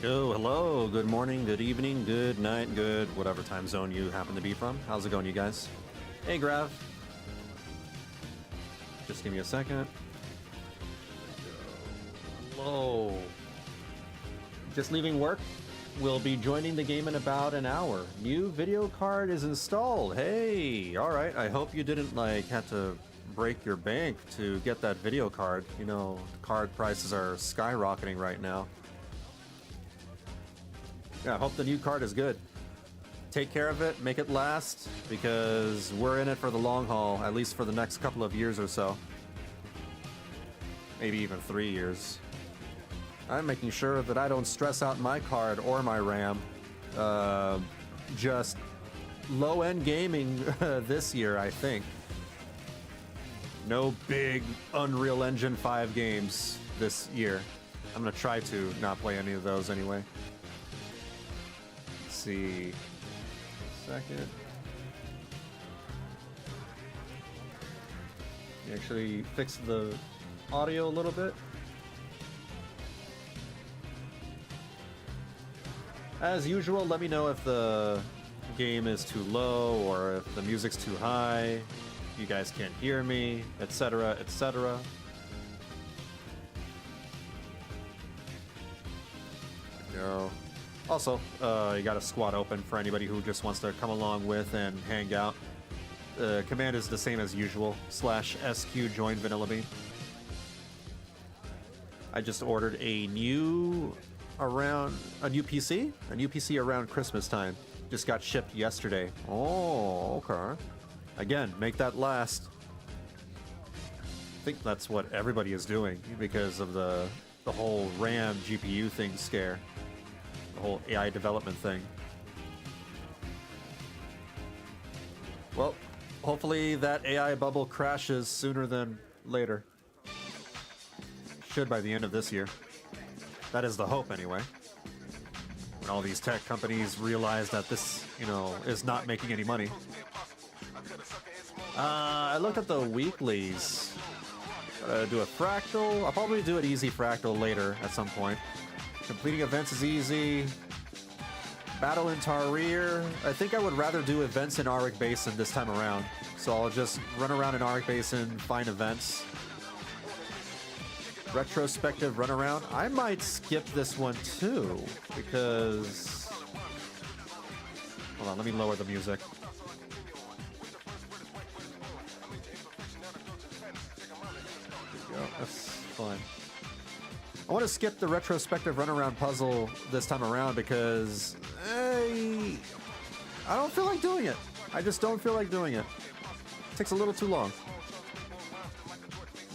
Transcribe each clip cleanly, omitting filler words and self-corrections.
Yo, hello, good morning, good evening, good night, good whatever time zone you happen to be from. How's it going, you guys? Hey, Grav. Just give me a second. Hello. Just leaving work. We'll be joining the game in about an hour. New video card is installed. Hey, all right. I hope you didn't have to break your bank to get that video card. You know, card prices are skyrocketing right now. Yeah, I hope the new card is good. Take care of it, make it last, because we're in it for the long haul, at least for the next couple of years or so. Maybe even 3 years. I'm making sure that I don't stress out my card or my RAM. Just low-end gaming this year, I think. No big Unreal Engine 5 games this year. I'm gonna try to not play any of those anyway. See. Second. Actually fix the audio a little bit. As usual, let me know if the game is too low or if the music's too high, you guys can't hear me, etc., etc. Go. Also, you got a squad open for anybody who just wants to come along with and hang out. The command is the same as usual, /SQ join Vanillabean. I just ordered a new PC? A new PC around Christmas time. Just got shipped yesterday. Oh, okay. Again, make that last. I think that's what everybody is doing because of the whole RAM GPU thing scare. The whole AI development thing. Well, hopefully that AI bubble crashes sooner than later. Should by the end of this year. That is the hope anyway. When all these tech companies realize that this, is not making any money. I looked at the weeklies. Do a fractal. I'll probably do an easy fractal later at some point. Completing events is easy. Battle in Tarir. I think I would rather do events in Auric Basin this time around. So I'll just run around in Auric Basin, find events. Retrospective run around. I might skip this one too, because... Hold on, let me lower the music. There we go, that's fine. I want to skip the retrospective runaround puzzle this time around because I don't feel like doing it. I just don't feel like doing it. It takes a little too long.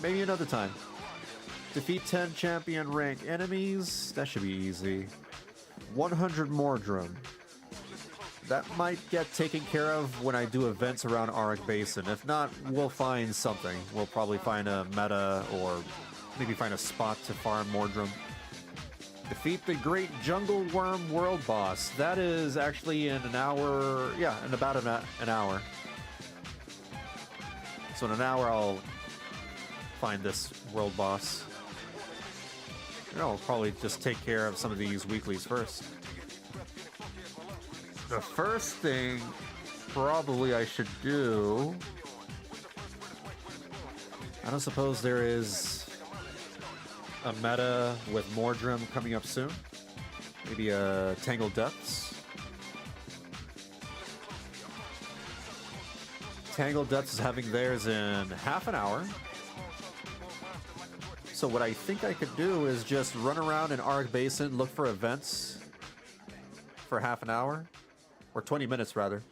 Maybe another time. Defeat 10 champion rank enemies. That should be easy. 100 Mordrum. That might get taken care of when I do events around Auric Basin. If not, we'll find something. We'll probably find a meta or maybe find a spot to farm Mordrum. Defeat the Great Jungle Worm World Boss. That is actually in an hour. Yeah, in about an hour. So in an hour, I'll find this world boss. I'll probably just take care of some of these weeklies first. The first thing probably I should do... I don't suppose there is a meta with Mordrum coming up soon. Maybe a Tangled Depths. Tangled Depths is having theirs in half an hour. So what I think I could do is just run around in Auric Basin, look for events for half an hour. Or 20 minutes, rather.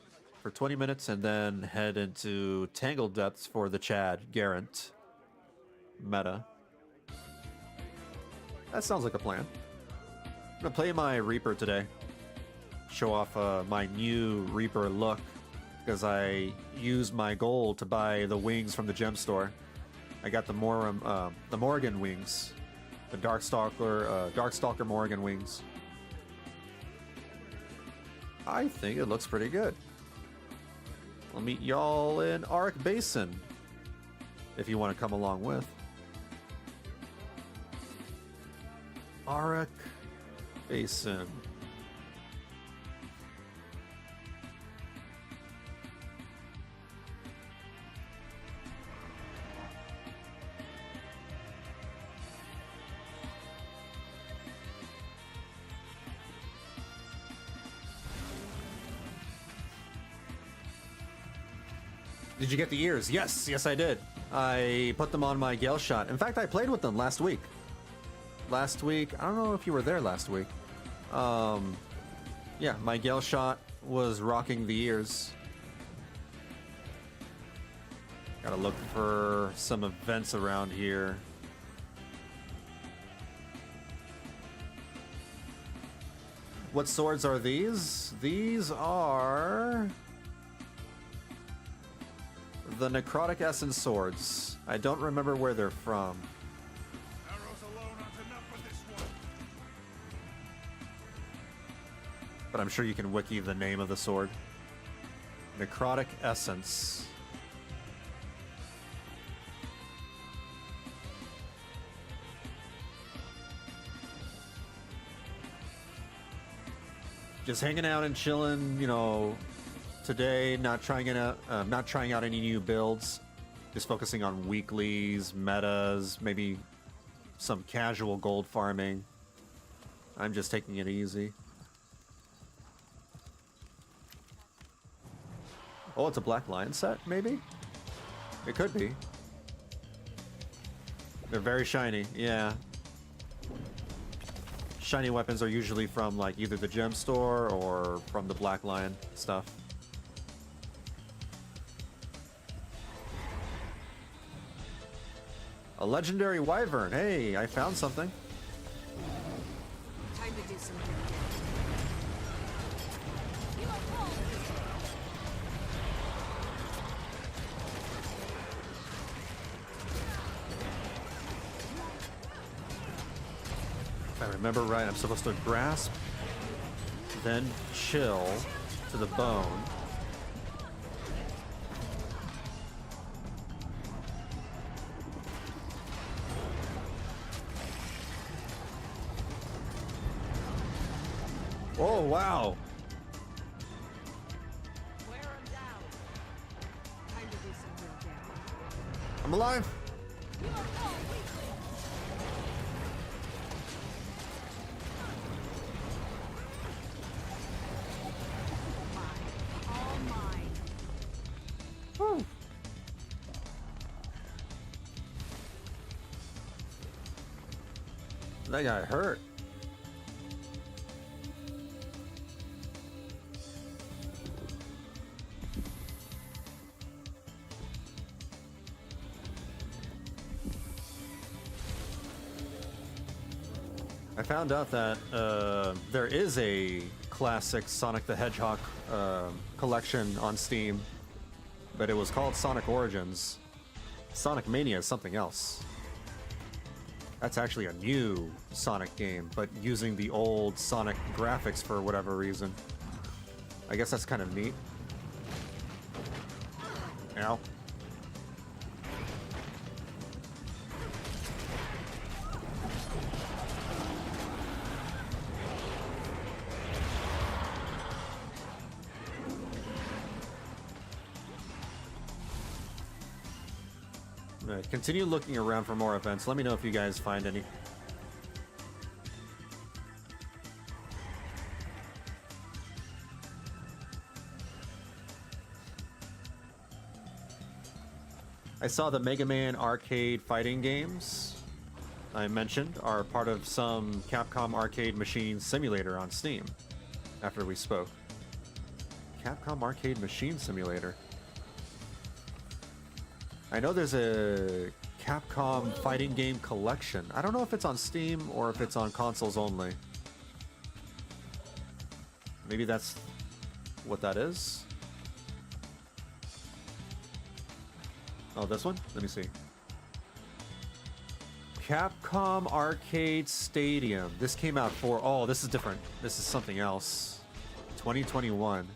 For 20 minutes, and then head into Tangled Depths for the Chad Garant meta. That sounds like a plan. I'm gonna play my Reaper today. Show off my new Reaper look. Because I used my gold to buy the wings from the gem store. I got the Morrigan wings. The Darkstalker Morrigan wings. I think it looks pretty good. I'll meet y'all in Auric Basin. If you want to come along with. Auric Basin. Did you get the ears? Yes, yes I did. I put them on my Gale Shot. In fact, I played with them last week. Last week, I don't know if you were there last week. Yeah, my Gale Shot was rocking the ears. Gotta look for some events around here. What swords are these? These are the Necrotic Essence swords. I don't remember where they're from. But I'm sure you can wiki the name of the sword. Necrotic Essence. Just hanging out and chilling, you know, today, not trying out any new builds. Just focusing on weeklies, metas, maybe some casual gold farming. I'm just taking it easy. Oh, it's a Black Lion set, maybe? It could be. They're very shiny, yeah. Shiny weapons are usually from like either the gem store or from the Black Lion stuff. A legendary wyvern. Hey, I found something. Time to do something. If I remember right, I'm supposed to grasp, then chill to the bone. Oh, wow. Wear 'em down. Time to do some real damage. I'm alive. You are all weakling. Mine. All mine. Whew. That guy hurt. I found out that there is a classic Sonic the Hedgehog collection on Steam, but it was called Sonic Origins. Sonic Mania is something else. That's actually a new Sonic game, but using the old Sonic graphics for whatever reason. I guess that's kind of neat. Ow. Alright, continue looking around for more events. Let me know if you guys find any. I saw the Mega Man arcade fighting games I mentioned are part of some Capcom arcade machine simulator on Steam after we spoke. Capcom arcade machine simulator. I know there's a Capcom fighting game collection. I don't know if it's on Steam or if it's on consoles only. Maybe that's what that is. Oh, this one? Let me see. Capcom Arcade Stadium. This came out for... Oh, this is different. This is something else. 2021.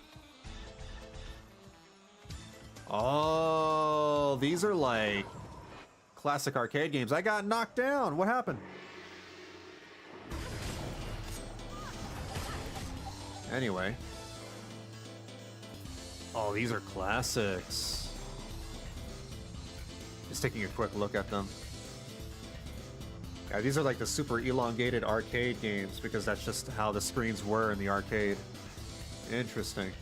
Oh, these are like classic arcade games. I got knocked down. What happened? Anyway. Oh, these are classics. Just taking a quick look at them. Yeah, these are like the super elongated arcade games because that's just how the screens were in the arcade. Interesting.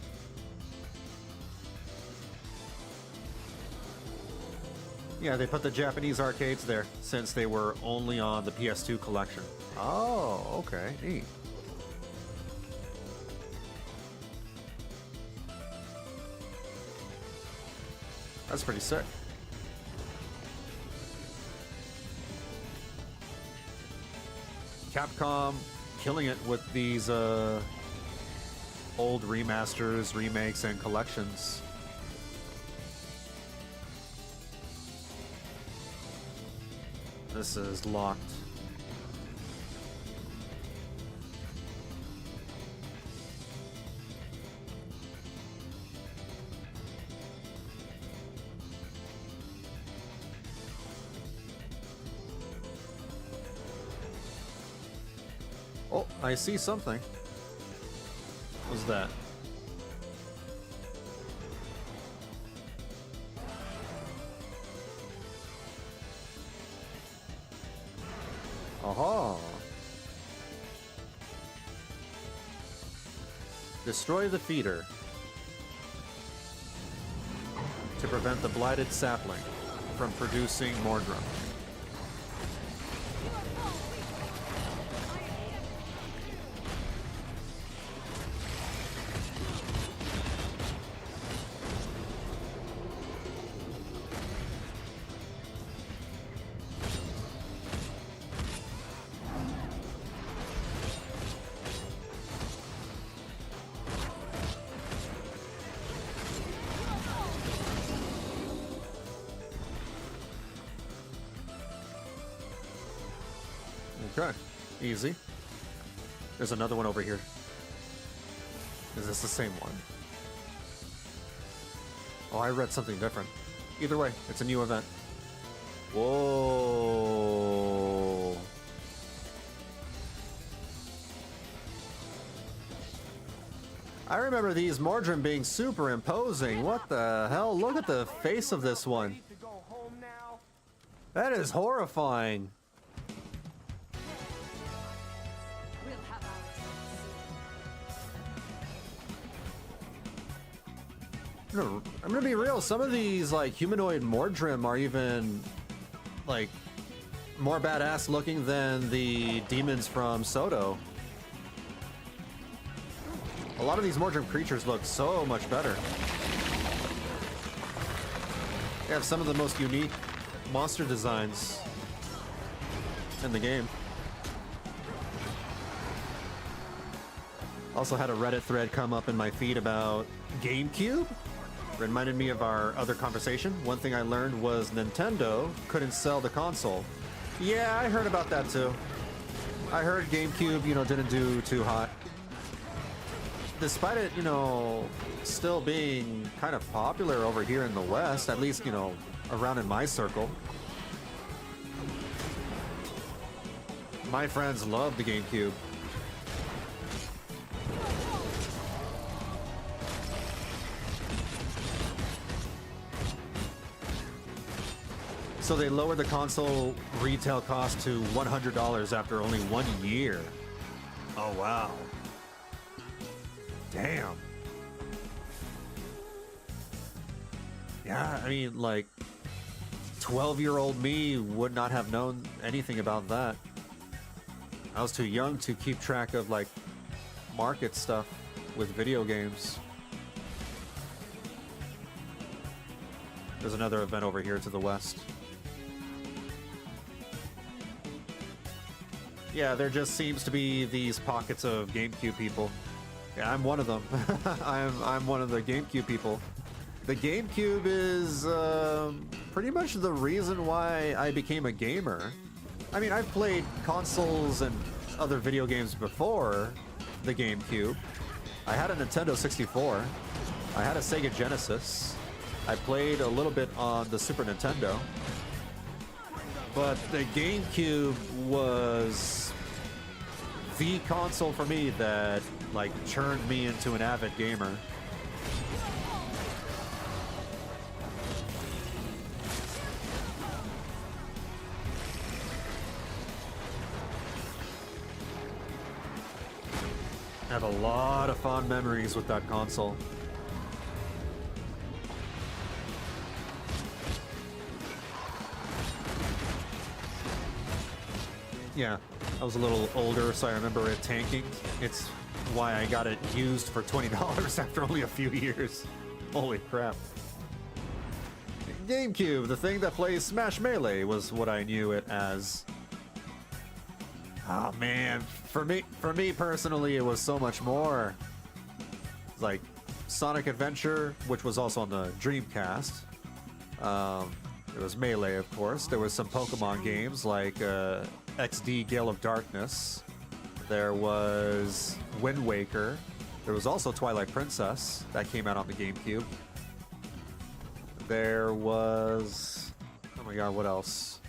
Yeah, they put the Japanese arcades there since they were only on the PS2 collection. Oh, okay, neat. That's pretty sick. Capcom killing it with these old remasters, remakes, and collections. This is locked. Oh, I see something. What's that? Aha! Destroy the feeder to prevent the blighted sapling from producing more drum. Okay, easy. There's another one over here. Is this the same one? Oh, I read something different. Either way, it's a new event. Whoa. I remember these Mordrim being super imposing. What the hell? Look at the face of this one. That is horrifying. I'm gonna be real, some of these like humanoid Mordrim are even like more badass looking than the demons from Soto. A lot of these Mordrim creatures look so much better. They have some of the most unique monster designs in the game. Also had a Reddit thread come up in my feed about GameCube. Reminded me of our other conversation. One thing I learned was Nintendo couldn't sell the console. Yeah, I heard about that too. I heard GameCube, didn't do too hot. Despite it, still being kind of popular over here in the West, at least, around in my circle. My friends love the GameCube. So they lowered the console retail cost to $100 after only 1 year. Oh, wow. Damn. Yeah, I mean, like, 12-year-old me would not have known anything about that. I was too young to keep track of, like, market stuff with video games. There's another event over here to the west. Yeah, there just seems to be these pockets of GameCube people. Yeah, I'm one of them. I'm one of the GameCube people. The GameCube is pretty much the reason why I became a gamer. I mean, I've played consoles and other video games before the GameCube. I had a Nintendo 64. I had a Sega Genesis. I played a little bit on the Super Nintendo. But the GameCube was the console for me that like turned me into an avid gamer. I have a lot of fond memories with that console. Yeah, I was a little older, so I remember it tanking. It's why I got it used for $20 after only a few years. Holy crap. GameCube, the thing that plays Smash Melee, was what I knew it as. Oh man, for me personally, it was so much more. Like Sonic Adventure, which was also on the Dreamcast. It was Melee, of course. There was some Pokemon games like XD Gale of Darkness. There was Wind Waker. There was also Twilight Princess that came out on the GameCube. There was, oh my god, what else?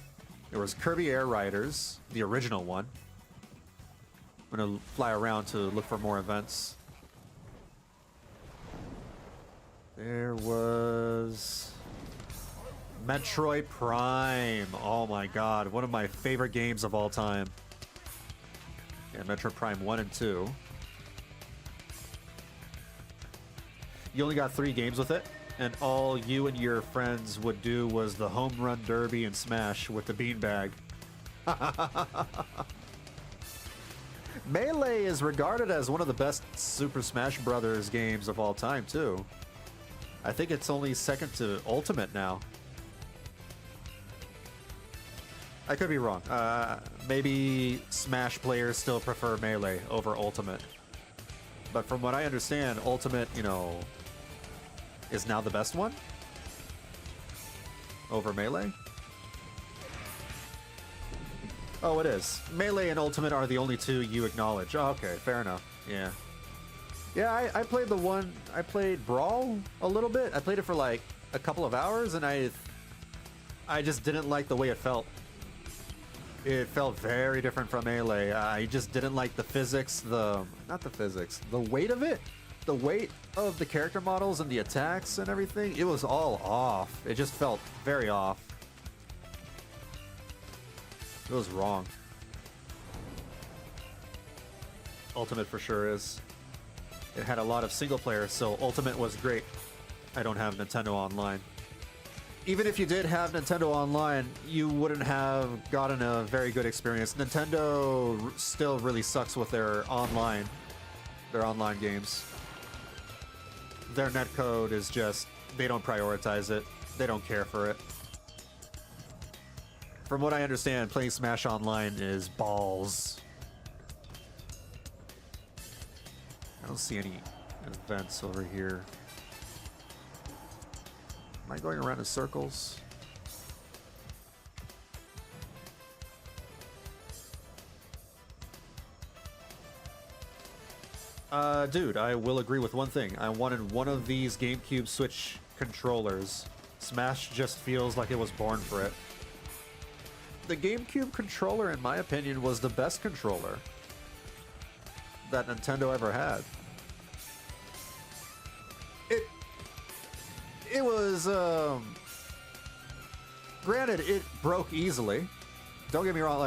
There was Kirby Air Riders, the original one. I'm gonna fly around to look for more events. There was Metroid Prime. Oh my god, one of my favorite games of all time. Yeah, Metroid Prime 1 and 2. You only got 3 games with it, and all you and your friends would do was the home run derby and smash with the beanbag. Melee is regarded as one of the best Super Smash Brothers games of all time, too. I think it's only second to Ultimate now. I could be wrong. Maybe Smash players still prefer Melee over Ultimate. But from what I understand, Ultimate, you know, is now the best one over Melee. Oh, it is. Melee and Ultimate are the only two you acknowledge. Oh, okay, fair enough. Yeah. Yeah, I played the one... I played Brawl a little bit. I played it for like a couple of hours, and I just didn't like the way it felt. It felt very different from Melee. I just didn't like the physics, not the physics, the weight of it. The weight of the character models and the attacks and everything, it was all off. It just felt very off. It was wrong. Ultimate for sure is. It had a lot of single player, so Ultimate was great. I don't have Nintendo Online. Even if you did have Nintendo Online, you wouldn't have gotten a very good experience. Nintendo still really sucks with their online games. Their netcode is just, they don't prioritize it. They don't care for it. From what I understand, playing Smash Online is balls. I don't see any events over here. Am I going around in circles? Dude, I will agree with one thing. I wanted one of these GameCube Switch controllers. Smash just feels like it was born for it. The GameCube controller, in my opinion, was the best controller that Nintendo ever had. It was, granted, it broke easily. Don't get me wrong,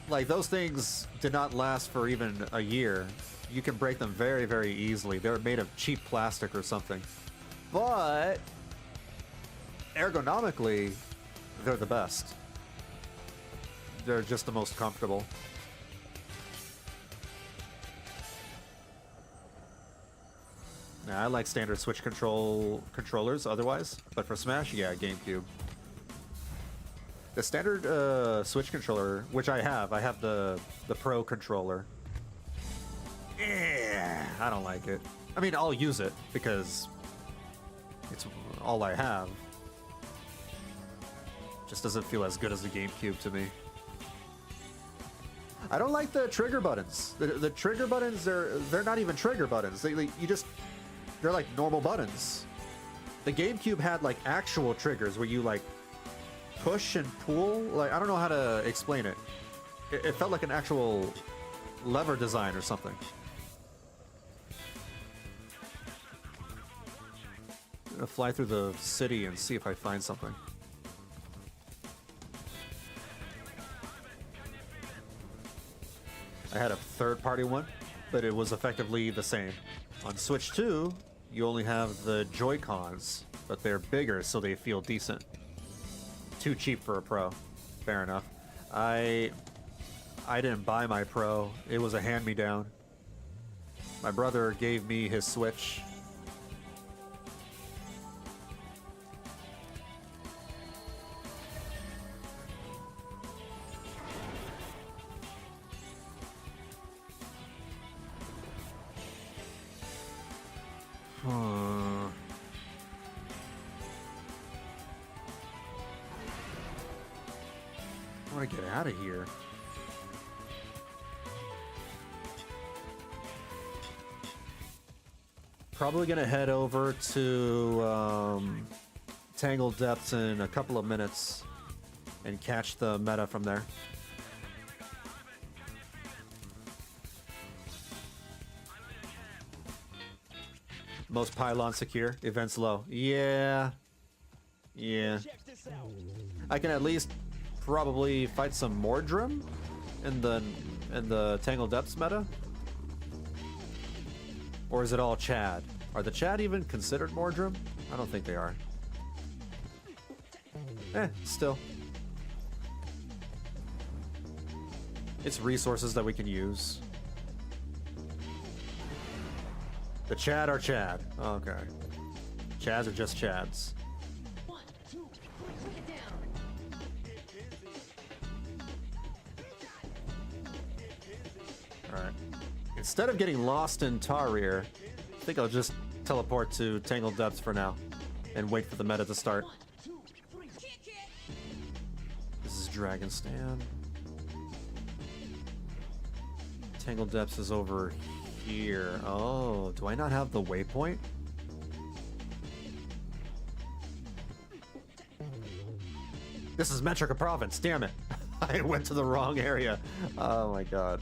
like those things did not last for even a year. You can break them very, very easily. They're made of cheap plastic or something. But ergonomically, they're the best. They're just the most comfortable. Nah, I like standard Switch controllers otherwise, but for Smash, yeah, GameCube. The standard Switch controller, which I have the Pro controller. I don't like it. I mean, I'll use it because it's all I have. Just doesn't feel as good as the GameCube to me. I don't like the trigger buttons. The trigger buttons, they're not even trigger buttons. They're like normal buttons. The GameCube had like actual triggers where you like push and pull. Like, I don't know how to explain it. It felt like an actual lever design or something. I'm gonna fly through the city and see if I find something. I had a third-party one, but it was effectively the same. On Switch 2, you only have the Joy-Cons, but they're bigger, so they feel decent. Too cheap for a Pro. Fair enough. I didn't buy my Pro. It was a hand-me-down. My brother gave me his Switch. I want to get out of here. Probably gonna head over to Tangled Depths in a couple of minutes and catch the meta from there. Most pylons secure, events low. Yeah. I can at least probably fight some Mordrim in the Tangled Depths meta. Or is it all Chad? Are the Chad even considered Mordrim? I don't think they are. Still. It's resources that we can use. The Chad are Chad. Okay. Chads are just Chads. 1, 2, 3, put it down. Alright. Instead of getting lost in Tarir, I think I'll just teleport to Tangled Depths for now and wait for the meta to start. 1, 2, 3, kick it. This is Dragon Stand. Tangled Depths is over here. Oh, do I not have the waypoint? This is Metrica Province, damn it. I went to the wrong area. Oh my god.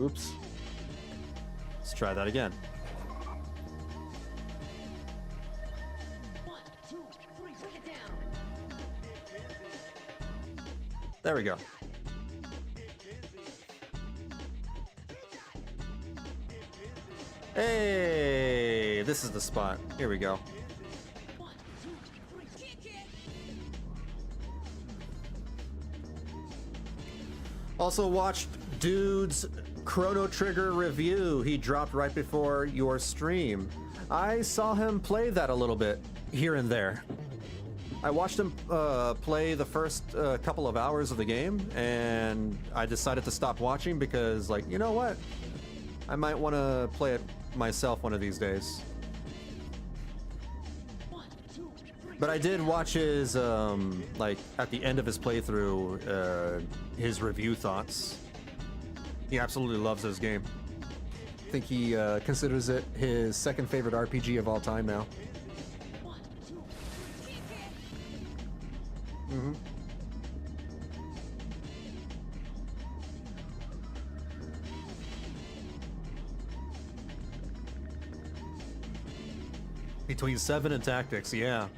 Oops. Let's try that again. 1, 2, 3, put it down. There we go. Hey, this is the spot. Here we go. 1, 2, 3, kick it. Also watched Dude's Chrono Trigger review. He dropped right before your stream. I saw him play that a little bit here and there. I watched him play the first couple of hours of the game, and I decided to stop watching because, like, you know what? I might want to play it myself one of these days. 1, 2, 3. But I did watch his, like, at the end of his playthrough, his review thoughts. He absolutely loves this game. I think he considers it his second favorite RPG of all time now. 1, 2, kick it. Mm-hmm. Between 7 and Tactics, yeah.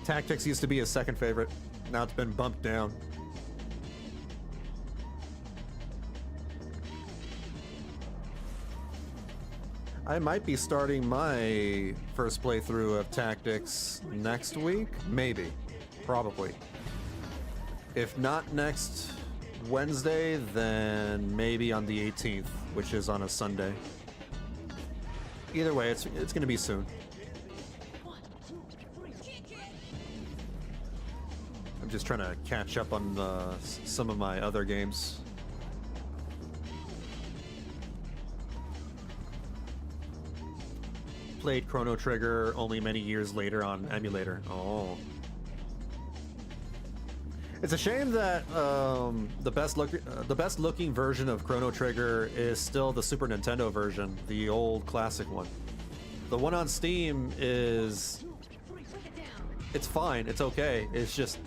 Tactics used to be his second favorite. Now it's been bumped down. I might be starting my first playthrough of Tactics next week. Maybe. Probably. If not next Wednesday, then maybe on the 18th, which is on a Sunday. Either way, it's going to be soon. 1, 2, 3, kick it. I'm just trying to catch up on some of my other games. Played Chrono Trigger only many years later on emulator. Oh. It's a shame that the best looking version of Chrono Trigger is still the Super Nintendo version, the old classic one. The one on Steam is... 2, 3, put it down. It's fine, it's okay. It's just...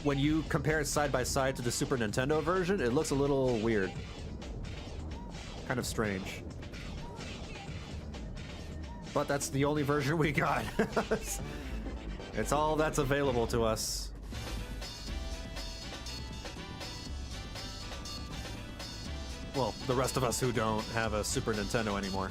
when you compare it side by side to the Super Nintendo version, it looks a little weird. Kind of strange. But that's the only version we got. It's all that's available to us. Well, the rest of us who don't have a Super Nintendo anymore.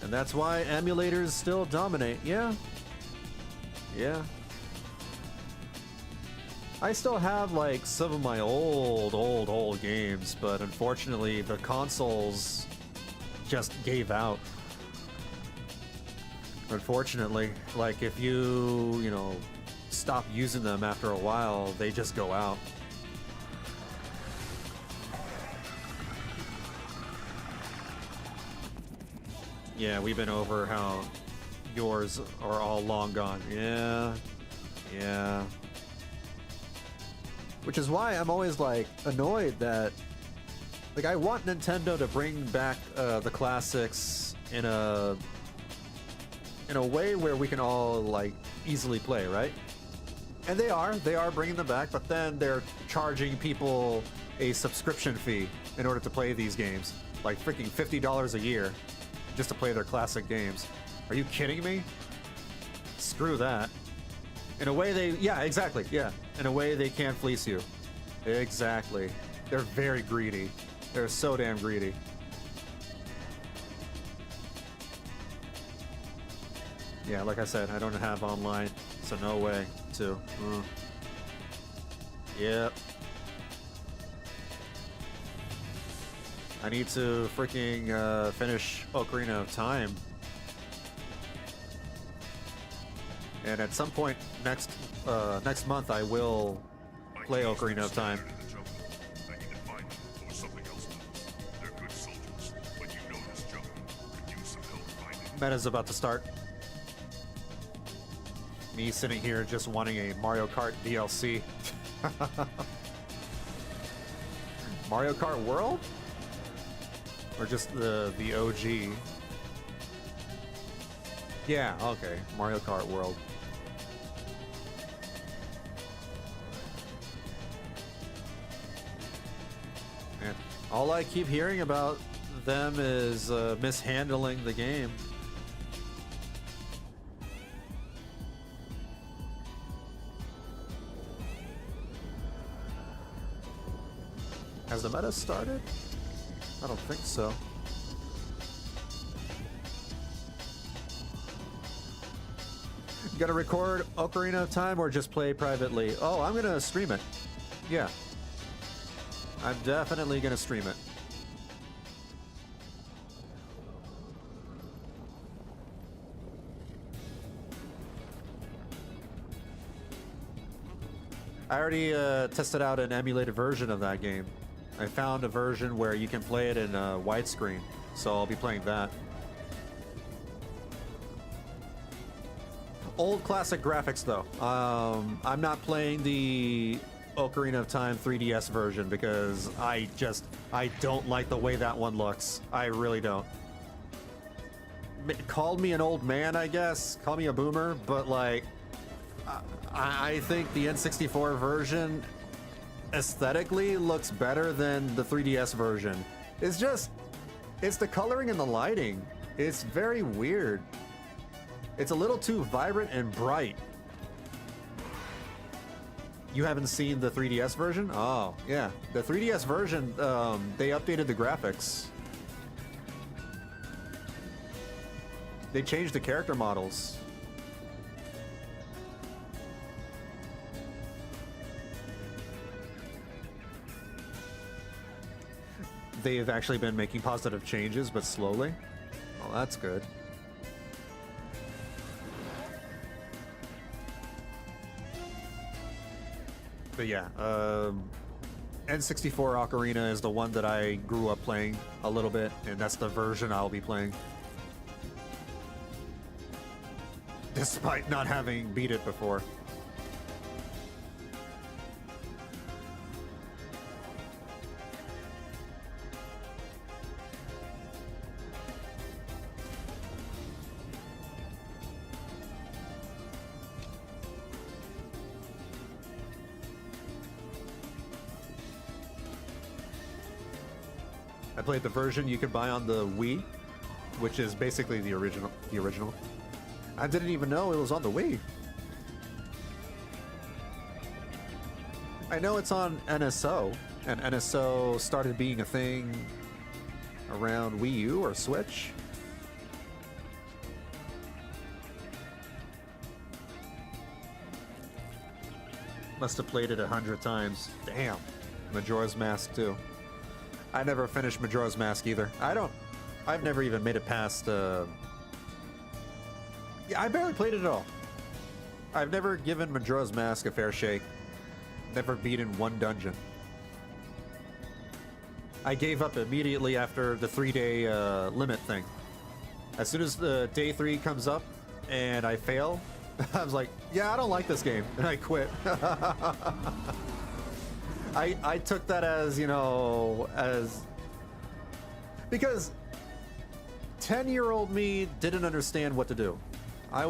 And that's why emulators still dominate. Yeah. Yeah. I still have like some of my old games, but unfortunately the consoles just gave out. Unfortunately, like if you know, stop using them after a while, they just go out. Yeah, we've been over how yours are all long gone. Yeah. Yeah. Which is why I'm always like annoyed that, like, I want Nintendo to bring back the classics in a way where we can all like easily play, right? And they are bringing them back, but then they're charging people a subscription fee in order to play these games, like freaking $50 a year just to play their classic games. Are you kidding me? Screw that. In a way yeah, exactly, yeah. In a way they can't fleece you. Exactly. They're very greedy. They're so damn greedy. Yeah, like I said, I don't have online, so no way to. Yep. I need to freaking finish Ocarina of Time. And at some point next month, I will play Ocarina of Time. Meta's about to start. Me sitting here just wanting a Mario Kart DLC. Mario Kart World? Or just the OG? Yeah, okay. Mario Kart World. Man, all I keep hearing about them is mishandling the game. Has the meta started? I don't think so. You gotta record Ocarina of Time or just play privately? Oh, I'm gonna stream it. Yeah. I'm definitely gonna stream it. I already tested out an emulated version of that game. I found a version where you can play it in widescreen, so I'll be playing that. Old classic graphics though. I'm not playing the Ocarina of Time 3DS version because I don't like the way that one looks. I really don't. Call me an old man, I guess. Call me a boomer, but like, I think the N64 version aesthetically looks better than the 3DS version. It's the coloring and the lighting. It's very weird. It's a little too vibrant and bright. You haven't seen the 3DS version? Oh, yeah. The 3DS version, they updated the graphics. They changed the character models. They've actually been making positive changes, but slowly. Well, that's good. But yeah, N64 Ocarina is the one that I grew up playing a little bit, and that's the version I'll be playing. despite not having beat it before. I played the version you could buy on the Wii, which is basically the original. I didn't even know it was on the Wii. I know it's on NSO, and NSO started being a thing around Wii U or Switch. Must have played it 100 times. Damn. Majora's Mask too. I never finished Majora's Mask either. I've never even made it past, yeah, I barely played it at all. I've never given Majora's Mask a fair shake. Never beaten one dungeon. I gave up immediately after the 3-day limit thing. As soon as the day 3 comes up and I fail, I was like, yeah, I don't like this game, and I quit. I took that as, you know, because 10-year-old me didn't understand what to do. I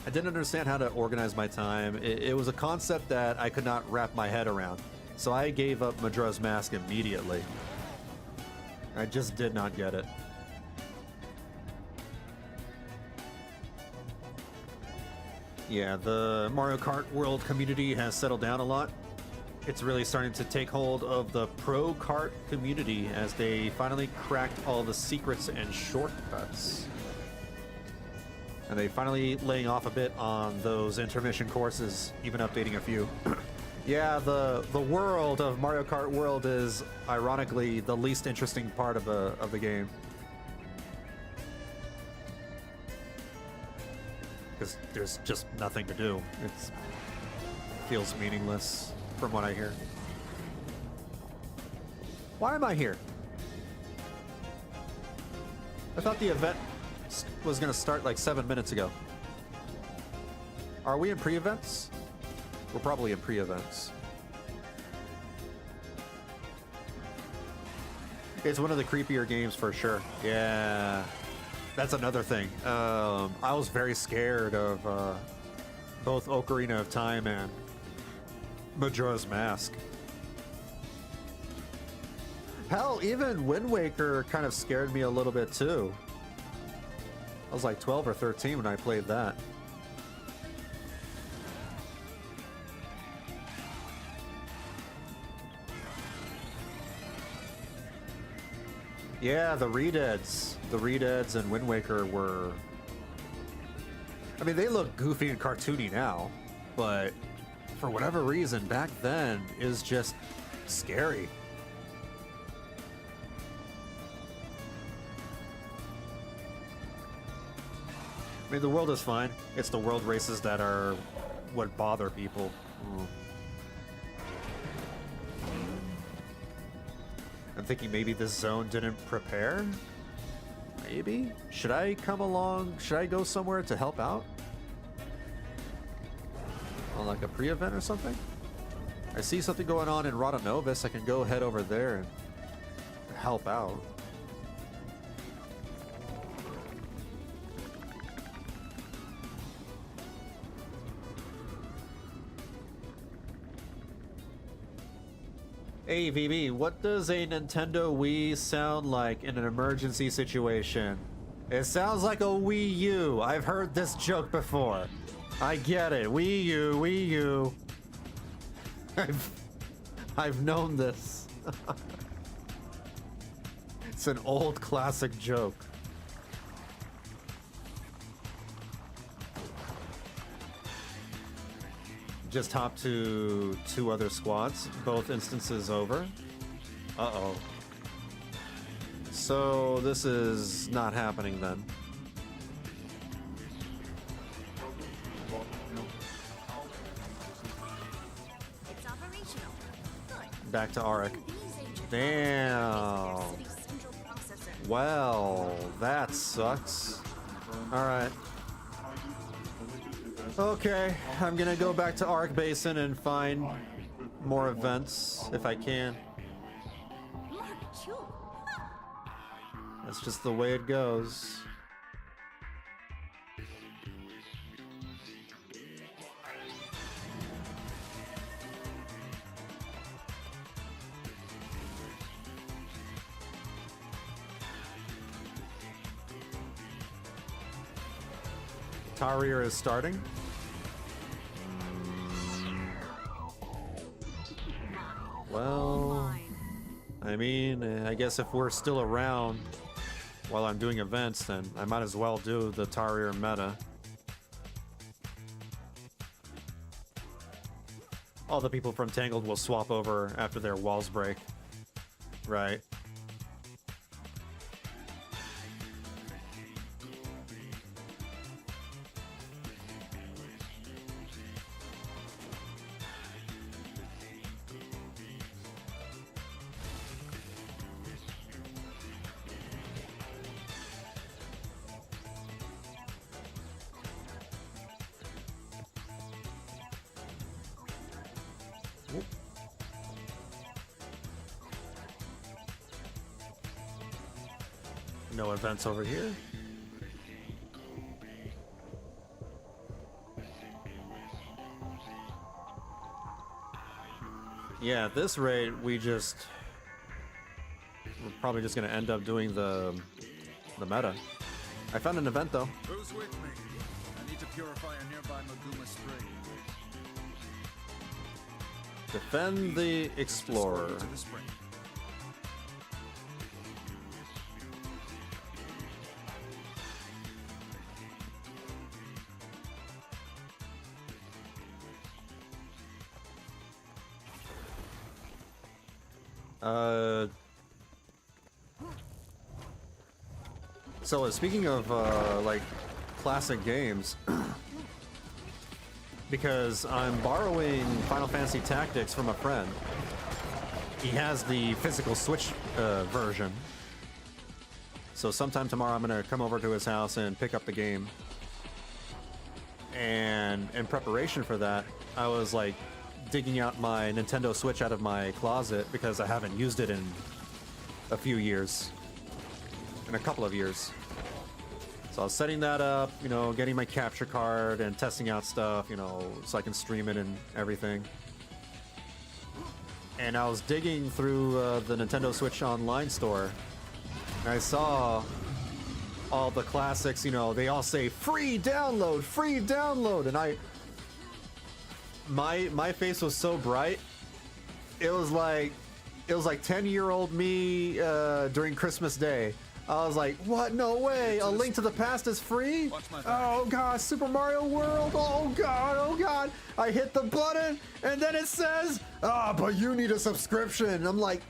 didn't understand how to organize my time. It was a concept that I could not wrap my head around. So I gave up Majora's Mask immediately. I just did not get it. Yeah, the Mario Kart World community has settled down a lot. It's really starting to take hold of the Pro Kart community as they finally cracked all the secrets and shortcuts. And they finally laying off a bit on those intermission courses, even updating a few. Yeah, the world of Mario Kart World is ironically the least interesting part of the game. Because there's just nothing to do. It feels meaningless from what I hear. Why am I here? I thought the event was going to start like 7 minutes ago. Are we in pre-events? We're probably in pre-events. It's one of the creepier games for sure. Yeah. That's another thing. I was very scared of both Ocarina of Time and Majora's Mask. Hell, even Wind Waker kind of scared me a little bit too. I was like 12 or 13 when I played that. Yeah, the Redeads and Wind Waker were... I mean, they look goofy and cartoony now, but for whatever reason, back then, is just scary. I mean, the world is fine. It's the world races that are what bother people. I'm thinking maybe this zone didn't prepare? Maybe? Should I come along? Should I go somewhere to help out? On like a pre-event or something? I see something going on in Rada Novus. I can go head over there and help out. Hey VB, what does a Nintendo Wii sound like in an emergency situation? It sounds like a Wii U. I've heard this joke before. I get it. Wii U, Wii U. I've known this. It's an old classic joke. Just hop to 2 other squads, both instances over. Uh-oh. So this is not happening then. It's operational. Good. Back to Auric. Damn. Well, that sucks. Alright. Okay, I'm gonna go back to Ark Basin and find more events if I can. That's just the way it goes. Tarir is starting. Well, I mean, I guess if we're still around while I'm doing events, then I might as well do the Tarir meta. All the people from Tangled will swap over after their walls break. Right. No events over here. Yeah, at this rate, we're probably just gonna end up doing the meta. I found an event though. Who's with me? I need to purify a nearby Maguma spring. Defend the Explorer. To the spring. So speaking of like classic games, because I'm borrowing Final Fantasy Tactics from a friend. He has the physical Switch version. So sometime tomorrow I'm gonna come over to his house and pick up the game. And in preparation for that, I was like digging out my Nintendo Switch out of my closet because I haven't used it in a few years. In a couple of years. So I was setting that up, you know, getting my capture card and testing out stuff, you know, so I can stream it and everything. And I was digging through the Nintendo Switch online store, and I saw all the classics, you know, they all say free download, and my face was so bright. It was like 10-year-old me during Christmas Day. I was like, what? No way! A Link to the Past is free? Oh god, Super Mario World! Oh god! I hit the button, and then it says, but you need a subscription. I'm like,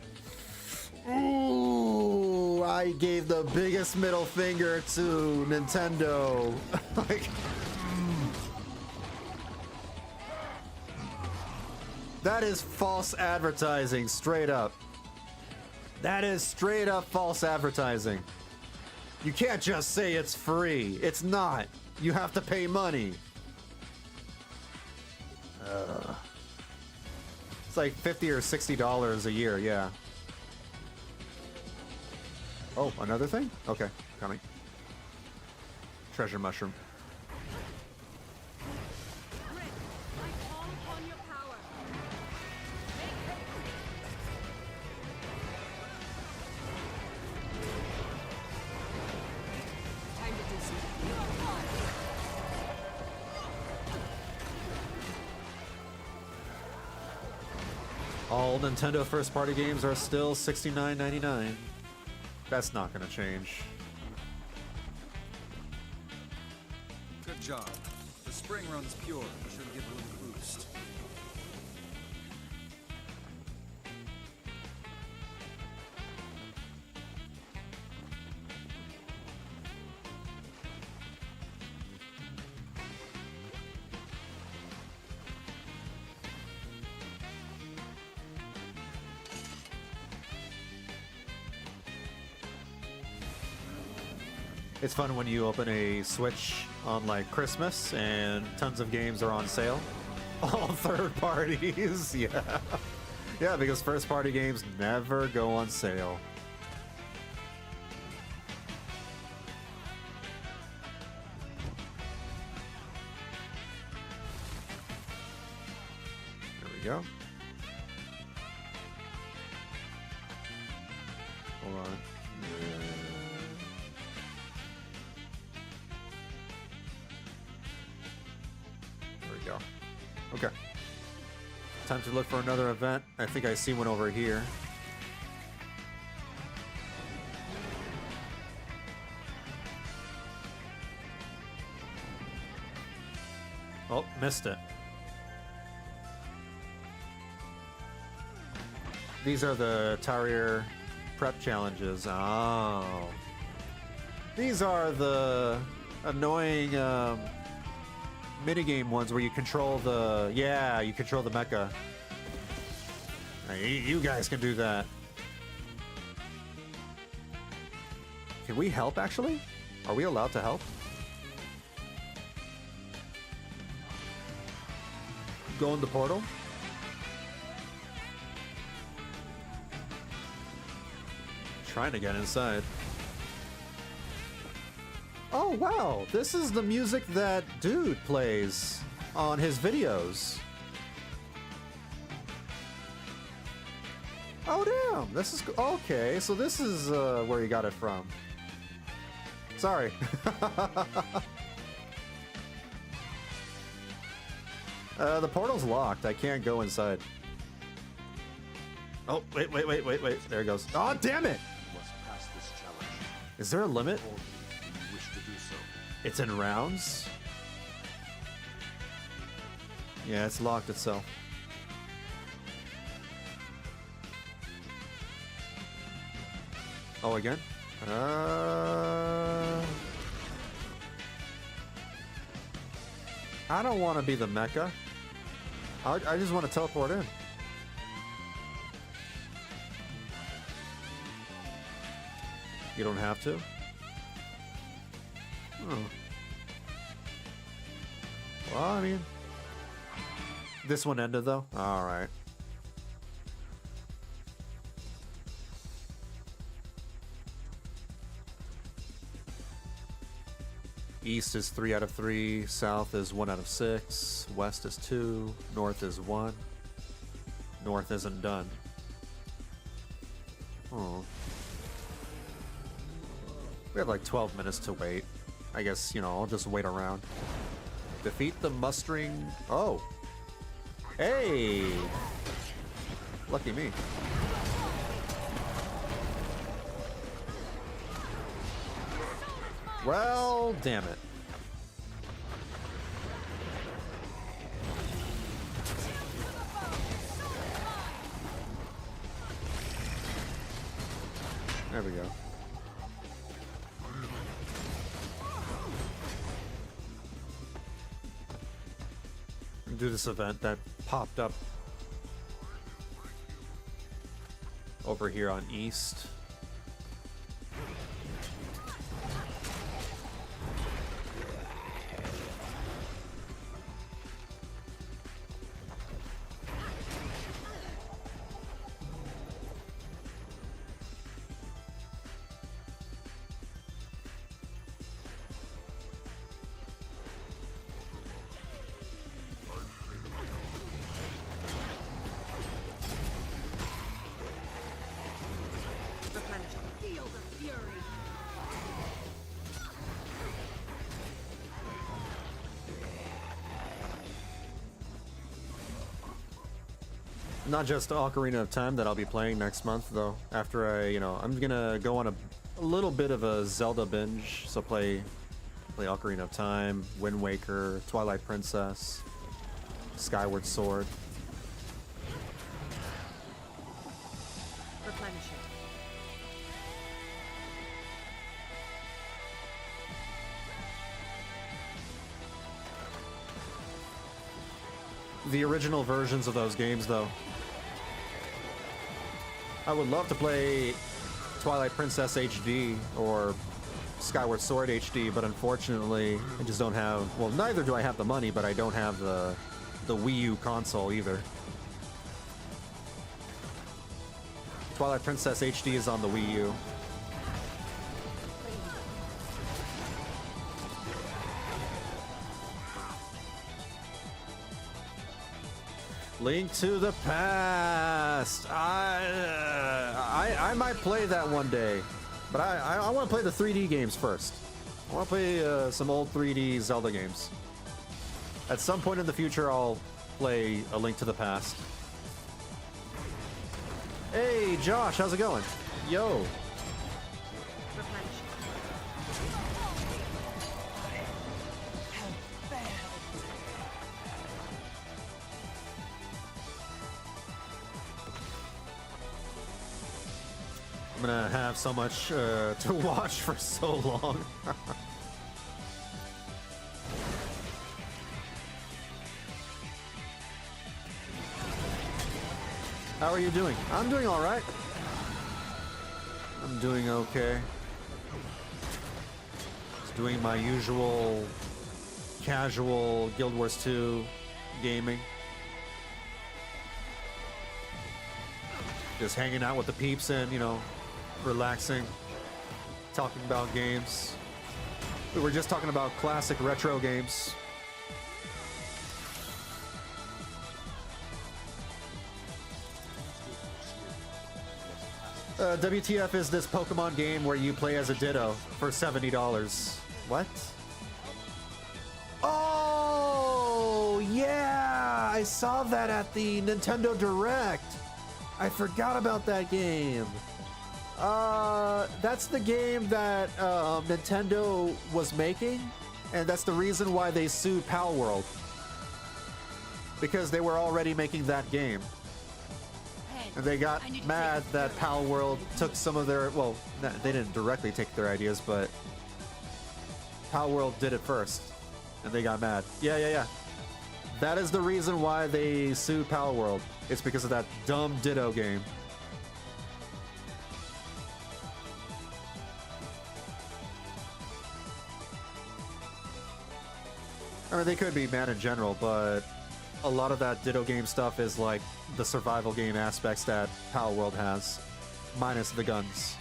ooh, I gave the biggest middle finger to Nintendo. Like, that is false advertising, straight up. That is straight up false advertising. You can't just say it's free. It's not. You have to pay money. It's like $50 or $60 a year, yeah. Oh, another thing? Okay, coming. Treasure mushroom. All Nintendo first-party games are still $69.99. That's not gonna change. Good job. The spring runs pure. Should give a little boost. It's fun when you open a Switch on like Christmas, and tons of games are on sale. All third parties, yeah. Yeah, because first party games never go on sale. There we go. Hold on. There we go. Okay. Time to look for another event. I think I see one over here. Oh, missed it. These are the Tarrier prep challenges. Oh. These are the annoying minigame ones where you control the... Yeah, you control the mecha. You guys can do that. Can we help, actually? Are we allowed to help? Go in the portal? Trying to get inside. Oh, wow. This is the music that dude plays on his videos. Oh, damn. This is... Okay, so this is where you got it from. Sorry. The portal's locked. I can't go inside. Oh, wait. There it goes. Oh, damn it! Is there a limit? It's in rounds? Yeah, it's locked itself. Oh, again? I don't want to be the mecha. I just want to teleport in. You don't have to? Oh. Well, I mean... This one ended, though? Alright. East is 3 out of 3, South is 1 out of 6, West is 2, North is 1. North isn't done. Oh. We have like 12 minutes to wait. I guess, you know, I'll just wait around. Defeat the mustering... Oh! Hey! Lucky me. Well, damn it. There we go. Do this event that popped up over here on East. Not just Ocarina of Time that I'll be playing next month, though. After I'm gonna go on a little bit of a Zelda binge. So play Ocarina of Time, Wind Waker, Twilight Princess, Skyward Sword. Replenishing. The original versions of those games, though. I would love to play Twilight Princess HD or Skyward Sword HD, but unfortunately, I just don't have... Well, neither do I have the money, but I don't have the Wii U console either. Twilight Princess HD is on the Wii U. Link to the Past. I might play that one day, but I want to play the 3D games first. I want to play some old 3D Zelda games. At some point in the future, I'll play A Link to the Past. Hey, Josh, how's it going? Yo. I'm gonna have so much to watch for so long. How are you doing? I'm doing all right. I'm doing okay. Just doing my usual casual Guild Wars 2 gaming. Just hanging out with the peeps and, you know, relaxing, talking about games. We were just talking about classic retro games. WTF is this Pokemon game where you play as a Ditto for $70. What? Oh, yeah! I saw that at the Nintendo Direct. I forgot about that game. That's the game that Nintendo was making, and that's the reason why they sued Pal World. Because they were already making that game. And they got mad that Pal World took some of their, well, they didn't directly take their ideas, but Pal World did it first, and they got mad. Yeah. That is the reason why they sued Pal World. It's because of that dumb Ditto game. I mean, they could be mad in general, but a lot of that Ditto game stuff is like the survival game aspects that Pal World has, minus the guns.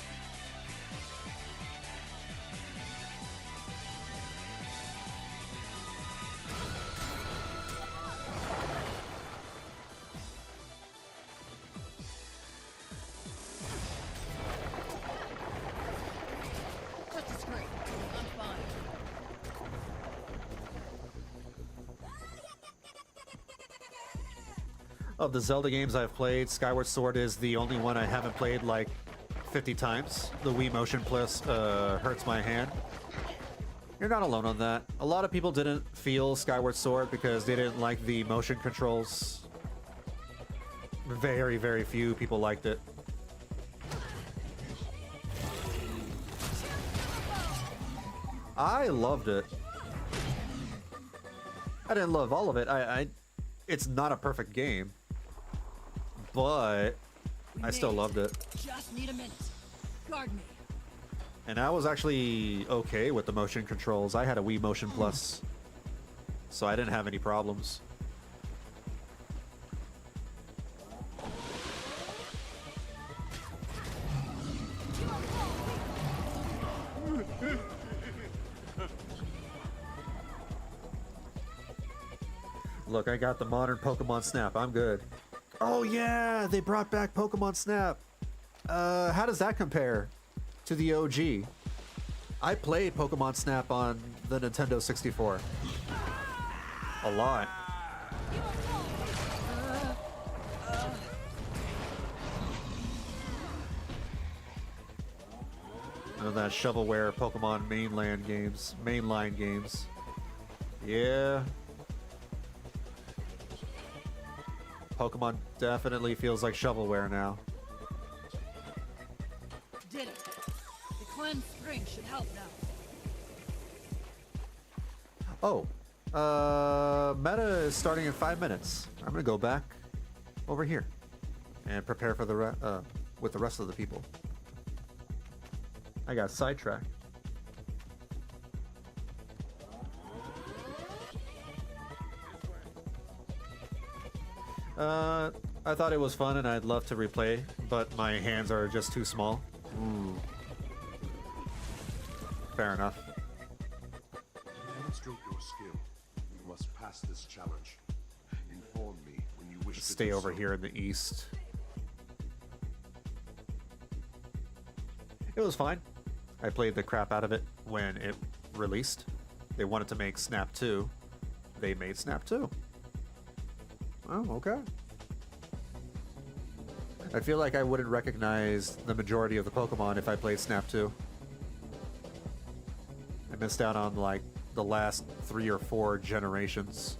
Of the Zelda games I've played, Skyward Sword is the only one I haven't played like 50 times. The Wii Motion Plus hurts my hand. You're not alone on that. A lot of people didn't feel Skyward Sword because they didn't like the motion controls. Very, very few people liked it. I loved it. I didn't love all of it. It's not a perfect game, but I still loved it. Just need a minute. Guard me. And I was actually okay with the motion controls. I had a Wii Motion Plus, so I didn't have any problems. Look, I got the modern Pokemon Snap. I'm good. Oh yeah, they brought back Pokemon Snap. How does that compare to the OG? I played Pokemon Snap on the Nintendo 64. A lot. And that shovelware Pokemon mainline games. Yeah. Pokemon definitely feels like shovelware now. Did it. The cleanse spring should help now. Oh, meta is starting in 5 minutes. I'm gonna go back over here and prepare for the with the rest of the people. I got sidetracked. I thought it was fun and I'd love to replay, but my hands are just too small. Fair enough. Demonstrate your skill. You must pass this challenge. Inform me when you wish to Stay do over so. here in the east. It was fine. I played the crap out of it when it released. They wanted to make Snap 2. They made Snap 2. Oh, okay. I feel like I wouldn't recognize the majority of the Pokemon if I played Snap 2. I missed out on like the last 3 or 4 generations.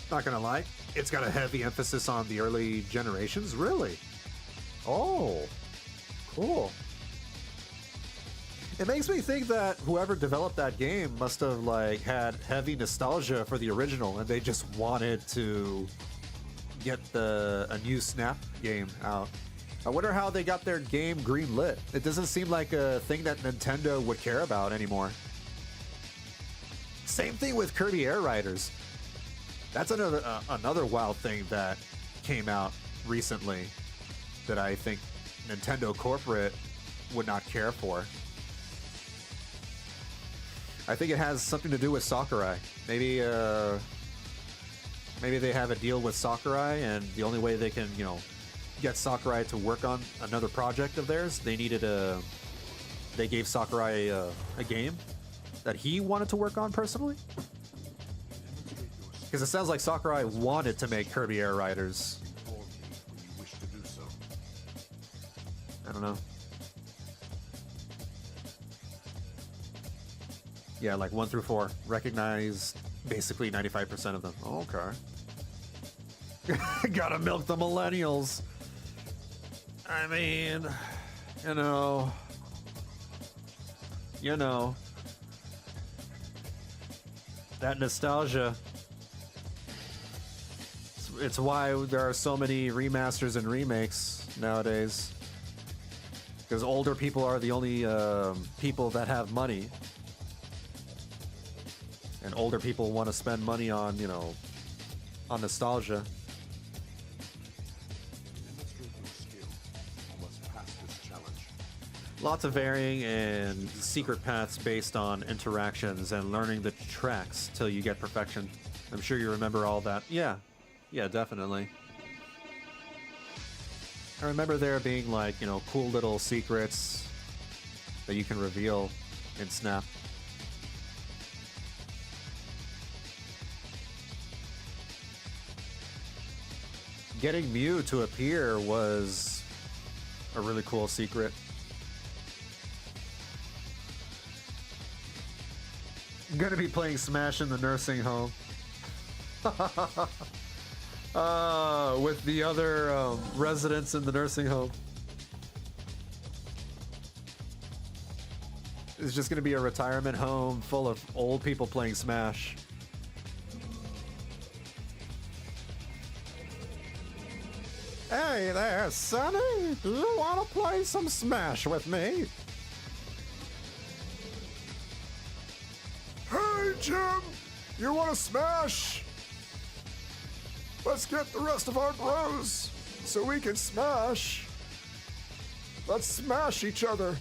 Not gonna lie, it's got a heavy emphasis on the early generations, really. Oh, cool. It makes me think that whoever developed that game must have like had heavy nostalgia for the original, and they just wanted to get a new Snap game out. I wonder how they got their game greenlit. It doesn't seem like a thing that Nintendo would care about anymore. Same thing with Kirby Air Riders. That's another wild thing that came out recently that I think Nintendo corporate would not care for. I think it has something to do with Sakurai. Maybe they have a deal with Sakurai, and the only way they can, you know, get Sakurai to work on another project of theirs, they gave Sakurai a game that he wanted to work on personally. Because it sounds like Sakurai wanted to make Kirby Air Riders. Inform me when you wish to do so. I don't know. Yeah, like 1 through 4. Recognize basically 95% of them. Oh, okay. Gotta milk the millennials. I mean, you know. That nostalgia. It's why there are so many remasters and remakes nowadays. Because older people are the only people that have money. And older people want to spend money on, you know, on nostalgia. Demonstrate your skill. You must pass this challenge. Lots of varying and secret paths based on interactions and learning the tracks till you get perfection. I'm sure you remember all that. Yeah, definitely. I remember there being like, you know, cool little secrets that you can reveal in Snap. Getting Mew to appear was a really cool secret. I'm gonna be playing Smash in the nursing home. With the other residents in the nursing home. It's just gonna be a retirement home full of old people playing Smash. Hey there, Sonny! Do you want to play some Smash with me? Hey, Jim! You want to Smash? Let's get the rest of our bros so we can smash. Let's smash each other.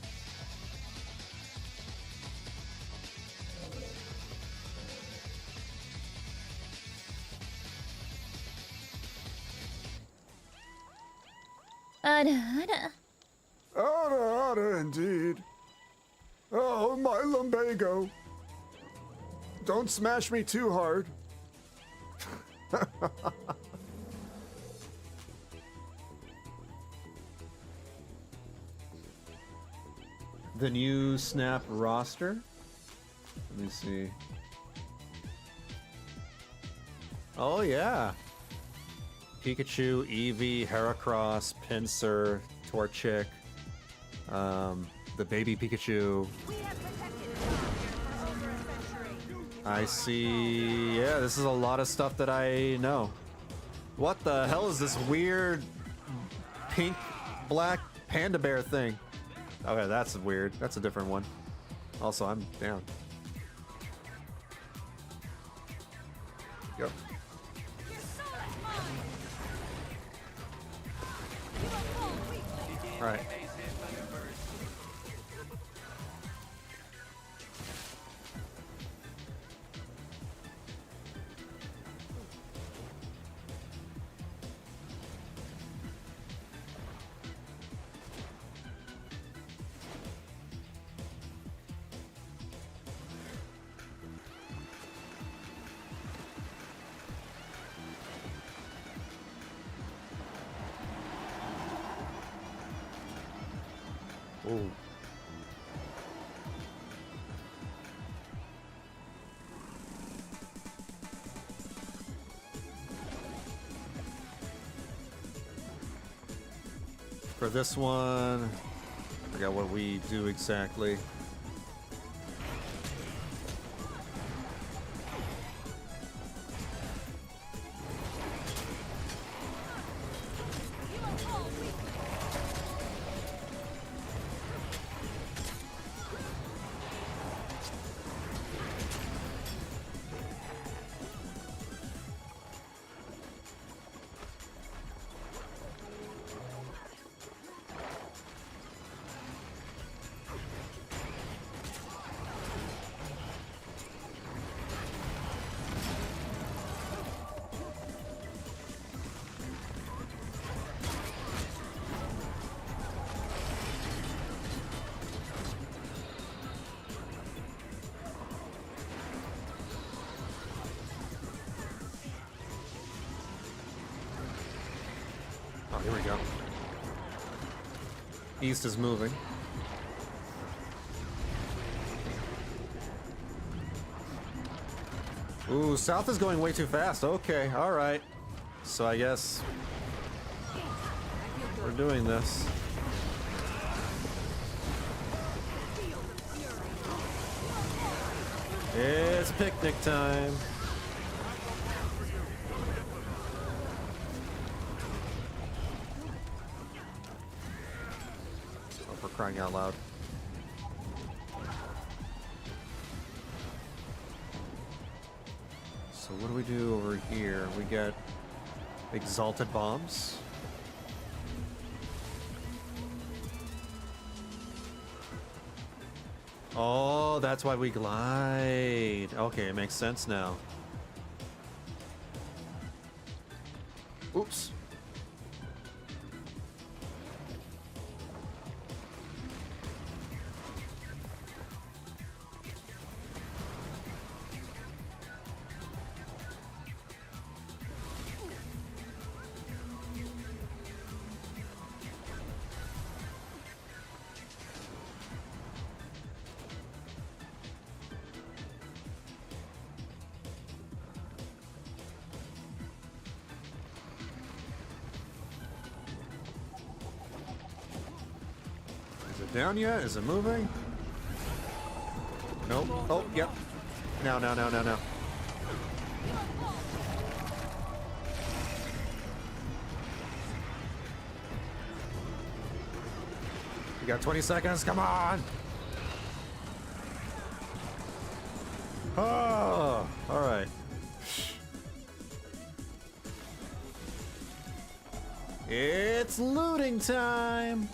Ada, indeed. Oh, my lumbago. Don't smash me too hard. The new Snap roster. Let me see. Oh yeah. Pikachu, Eevee, Heracross, Pinsir, Torchic, the baby Pikachu, We have protected Star for over a century. I see. Yeah, this is a lot of stuff that I know. What the hell is this weird pink, black panda bear thing? Okay, that's weird. That's a different one. Also, I'm down. Yep. All right. Ooh. For this one, I forgot what we do exactly. Oh, here we go. East is moving. Ooh, south is going way too fast. Okay, all right. So I guess we're doing this. It's picnic time. Oh, for crying out loud. So what do we do over here? We got exalted bombs. Oh, that's why we glide. Okay, it makes sense now. Oops. Is it down yet? Is it moving? Nope. Oh, yep. Now. You got 20 seconds. Come on. Oh, all right. It's looting time.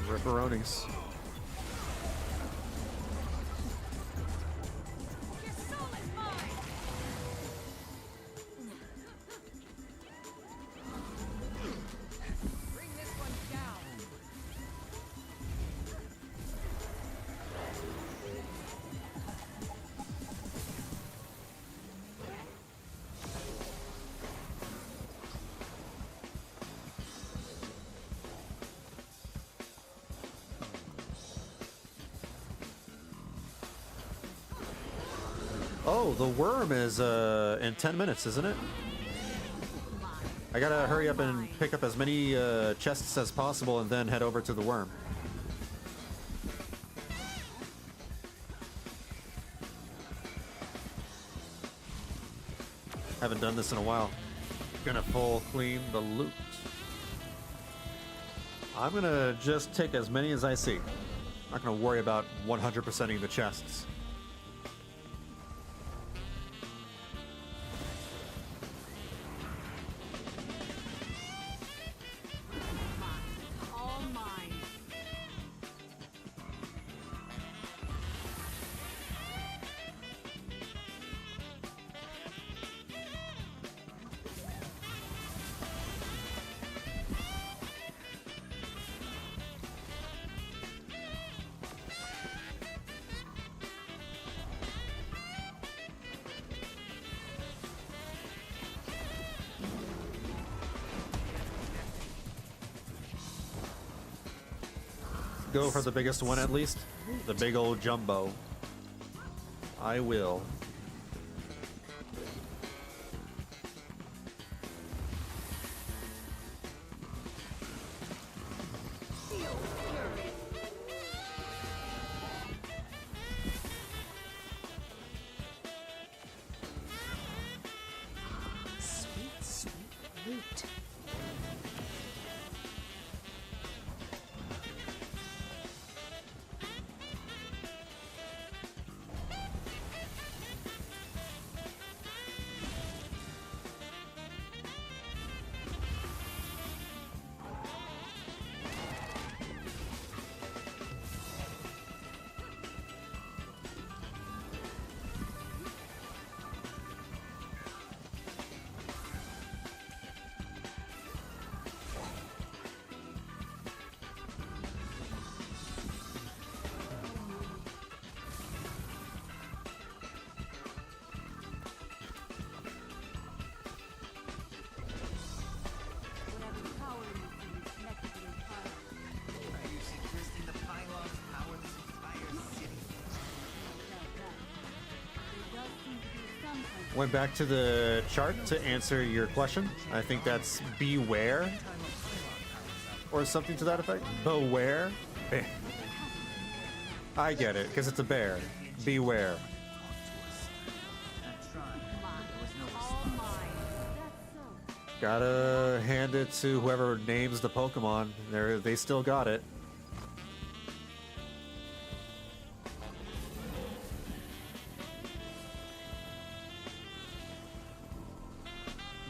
Ripperonis. Oh, the worm is in 10 minutes, isn't it? I gotta hurry up and pick up as many chests as possible and then head over to the worm. Haven't done this in a while. Gonna full clean the loot. I'm gonna just take as many as I see. Not gonna worry about 100%ing the chests. All mine. Go for the biggest one at least. The big old jumbo. I will. Sweet, sweet loot. Whatever power you can is connected to the power. Are you suggesting the pylons power this entire city? About that. There does seem to be some kind of Went back to the chart to answer your question. I think that's beware or something to that effect. Beware. I get it, because it's a bear. Beware. all mine. That's so. Gotta hand it to whoever names the Pokemon. They still got it.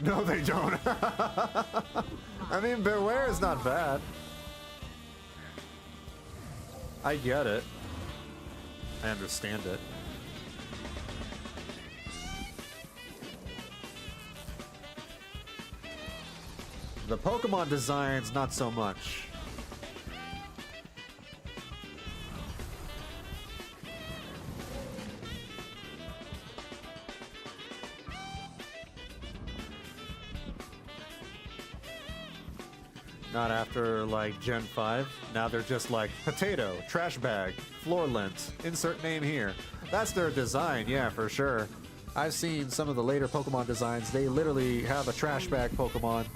No, they don't. I mean, beware is not bad. I get it. I understand it. The Pokemon designs, not so much. Not after, like, Gen 5. Now they're just like, potato, trash bag, floor lint, insert name here. That's their design, yeah, for sure. I've seen some of the later Pokemon designs. They literally have a trash bag Pokemon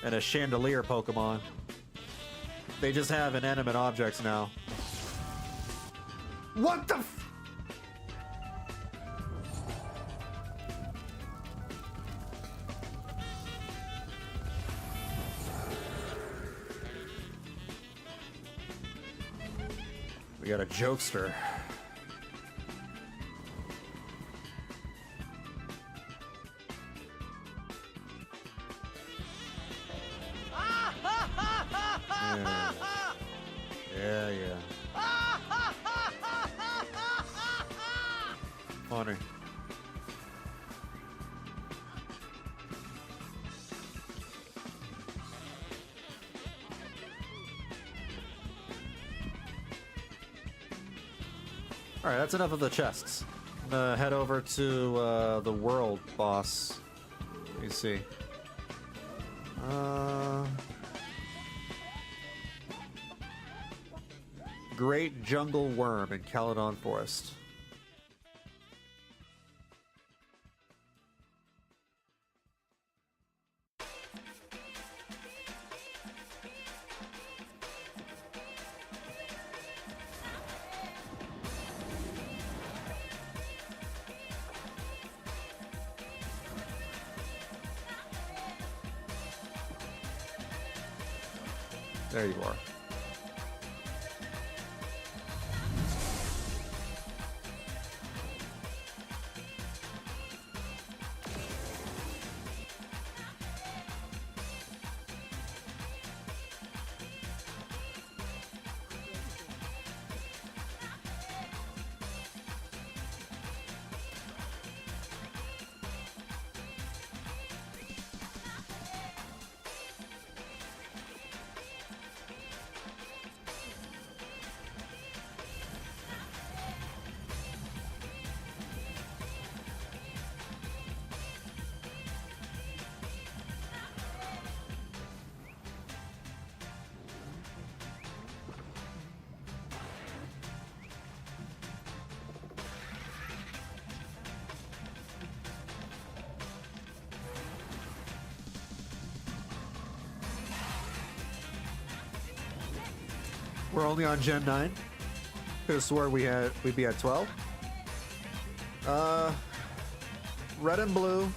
and a chandelier Pokemon. They just have inanimate objects now. What the f- We got a jokester. Yeah. Funny. Alright, that's enough of the chests. I'm gonna head over to the world boss. Let me see. Great Jungle Worm in Caledon Forest. There you are. We're only on Gen 9. Could have swore we'd be at 12. Red and blue,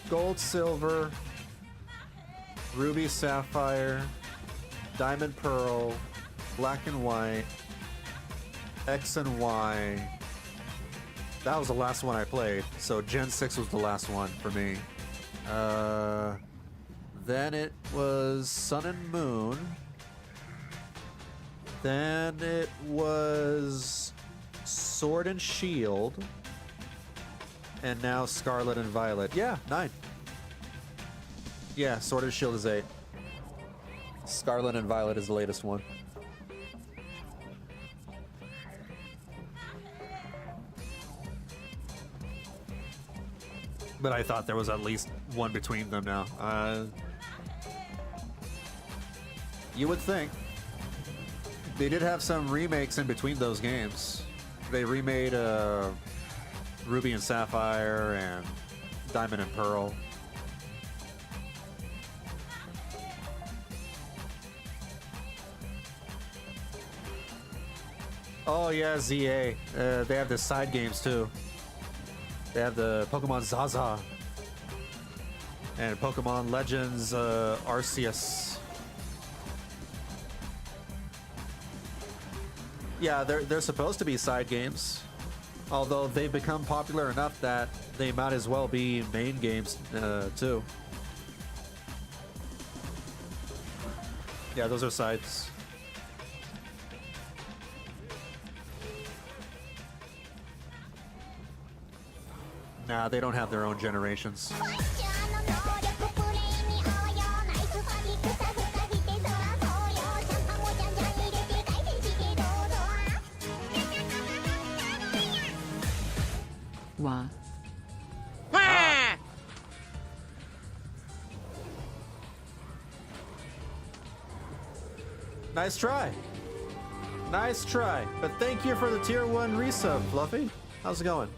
gold, silver, ruby, sapphire, diamond, pearl, black and white, X and Y. That was the last one I played, so Gen 6 was the last one for me. Then it was Sun and Moon. Then it was Sword and Shield. And now Scarlet and Violet. Yeah, 9. Yeah, Sword and Shield is 8. Scarlet and Violet is the latest one. But I thought there was at least one between them now. You would think. They did have some remakes in between those games. They remade Ruby and Sapphire and Diamond and Pearl. Oh yeah, ZA. They have the side games too. They have the Pokemon Zaza and Pokemon Legends Arceus. Yeah, they're supposed to be side games, although they've become popular enough that they might as well be main games too. Yeah, those are sides. Nah, they don't have their own generations. Wah. Nice try. Nice try. But thank you for the tier 1 resub, Fluffy. How's it going?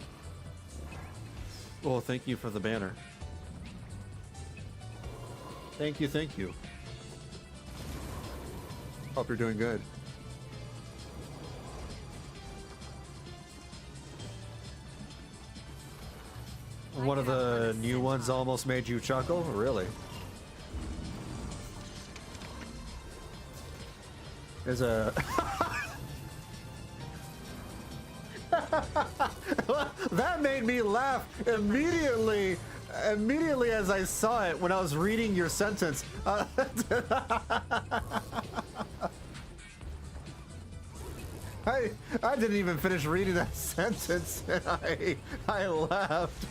Well, thank you for the banner. Thank you, thank you. Hope you're doing good. One of the new ones almost made you chuckle? Really? There's a... That made me laugh immediately as I saw it when I was reading your sentence. I didn't even finish reading that sentence and I laughed.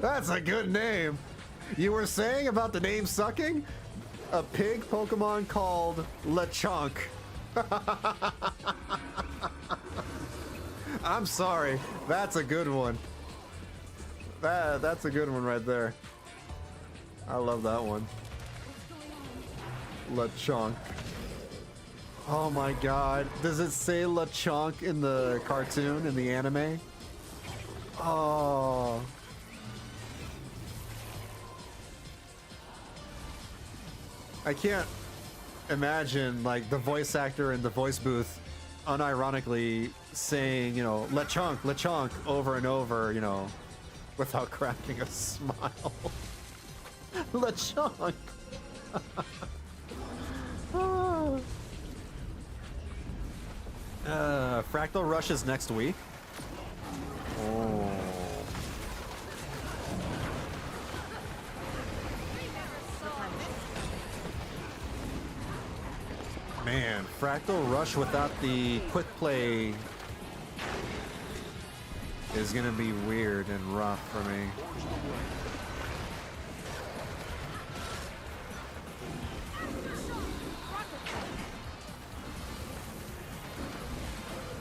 That's a good name. You were saying about the name sucking? A pig Pokemon called Lechonk. I'm sorry. That's a good one. That's a good one right there. I love that one. Lechonk. Oh my god. Does it say Lechonk in the cartoon, in the anime? Oh. I can't imagine like the voice actor in the voice booth unironically saying, you know, Lechonk, Lechonk over and over, you know, without cracking a smile. Lechonk. Fractal Rush is next week. Oh. Man, Fractal Rush without the quick play is gonna be weird and rough for me.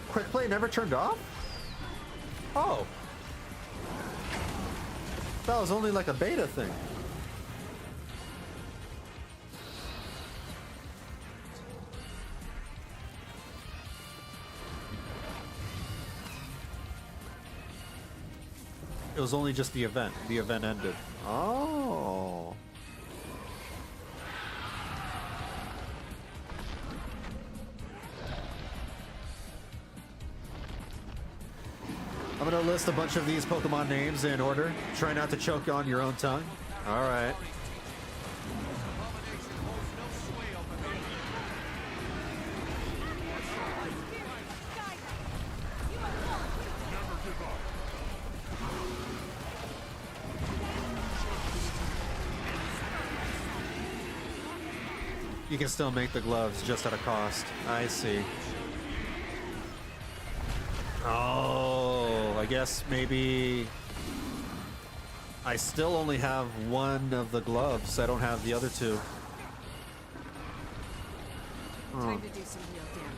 Quick play never turned off? Oh. That was only like a beta thing. It was only just the event. The event ended. Oh. I'm gonna list a bunch of these Pokemon names in order. Try not to choke on your own tongue. All right. You can still make the gloves just at a cost. I see. Oh, I guess maybe I still only have one of the gloves. I don't have the other two. Time to do some real damage.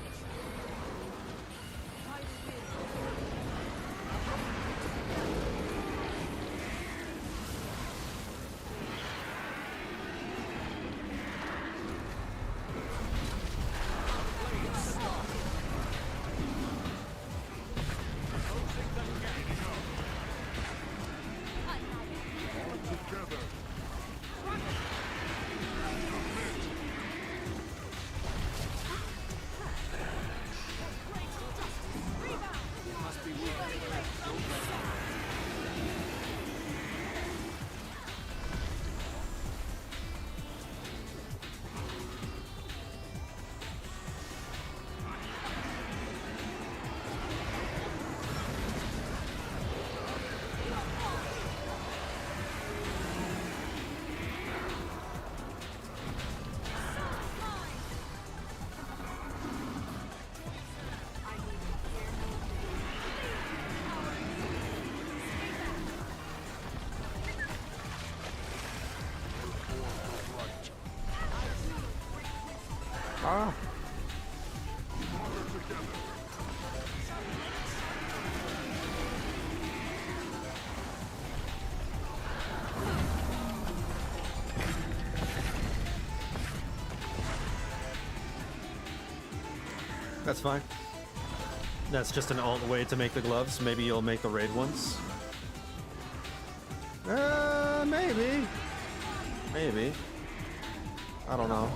Ah. That's fine. That's just an alt way to make the gloves. Maybe you'll make the raid ones. Maybe. Maybe. I don't know.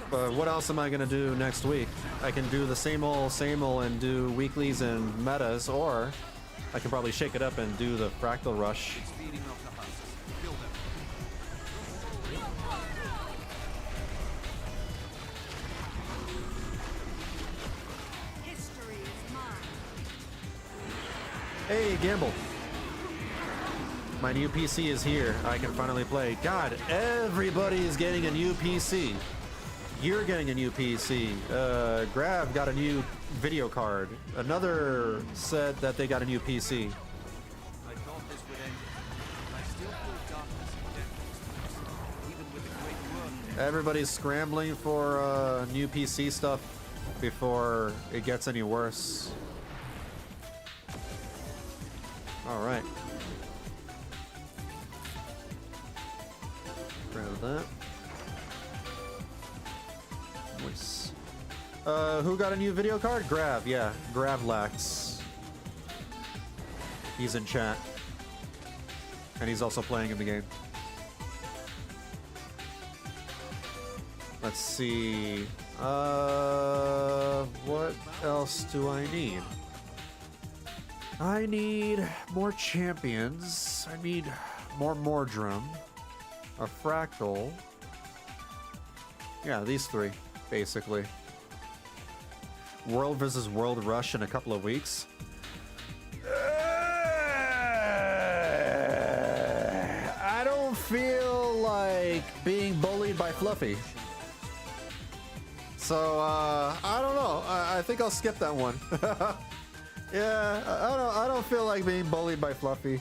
But what else am I gonna do next week? I can do the same old and do weeklies and metas, or I can probably shake it up and do the Fractal Rush. It's feeding off the husks. Kill them. History is mine. Hey, Gamble. My new PC is here. I can finally play. God, everybody is getting a new PC. You're getting a new PC. Grav got a new video card. Another said that they got a new PC. I thought this would end. I still feel darkness and death. Even with the great work. Everybody's scrambling for new PC stuff before it gets any worse. All right. Grab that. Nice. Who got a new video card? Grav, yeah. Gravlax. He's in chat. And he's also playing in the game. Let's see. What else do I need? I need more champions. I need more Mordrum. A Fractal. Yeah, these three, basically. World versus World Rush in a couple of weeks. I don't feel like being bullied by Fluffy. So, I don't know. I think I'll skip that one. Yeah, I don't feel like being bullied by Fluffy.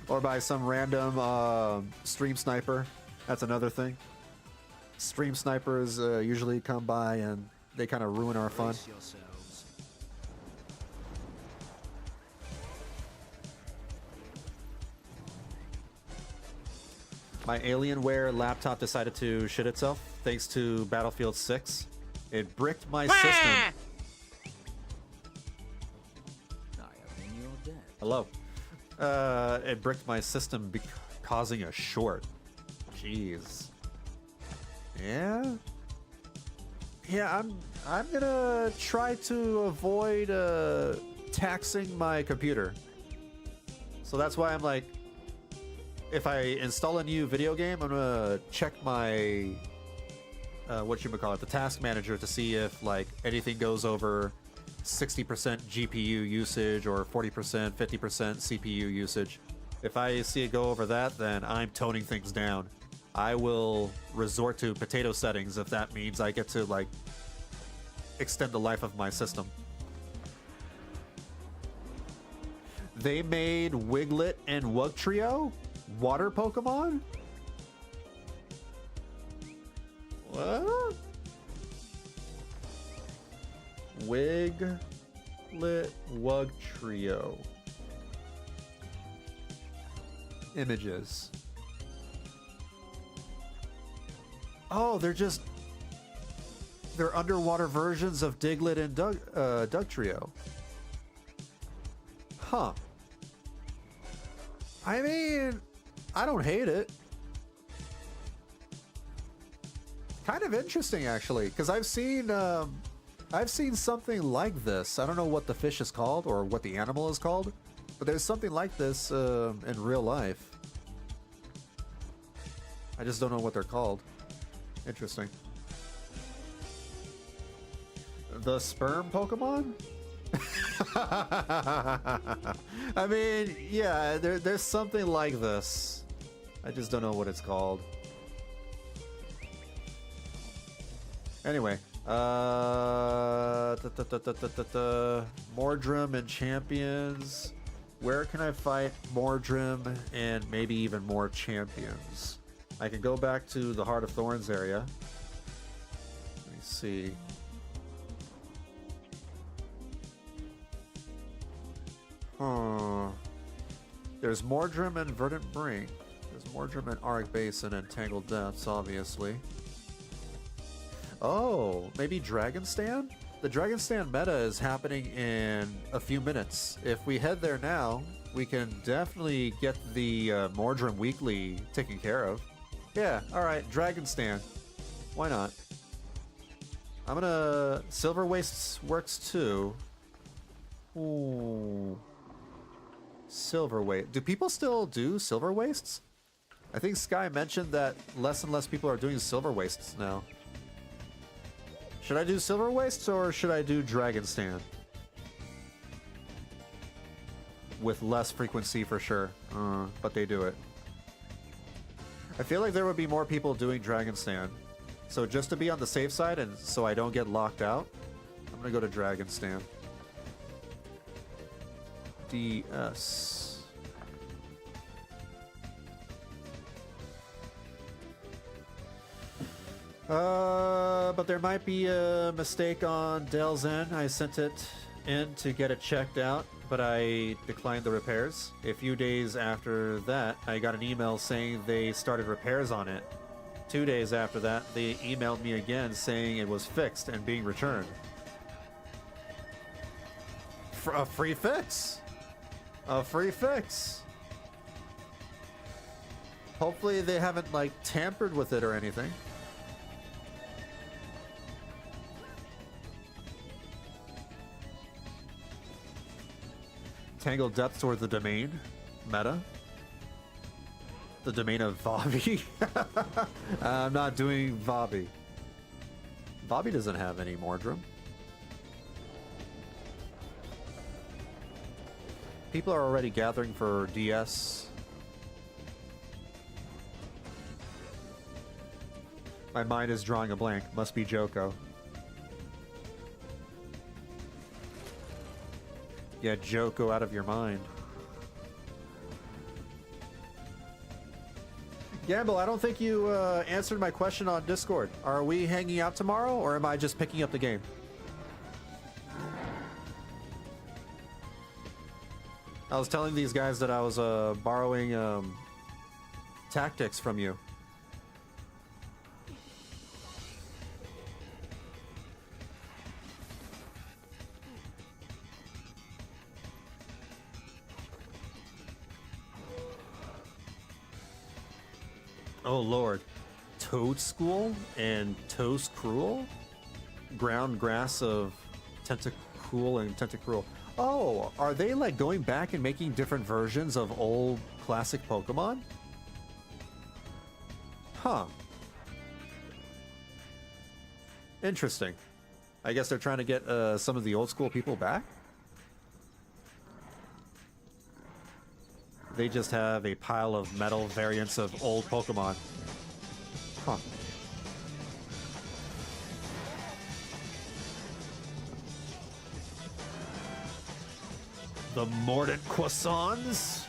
Or by some random stream sniper. That's another thing. Stream snipers usually come by and they kind of ruin our fun. Brace yourselves. My Alienware laptop decided to shit itself thanks to Battlefield 6. It bricked my system. I am in your debt. Hello. It bricked my system causing a short. Jeez. Yeah. Yeah, I'm gonna try to avoid taxing my computer. So that's why I'm like, if I install a new video game, I'm gonna check my whatchamacallit, the task manager, to see if like anything goes over 60% GPU usage or 40%, 50% CPU usage. If I see it go over that, then I'm toning things down. I will resort to potato settings if that means I get to like extend the life of my system. They made Wiglet and Wugtrio water Pokemon? What? Wiglet Wugtrio. Images. Oh, they're underwater versions of Diglett and Dugtrio. Huh. I mean, I don't hate it. Kind of interesting, actually, because I've seen something like this. I don't know what the fish is called or what the animal is called, but there's something like this in real life. I just don't know what they're called. Interesting. The sperm Pokemon? I mean, yeah, there's something like this. I just don't know what it's called. Anyway, Mordrum and champions. Where can I fight Mordrum and maybe even more champions? I can go back to the Heart of Thorns area. Let me see. There's Mordrum and Verdant Brink. There's Mordrum and Auric Basin and Tangled Depths, obviously. Oh, maybe Dragon Stand? The Dragon Stand meta is happening in a few minutes. If we head there now, we can definitely get the Mordrum Weekly taken care of. Yeah, alright, Dragon Stand. Why not? I'm gonna... Silver Wastes works too. Ooh. Silver Waste. Do people still do Silver Wastes? I think Sky mentioned that less and less people are doing Silver Wastes now. Should I do Silver Wastes or should I do Dragon Stand? With less frequency for sure, but they do it. I feel like there would be more people doing Dragon Stand. So just to be on the safe side and so I don't get locked out, I'm gonna go to Dragon Stand. DS. But there might be a mistake on Dell's end. I sent it in to get it checked out, but I declined the repairs. A few days after that, I got an email saying they started repairs on it. 2 days after that, they emailed me again saying it was fixed and being returned. A free fix! A free fix! Hopefully they haven't, like, tampered with it or anything. Tangle Depths toward the domain. Meta. The domain of Vavi. I'm not doing Vavi. Vavi doesn't have any Mordrum. People are already gathering for DS. My mind is drawing a blank. Must be Joko. Yeah, Joko out of your mind. Gamble, I don't think you answered my question on Discord. Are we hanging out tomorrow, or am I just picking up the game? I was telling these guys that I was borrowing tactics from you. Oh lord. Toad School and Toast Cruel? Ground grass of Tentacool and Tentacruel. Oh, are they like going back and making different versions of old classic Pokemon? Huh. Interesting. I guess they're trying to get some of the old school people back? They just have a pile of metal variants of old Pokemon. Huh. The Mordant Croissants?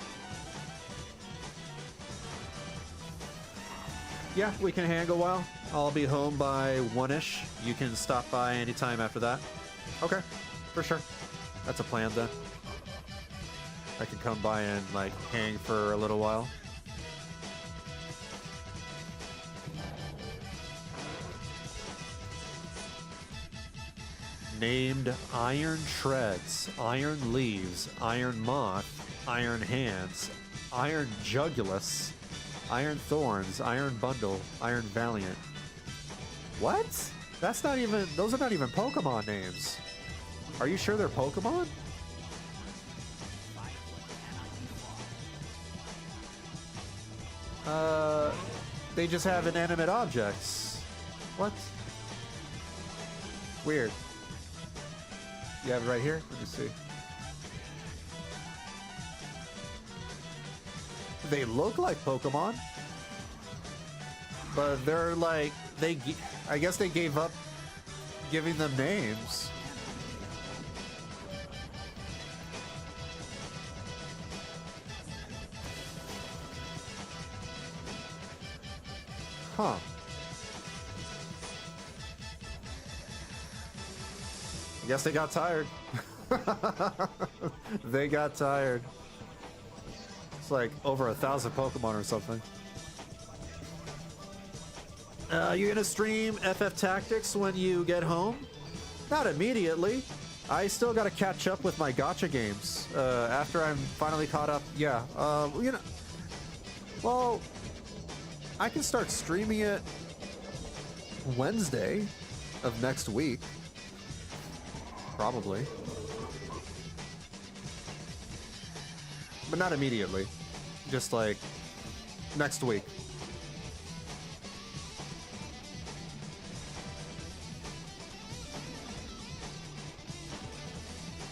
Yeah, we can hang a while. I'll be home by 1-ish. You can stop by anytime after that. Okay, for sure. That's a plan then. I can come by and like hang for a little while. Named Iron Shreds, Iron Leaves, Iron Moth, Iron Hands, Iron Jugulus, Iron Thorns, Iron Bundle, Iron Valiant. What? That's not even, those are not even Pokemon names. Are you sure they're Pokemon? They just have inanimate objects. What? Weird. You have it right here? Let me see. They look like Pokemon, but they're like, I guess they gave up giving them names. Huh. I guess they got tired. They got tired. It's like over 1,000 Pokemon or something. You gonna stream FF Tactics when you get home? Not immediately. I still gotta catch up with my gacha games. After I'm finally caught up, yeah. You know, well, I can start streaming it Wednesday of next week. Probably. But not immediately. Just like next week.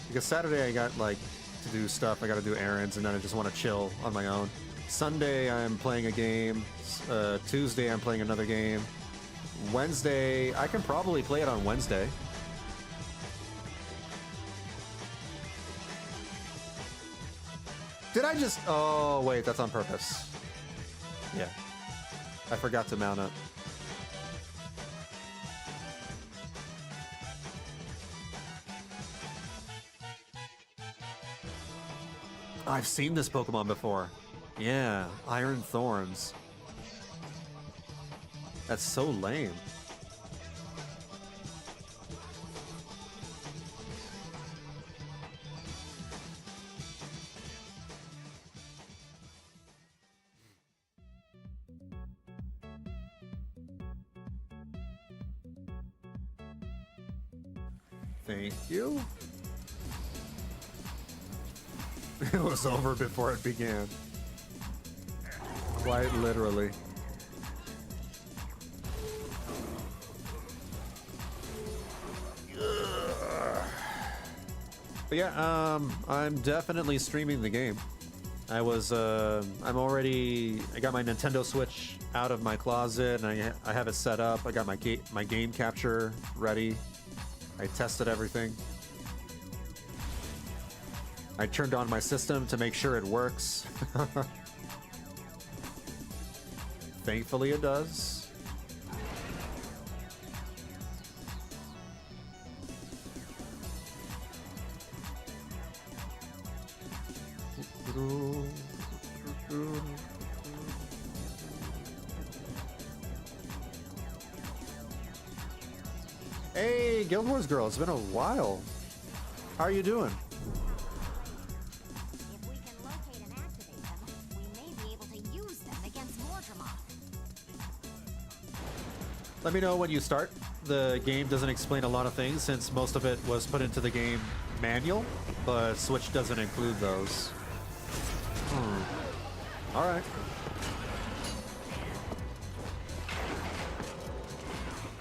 Because Saturday I got like to do stuff, I gotta do errands, and then I just want to chill on my own. Sunday I'm playing a game, Tuesday I'm playing another game. Wednesday, I can probably play it on Wednesday. Did I just... Oh, wait, that's on purpose. Yeah. I forgot to mount up. I've seen this Pokemon before. Yeah, Iron Thorns. That's so lame. Thank you. It was over before it began. Quite literally. But yeah, I'm definitely streaming the game. I got my Nintendo Switch out of my closet and I have it set up. I got my game capture ready. I tested everything. I turned on my system to make sure it works. Thankfully it does. Hey, Guild Wars girl, it's been a while. How are you doing? If we can locate and activate them, we may be able to use them against Mordremoth. Let me know when you start. The game doesn't explain a lot of things since most of it was put into the game manual, but Switch doesn't include those. All right.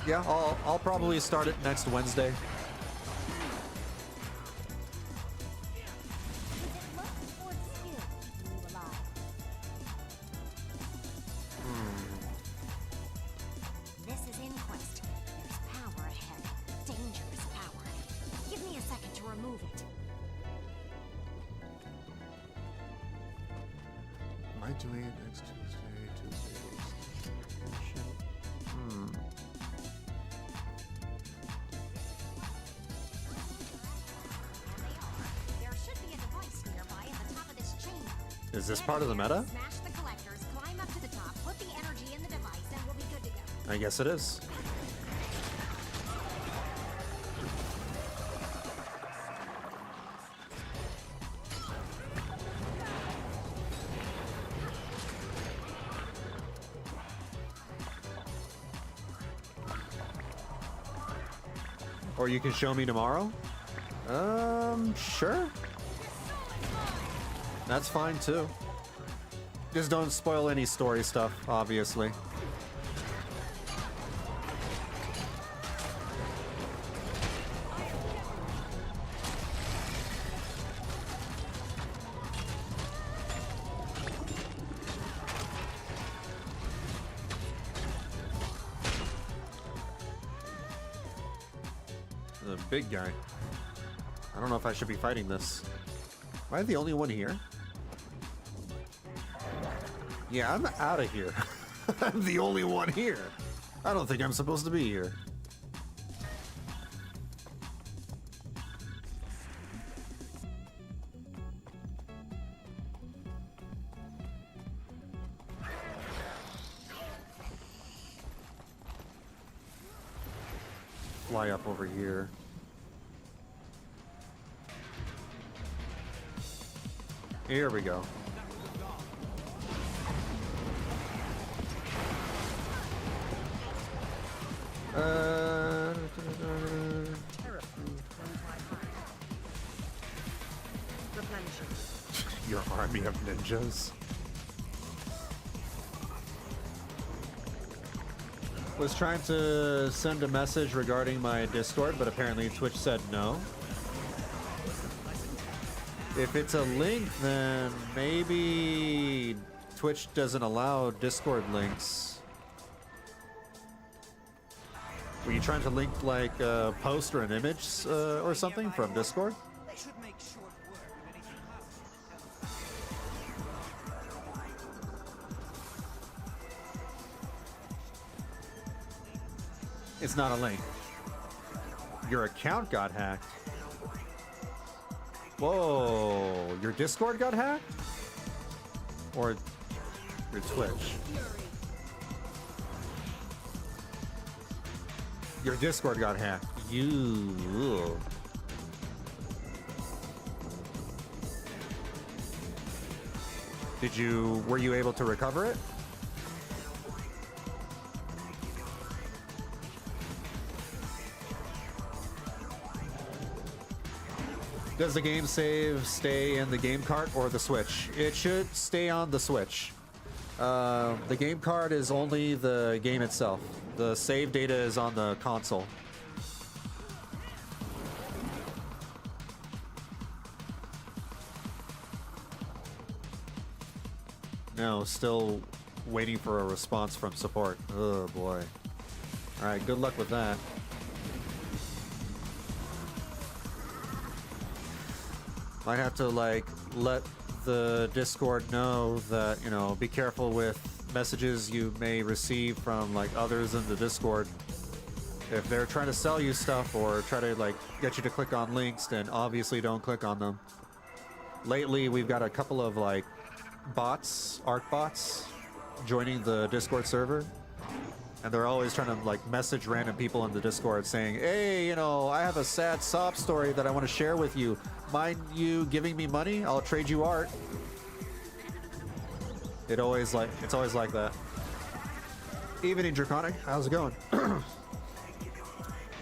Yeah, I'll probably start it next Wednesday. This is Inquest. There's power ahead. Dangerous power. Give me a second to remove it. Am I doing it next Tuesday? There should be a device nearby at the top of this chain. Is this part of the meta? Smash the collectors, climb up to the top, put the energy in the device, and we'll be good to go. I guess it is. Or you can show me tomorrow? Sure. That's fine too. Just don't spoil any story stuff, obviously. The big guy. I don't know if I should be fighting this. Am I the only one here? Yeah, I'm out of here. I'm the only one here. I don't think I'm supposed to be here. Fly up over here. Here we go. Your army of ninjas. Was trying to send a message regarding my Discord, but apparently Twitch said no. If it's a link, then maybe Twitch doesn't allow Discord links. Were you trying to link like a post or an image or something from Discord? They should make short work of anything happening. It's not a link. Your account got hacked. Whoa, your Discord got hacked? Or your Twitch? Your Discord got hacked. You. Were you able to recover it? Does the game save stay in the game cart or the Switch? It should stay on the Switch. The game card is only the game itself. The save data is on the console. No, still waiting for a response from support. Oh boy. Alright, good luck with that. Might have to like let the Discord know that, you know, be careful with messages you may receive from like others in the Discord. If they're trying to sell you stuff or try to like get you to click on links, then obviously don't click on them. Lately, we've got a couple of like bots, ARC bots, joining the Discord server. And they're always trying to like message random people in the Discord saying, hey, you know, I have a sad sob story that I want to share with you. Mind you giving me money? I'll trade you art. It's always like that. Evening, Draconic. How's it going?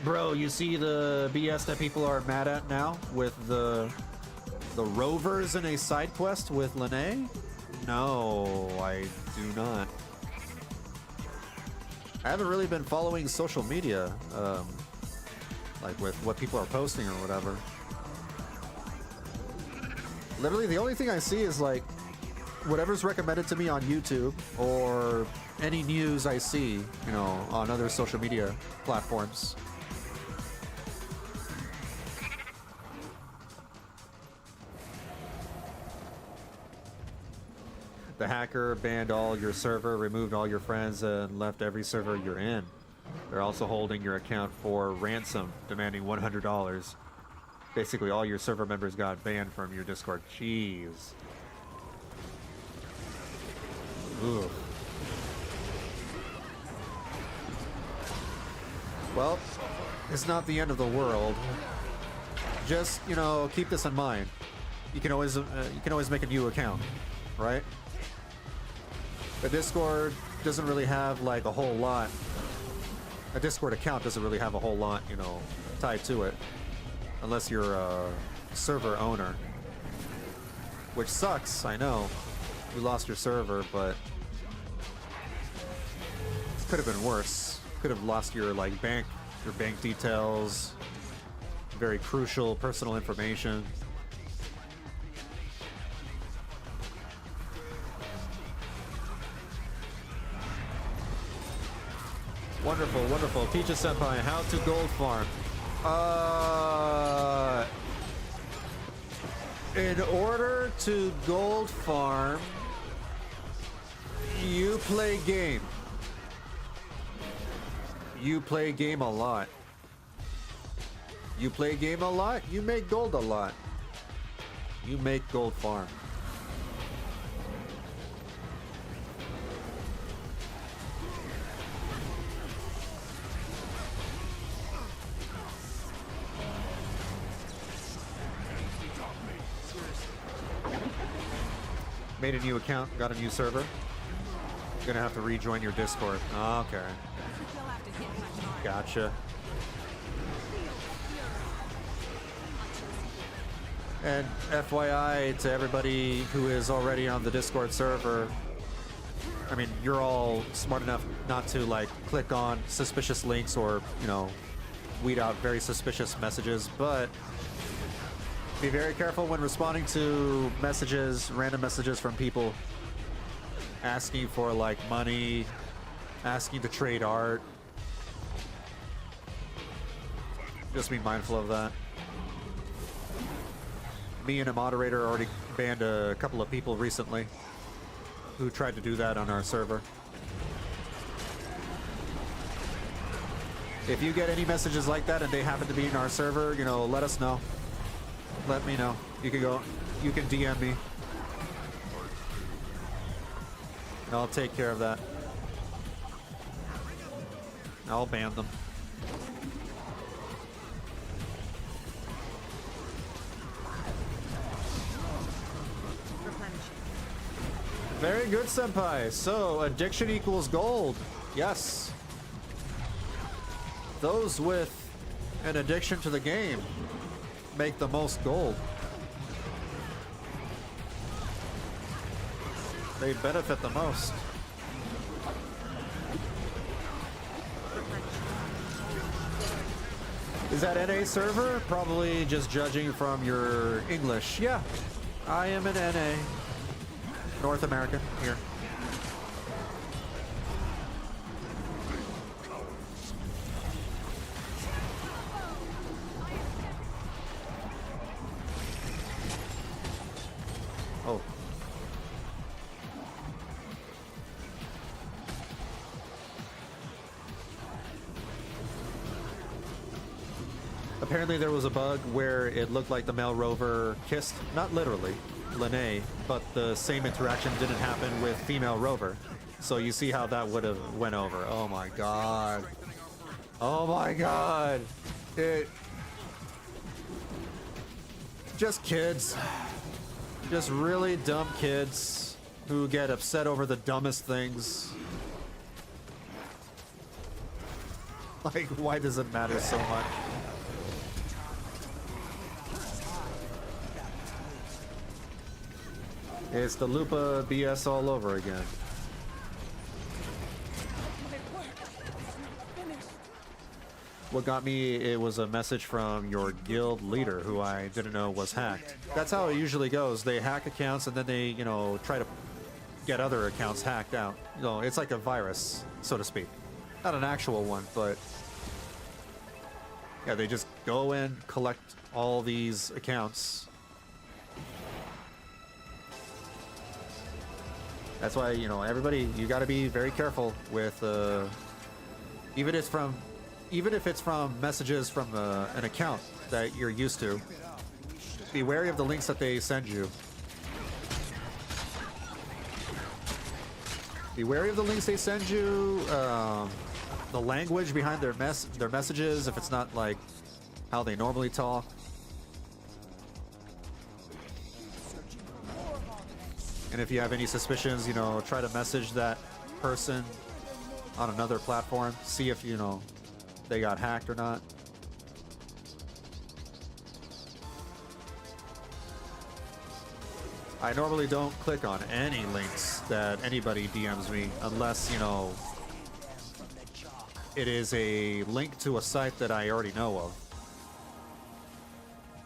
Bro, you see the BS that people are mad at now with the rovers in a side quest with Lene? No, I do not. I haven't really been following social media, like with what people are posting or whatever. Literally, the only thing I see is like whatever's recommended to me on YouTube or any news I see, you know, on other social media platforms. The hacker banned all your server, removed all your friends, and left every server you're in. They're also holding your account for ransom, demanding $100. Basically, all your server members got banned from your Discord. Jeez. Ugh. Well, it's not the end of the world. Just, you know, keep this in mind. You can always make a new account, right? The Discord doesn't really have like a whole lot. A Discord account doesn't really have a whole lot, you know, tied to it. Unless you're a server owner. Which sucks, I know. You lost your server, but it could have been worse. Could have lost your like your bank details, very crucial personal information. Wonderful, wonderful. Teach us, Senpai, how to gold farm. In order to gold farm, you play game. You play game a lot. You play game a lot, you make gold a lot. You make gold farm. Made a new account, got a new server. Gonna have to rejoin your Discord. Oh, okay. Gotcha. And FYI to everybody who is already on the Discord server, I mean, you're all smart enough not to like click on suspicious links or, you know, weed out very suspicious messages, but be very careful when responding to messages, random messages from people asking for like money, asking to trade art. Just be mindful of that. Me and a moderator already banned a couple of people recently who tried to do that on our server. If you get any messages like that and they happen to be in our server, you know, let us know. Let me know. You can DM me. And I'll take care of that. I'll ban them. Very good, Senpai. So, addiction equals gold. Yes. Those with an addiction to the game make the most gold. They benefit the most. Is that NA server? Probably just judging from your English. Yeah, I am an NA. North America, here. Oh. Apparently there was a bug where it looked like the male rover kissed, not literally, Lene, but the same interaction didn't happen with female rover. So you see how that would have went over. Oh my god. Oh my god. Just kids. Just really dumb kids who get upset over the dumbest things. Like, why does it matter so much? It's the Lupa BS all over again. What got me, it was a message from your guild leader who I didn't know was hacked. That's how it usually goes. They hack accounts and then they, you know, try to get other accounts hacked out. You know, it's like a virus, so to speak. Not an actual one, but yeah, they just go and collect all these accounts. That's why, you know, everybody, you got to be very careful with, even if it's from messages from an account that you're used to. Be wary of the links that they send you. Be wary of the links they send you. The language behind their messages, if it's not like how they normally talk. And if you have any suspicions, you know, try to message that person on another platform. See if, you know, they got hacked or not. I normally don't click on any links that anybody DMs me unless, you know, it is a link to a site that I already know of.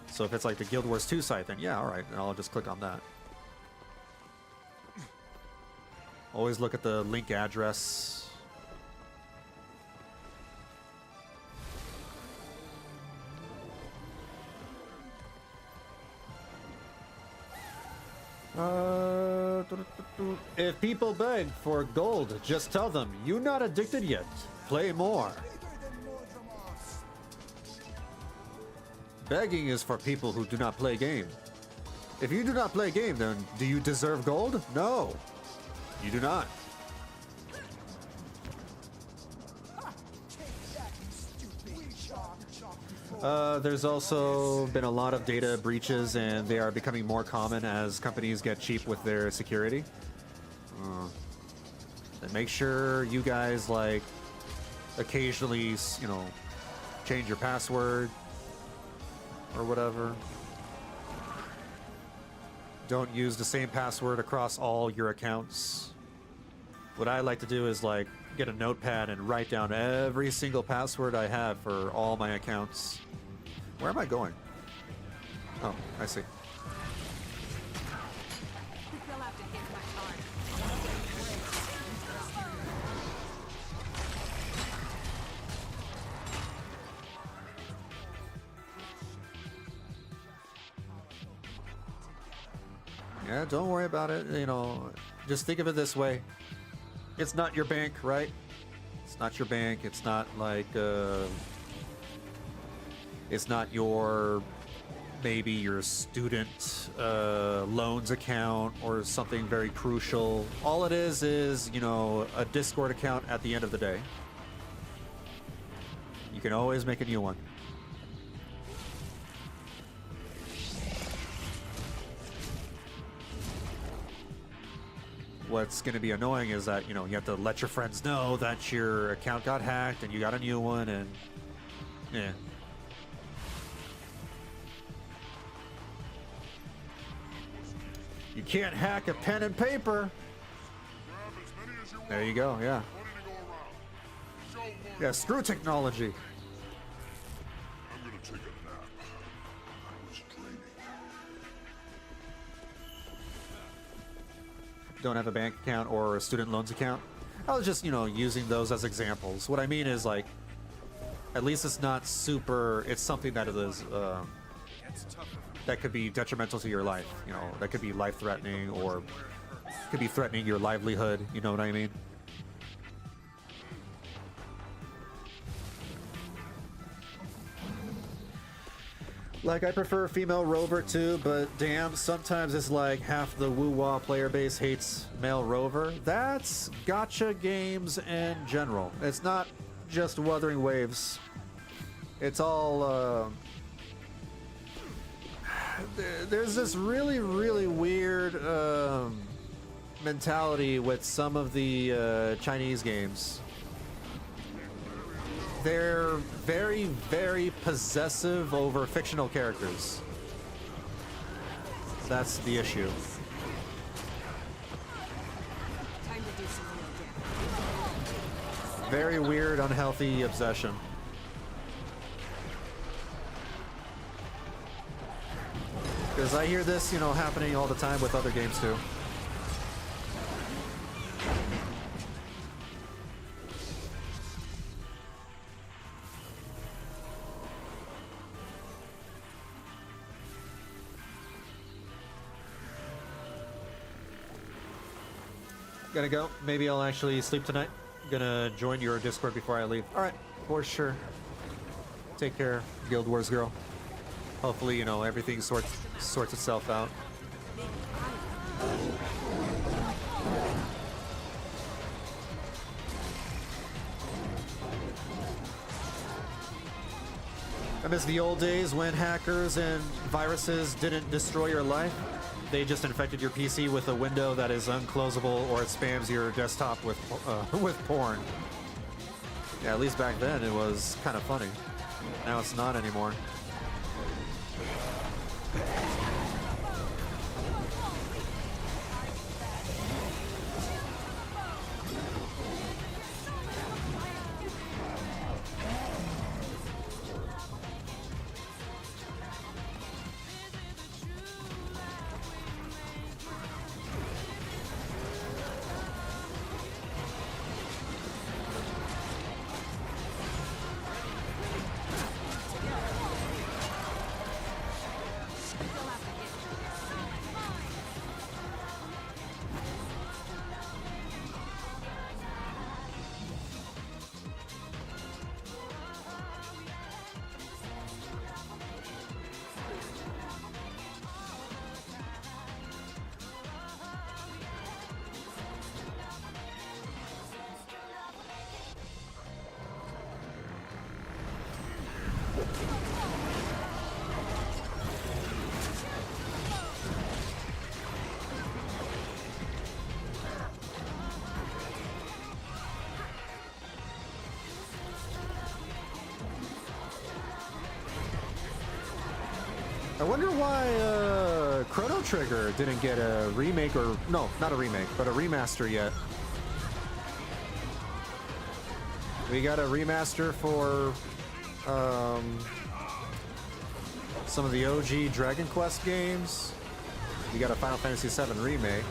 So if it's like the Guild Wars 2 site, then yeah, alright, I'll just click on that. Always look at the link address. If people beg for gold, just tell them, you're not addicted yet. Play more. Begging is for people who do not play game. If you do not play game, then do you deserve gold? No. You do not. There's also been a lot of data breaches, and they are becoming more common as companies get cheap with their security. And make sure you guys, like, occasionally, you know, change your password or whatever. Don't use the same password across all your accounts. What I like to do is, like, get a notepad and write down every single password I have for all my accounts. Where am I going? Oh, I see. You'll have to hit my card. Yeah, don't worry about it. You know, just think of it this way. It's not your bank, right? It's not your bank. It's not like, it's not your, maybe your student loans account or something very crucial. All it is, you know, a Discord account at the end of the day. You can always make a new one. What's going to be annoying is that, you know, you have to let your friends know that your account got hacked and you got a new one, and yeah. You can't hack a pen and paper. There you go, yeah. Yeah, screw technology. I'm gonna take a nap. I was dreaming. Don't have a bank account or a student loans account. I was just, you know, using those as examples. What I mean is, like, at least it's not super, it's something that is, that could be detrimental to your life, you know, that could be life-threatening or could be threatening your livelihood, you know what I mean? Like, I prefer female rover too, but damn, sometimes it's like half the woo-wah player base hates male rover. That's gacha games in general. It's not just Wuthering Waves. It's all, there's this really, really weird mentality with some of the Chinese games. They're very, very possessive over fictional characters. That's the issue. Time to do some real damage. Very weird, unhealthy obsession. Because I hear this, you know, happening all the time with other games too. Gotta go. Maybe I'll actually sleep tonight. Gonna join your Discord before I leave. Alright, for sure. Take care, Guild Wars girl. Hopefully, you know, everything sorts itself out. I miss the old days when hackers and viruses didn't destroy your life. They just infected your PC with a window that is unclosable, or it spams your desktop with porn. Yeah, at least back then it was kind of funny. Now it's not anymore. I wonder why Chrono Trigger didn't get a remake, or no, not a remake, but a remaster yet. We got a remaster for some of the OG Dragon Quest games. We got a Final Fantasy VII remake.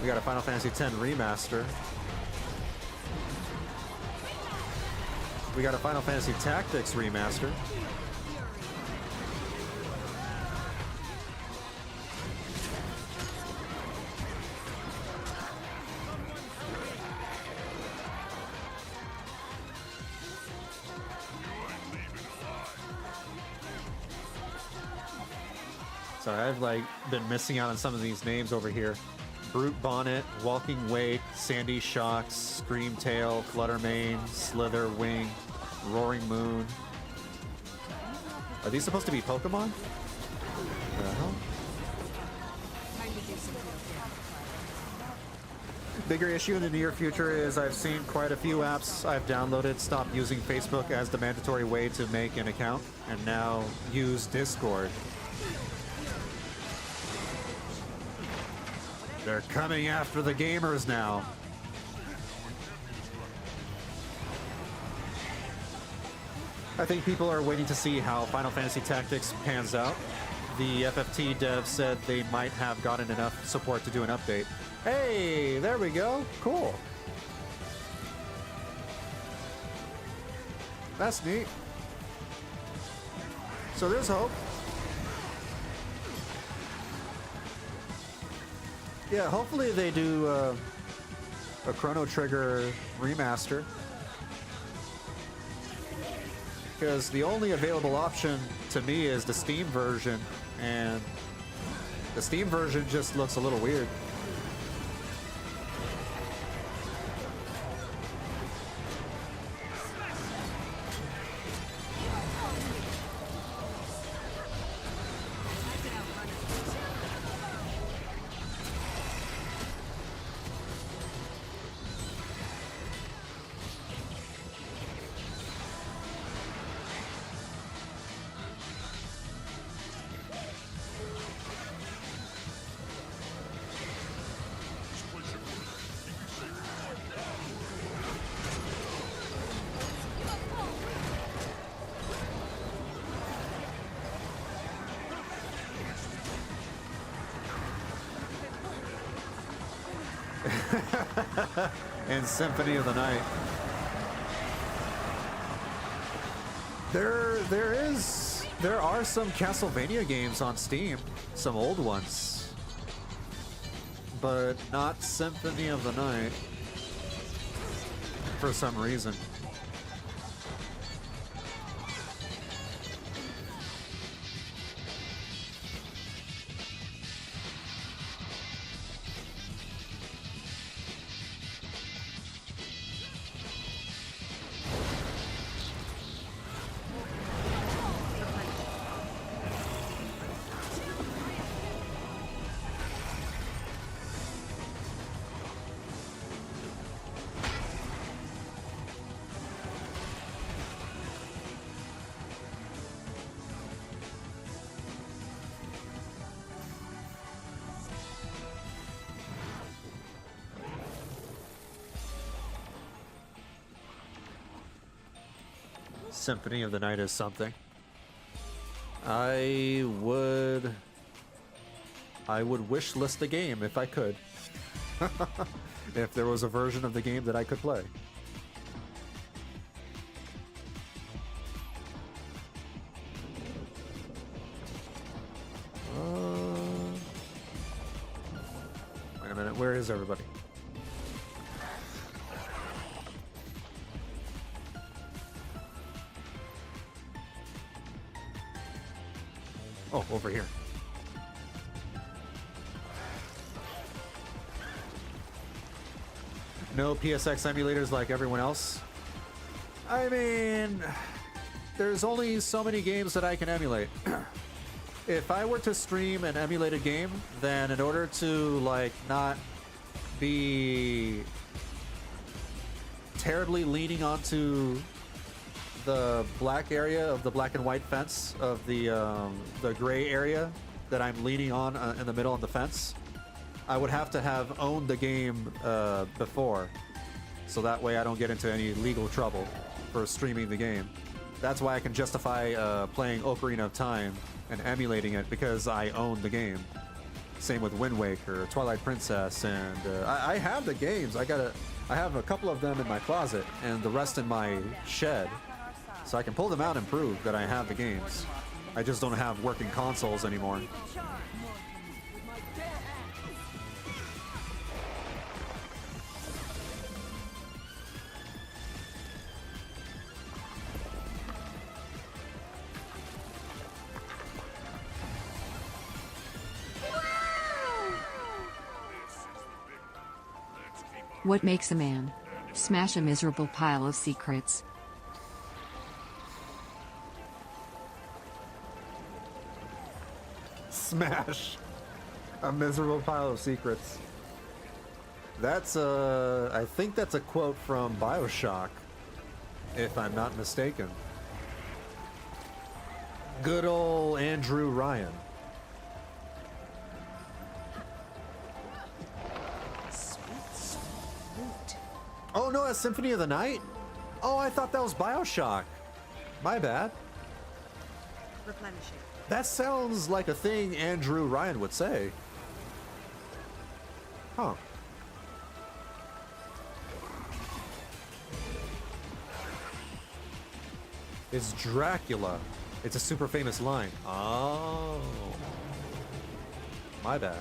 We got a Final Fantasy X remaster. We got a Final Fantasy Tactics remaster. Sorry, I've like been missing out on some of these names over here. Brute Bonnet, Walking Wake, Sandy Shocks, Scream Tail, Fluttermane, Slither Wing, Roaring Moon. Are these supposed to be Pokemon? The hell? Time to do some real damage. Bigger issue in the near future is I've seen quite a few apps I've downloaded stop using Facebook as the mandatory way to make an account and now use Discord. They're coming after the gamers now. I think people are waiting to see how Final Fantasy Tactics pans out. The FFT dev said they might have gotten enough support to do an update. Hey, there we go. Cool. That's neat. So there's hope. Yeah, hopefully they do a Chrono Trigger remaster. Because the only available option to me is the Steam version, and the Steam version just looks a little weird. And Symphony of the Night. There are some Castlevania games on Steam, some old ones, but not Symphony of the Night for some reason. Symphony of the Night is something. I would wish list the game if I could. If there was a version of the game that I could play. Wait a minute, where is everybody? Oh, over here. No PSX emulators like everyone else. I mean, there's only so many games that I can emulate. If I were to stream an emulated game, then in order to like not be terribly leaning onto the black area of the black and white fence of the gray area that I'm leaning on in the middle of the fence, I would have to have owned the game before, so that way I don't get into any legal trouble for streaming the game. That's why I can justify playing Ocarina of Time and emulating it, because I own the game. Same with Wind Waker, Twilight Princess, and I have the games. I have a couple of them in my closet and the rest in my shed. So I can pull them out and prove that I have the games. I just don't have working consoles anymore. What makes a man? Smash a miserable pile of secrets. Smash a miserable pile of secrets. That's I think that's a quote from BioShock, if I'm not mistaken. Good old Andrew Ryan. Oh no, that's Symphony of the Night? Oh, I thought that was BioShock. My bad. Replenishing. That sounds like a thing Andrew Ryan would say. Huh. It's Dracula. It's a super famous line. Oh. My bad.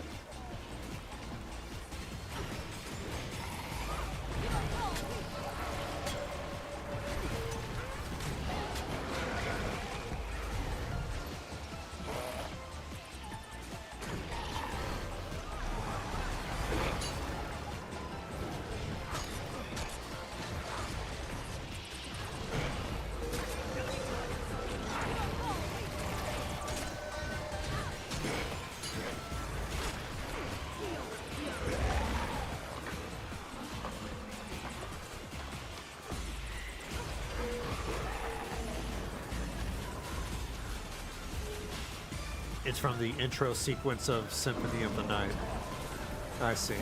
It's from the intro sequence of Symphony of the Night. I see.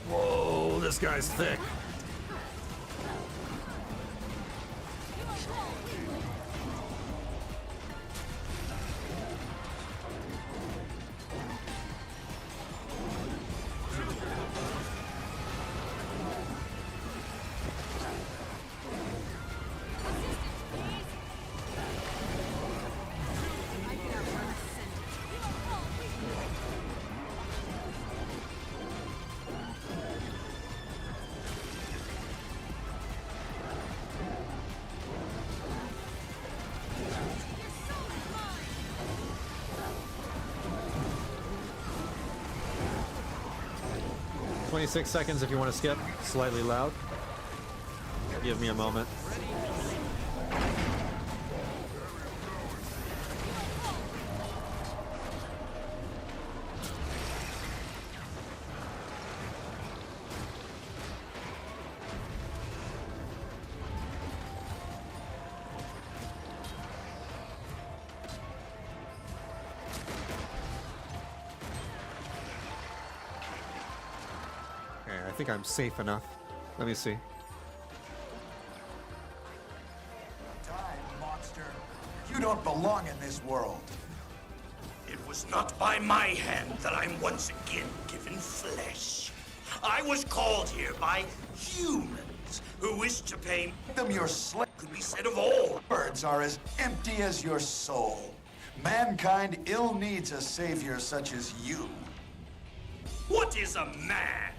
Whoa, this guy's thick. $26 seconds if you want to skip. Slightly loud. Give me a moment. I think I'm safe enough. Let me see. Die, monster. You don't belong in this world. It was not by my hand that I'm once again given flesh. I was called here by humans who wish to pay Them your slave could be said of all. words are as empty as your soul. Mankind ill needs a savior such as you. What is a man?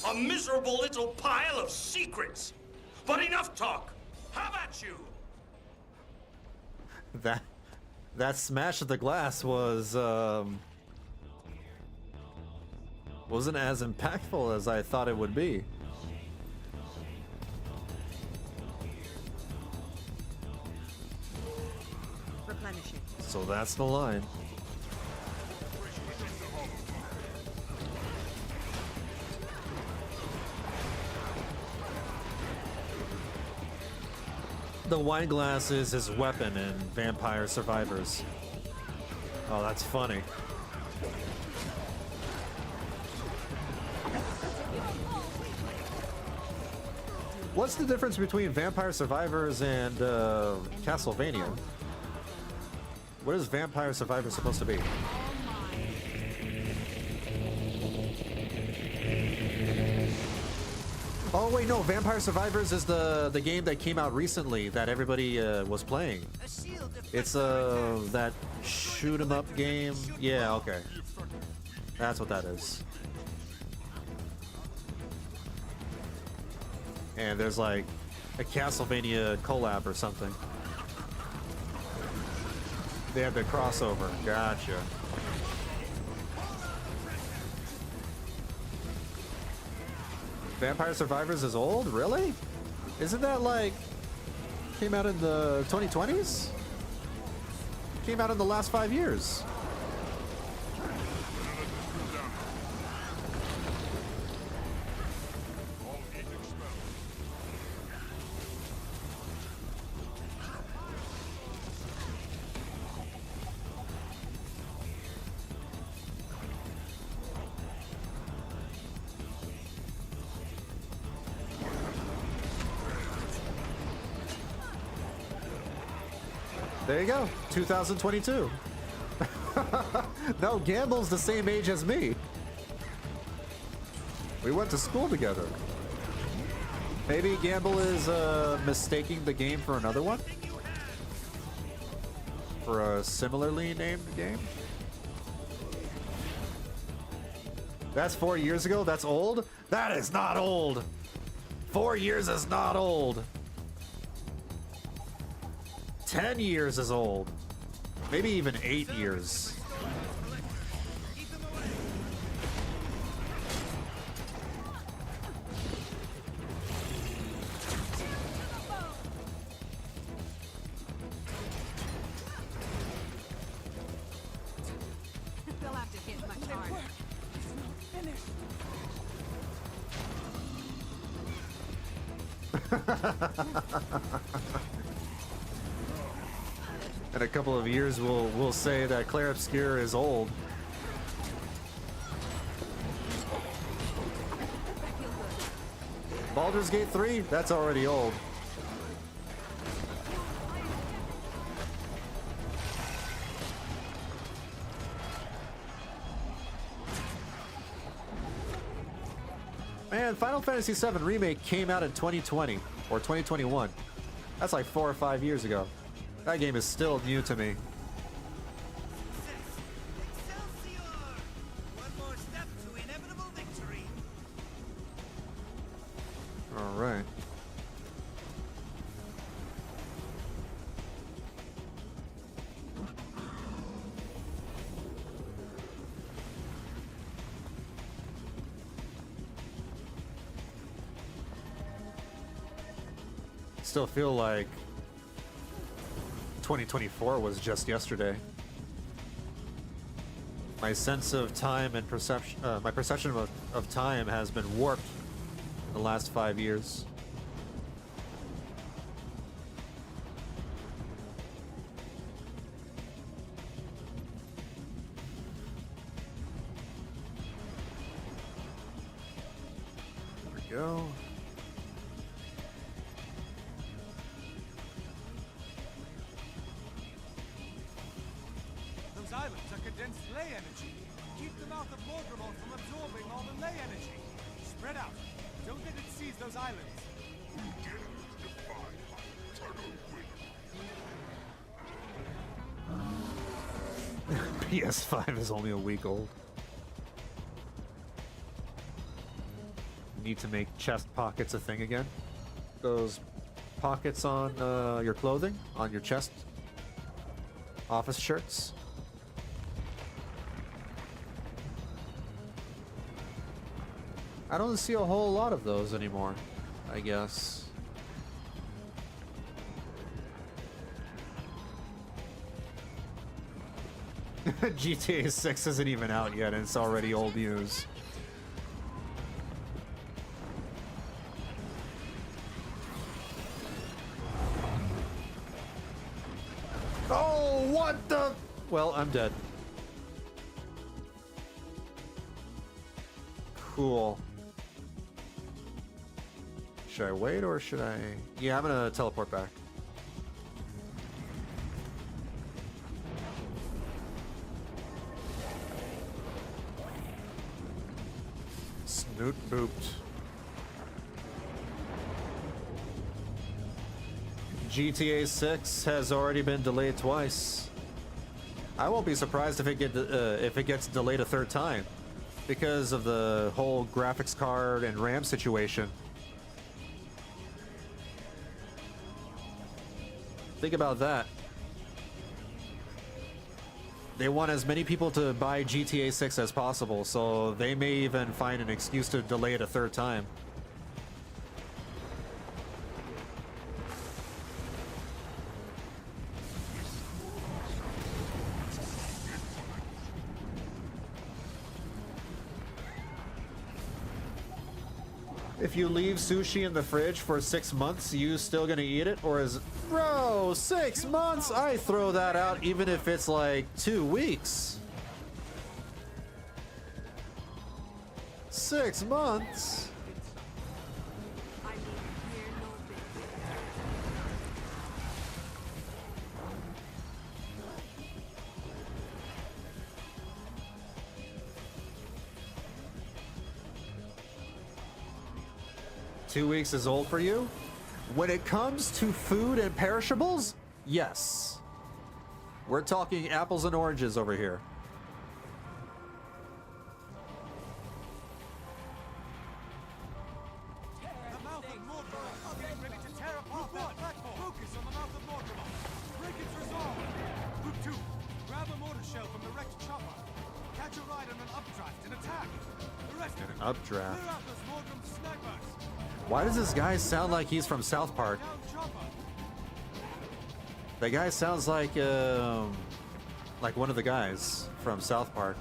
A miserable little pile of secrets. But enough talk. How about you? That smash of the glass was wasn't as impactful as I thought it would be. Replenishing. So that's the line. The wine glass is his weapon in Vampire Survivors. Oh, that's funny. What's the difference between Vampire Survivors and Castlevania? What is Vampire Survivors supposed to be? Oh wait, no, Vampire Survivors is the game that came out recently that everybody was playing. It's that shoot 'em up game. Yeah, okay. That's what that is. And there's like a Castlevania collab or something. They have the crossover. Gotcha. Vampire Survivors is old? Really? Isn't that like came out in the 2020s? Came out in the last 5 years. There you go. 2022. No, Gamble's the same age as me. We went to school together. Maybe Gamble is mistaking the game for another one? For a similarly named game? That's 4 years ago? That's old? That is not old! 4 years is not old. 10 years is old. Maybe even 8 years. They'll have to hit much harder. In a couple of years, we'll say that Claire Obscure is old. Baldur's Gate 3? That's already old. Man, Final Fantasy VII Remake came out in 2020 or 2021. That's like 4 or 5 years ago. That game is still new to me. Excelsior! One more step to inevitable victory. All right. Still feel like 2024 was just yesterday. My sense of time and perception, my perception of time has been warped in the last 5 years. There we go. Those islands are condensed ley energy. Keep the mouth of Mordremoth from absorbing all the ley energy. Spread out. Don't let it seize those islands. PS5 is only a week old. Need to make chest pockets a thing again. Those pockets on your clothing, on your chest. Office shirts. I don't see a whole lot of those anymore, I guess. GTA 6 isn't even out yet and it's already old news. Oh, what the? Well, I'm dead. Cool. Should I wait or should I? Yeah, I'm gonna teleport back. Snoot booped. GTA 6 has already been delayed twice. I won't be surprised if it gets delayed a third time because of the whole graphics card and RAM situation. Think about that. They want as many people to buy GTA 6 as possible, so they may even find an excuse to delay it a third time. If you leave sushi in the fridge for 6 months, you still gonna eat it? Or is... Bro, 6 months? I throw that out even if it's like 2 weeks. 6 months? I mean, we're no big. 2 weeks is old for you? When it comes to food and perishables, yes. We're talking apples and oranges over here. The mouth of Mordor are getting ready to tear apart that platform. Focus on the mouth of Mordor. Break its resolve. Group 2, grab a mortar shell from the wrecked chopper. Catch a ride on an updraft and attack. The rest of it, Updraft. clear out those Mordrum snipers. Why does this guy sound like he's from South Park? Down chopper. That guy sounds like one of the guys from South Park.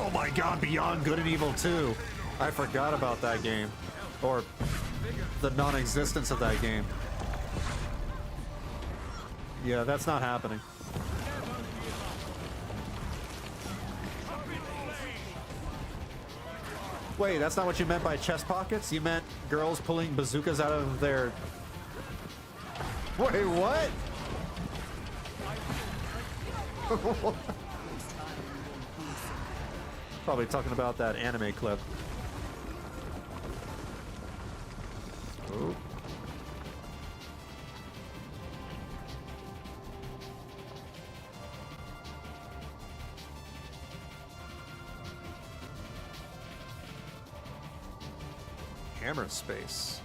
Oh my god, Beyond Good and Evil 2. I forgot about that game. Or the non-existence of that game. Yeah, that's not happening. Wait, that's not what you meant by chest pockets? You meant girls pulling bazookas out of their... Wait, what? Probably talking about that anime clip. Ooh. Hammer space.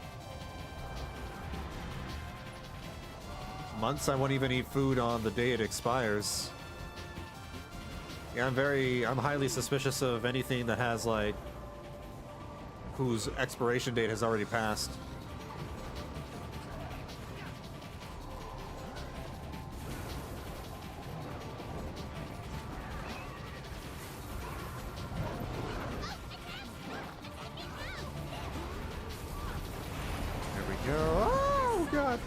Months I won't even eat food on the day it expires. Yeah, I'm highly suspicious of anything that has like whose expiration date has already passed. There we go. Oh god.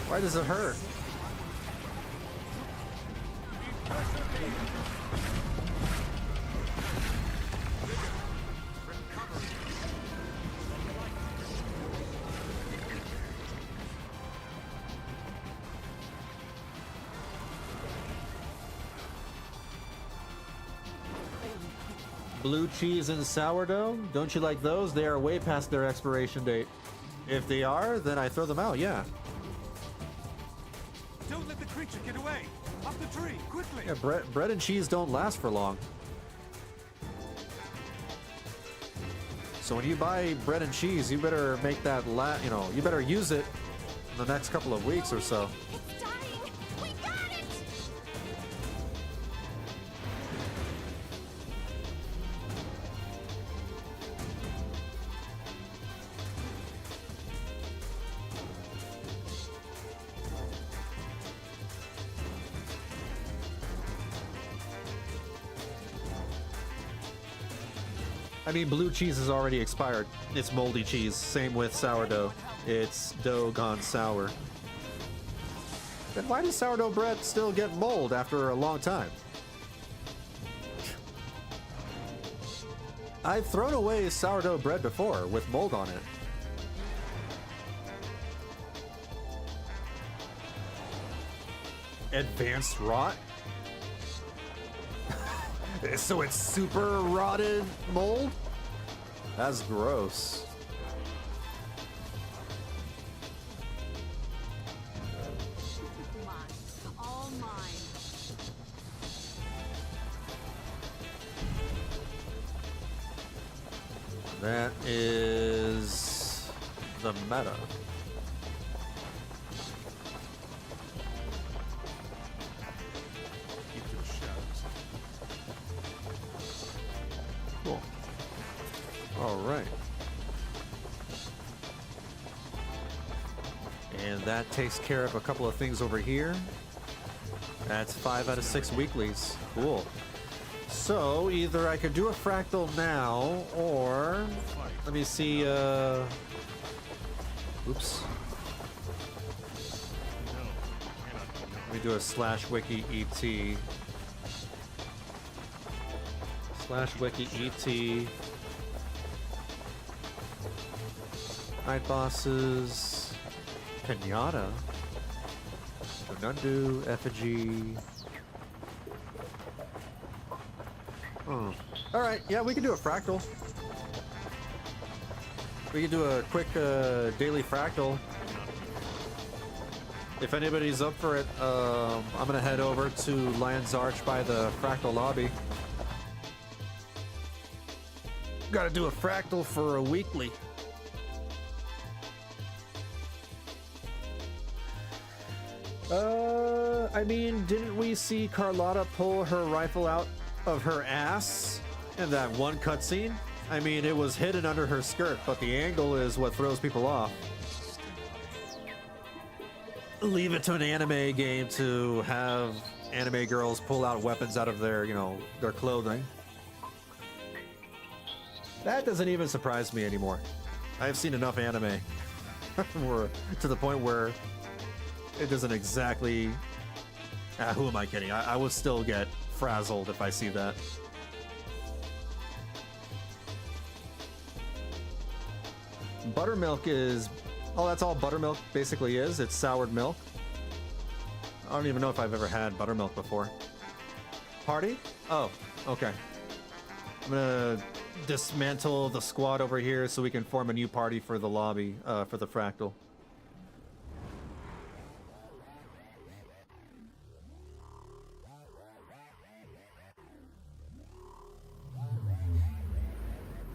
Why does it hurt? Blue cheese and sourdough? Don't you like those? They are way past their expiration date. If they are, then I throw them out, yeah. Don't let the creature get away. Up the tree, quickly. Yeah, bread and cheese don't last for long. So when you buy bread and cheese, you better make that you better use it in the next couple of weeks or so. It's dying! We got it! I mean, blue cheese is already expired. It's moldy cheese. Same with sourdough. It's dough gone sour. Then why does sourdough bread still get mold after a long time? I've thrown away sourdough bread before with mold on it. Advanced rot? So it's super rotted mold? That's gross. Mine. All mine. That is the meta. Cool. All right. And that takes care of a couple of things over here. That's 5 out of 6 weeklies. Cool. So either I could do a fractal now, or let me see. Oops. Let me do a /wiki et. /wiki et. Night bosses. Pinata. Nundu, effigy. Oh. Alright, yeah, we can do a fractal. We can do a quick daily fractal. If anybody's up for it, I'm gonna head over to Lion's Arch by the fractal lobby. Gotta do a fractal for a weekly. I mean, didn't we see Carlotta pull her rifle out of her ass in that one cutscene? I mean, it was hidden under her skirt, but the angle is what throws people off. Leave it to an anime game to have anime girls pull out weapons out of their, you know, their clothing. That doesn't even surprise me anymore. I've seen enough anime to the point where it doesn't exactly... who am I kidding? I would still get frazzled if I see that. Buttermilk is... Oh, that's all buttermilk basically is. It's soured milk. I don't even know if I've ever had buttermilk before. Party? Oh, okay. I'm gonna dismantle the squad over here so we can form a new party for the lobby, for the fractal.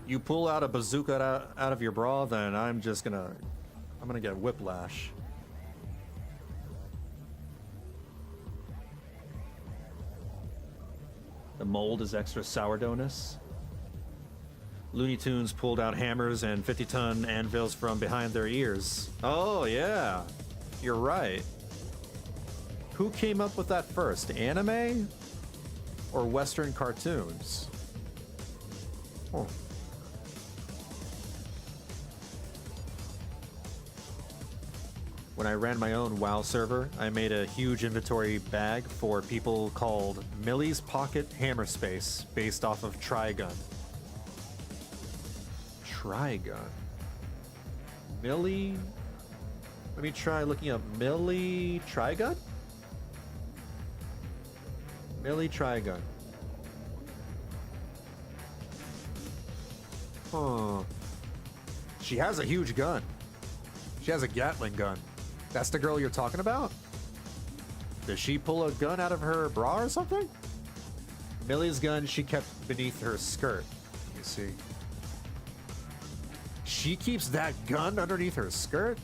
You pull out a bazooka out of your bra, then I'm gonna get whiplash. The mold is extra sourdoughness. Looney Tunes pulled out hammers and 50-ton anvils from behind their ears. Oh yeah, you're right. Who came up with that first, anime or Western cartoons? Oh. When I ran my own WoW server, I made a huge inventory bag for people called Millie's Pocket Hammer Space, based off of Trigun. Trigun. Millie... Let me try looking up Millie Trigun? Millie Trigun. Huh. She has a huge gun. She has a Gatling gun. That's the girl you're talking about? Does she pull a gun out of her bra or something? Millie's gun she kept beneath her skirt. Let me see. She keeps that gun underneath her skirt?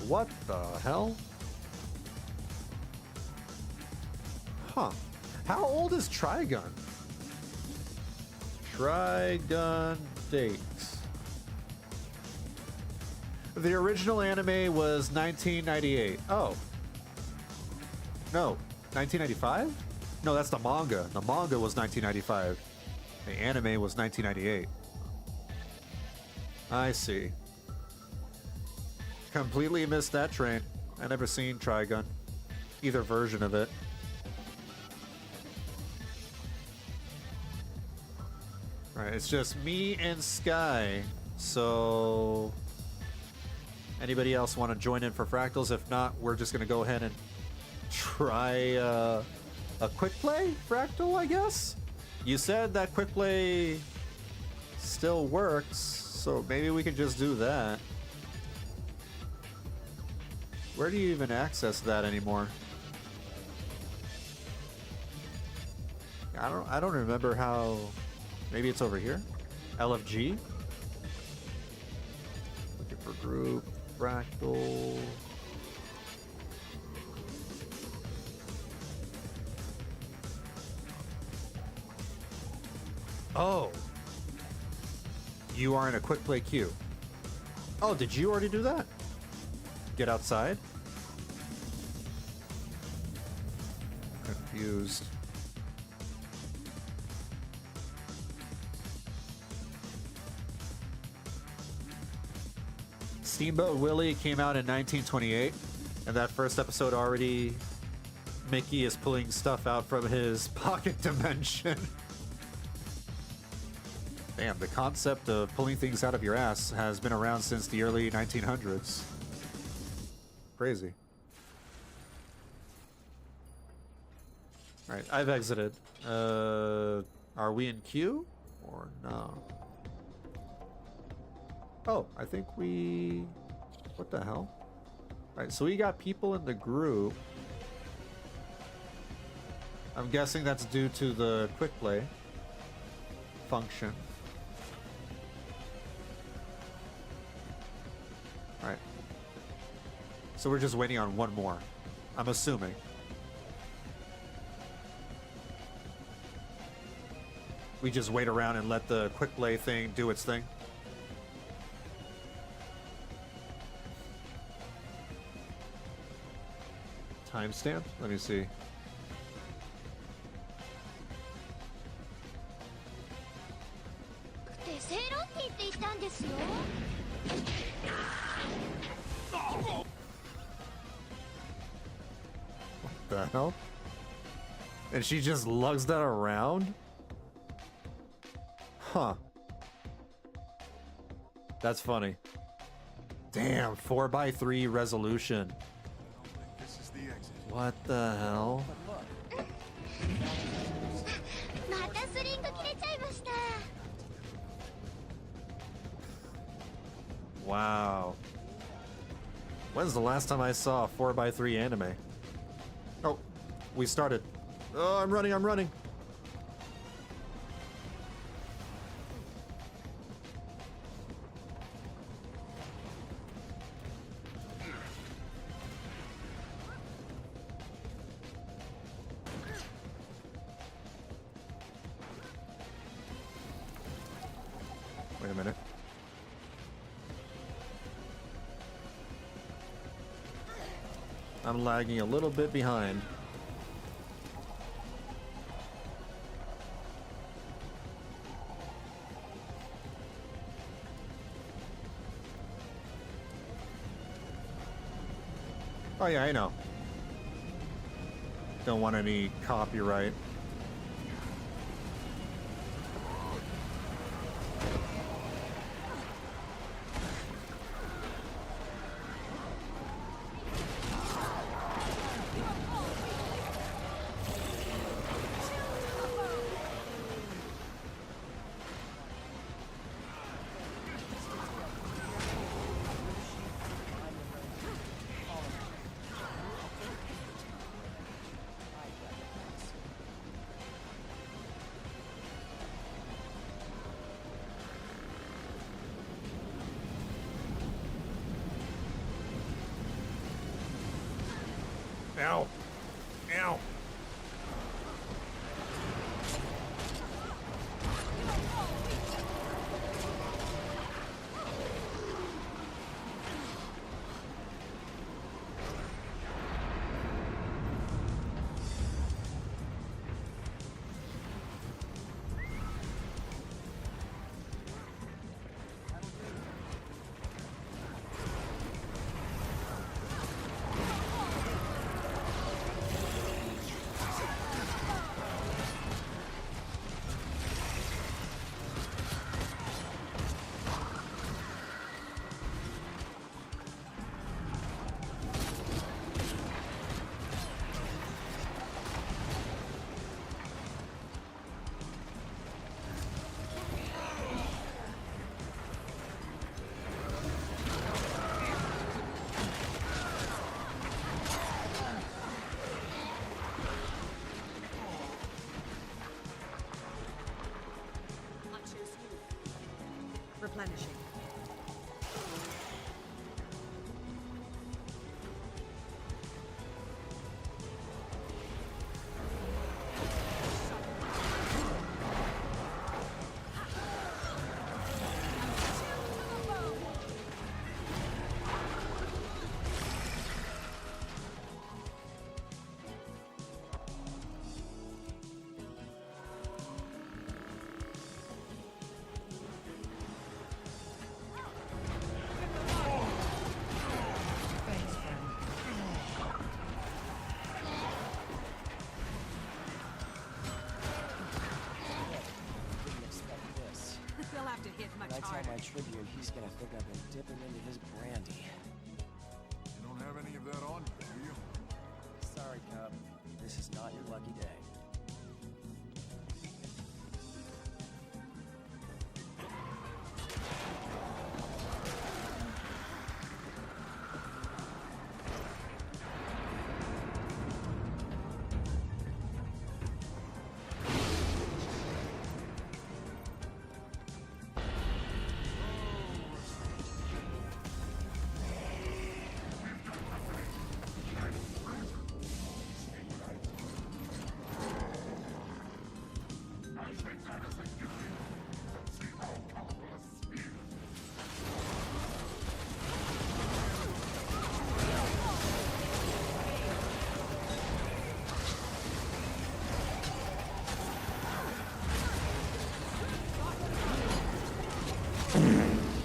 What the hell? Huh. How old is Trigun? Trigun dates. The original anime was 1998. Oh. No. 1995? No, that's the manga. The manga was 1995. The anime was 1998. I see. Completely missed that train. I never seen Trigun. Either version of it. Alright, it's just me and Sky. So... Anybody else want to join in for fractals? If not, we're just going to go ahead and try a quick play fractal, I guess? You said that quick play still works, so maybe we can just do that. Where do you even access that anymore? I don't remember how. Maybe it's over here? LFG? Looking for group. Fractal. Oh. You are in a quick play queue. Oh, did you already do that? Get outside? Confused. Steamboat Willie came out in 1928, and that first episode already Mickey is pulling stuff out from his pocket dimension. Damn, the concept of pulling things out of your ass has been around since the early 1900s. Crazy. Alright, I've exited. Are we in queue? Or no? Oh, I think we... What the hell? Alright, so we got people in the group. I'm guessing that's due to the quick play function. Alright. So we're just waiting on one more. I'm assuming. We just wait around and let the quick play thing do its thing. Timestamp? Let me see. What the hell? And she just lugs that around? Huh. That's funny. Damn, 4x3 resolution. This is the exit. What the hell? Wow. When's the last time I saw a 4x3 anime? Oh, we started. Oh, I'm running, I'm running. Wait a minute. I'm lagging a little bit behind. Oh yeah, I know. Don't want any copyright. Ow. Ow. Tribune, he's gonna think I've been dipping into his brandy. You don't have any of that on you, do you? Sorry, Cub. This is not your lucky day.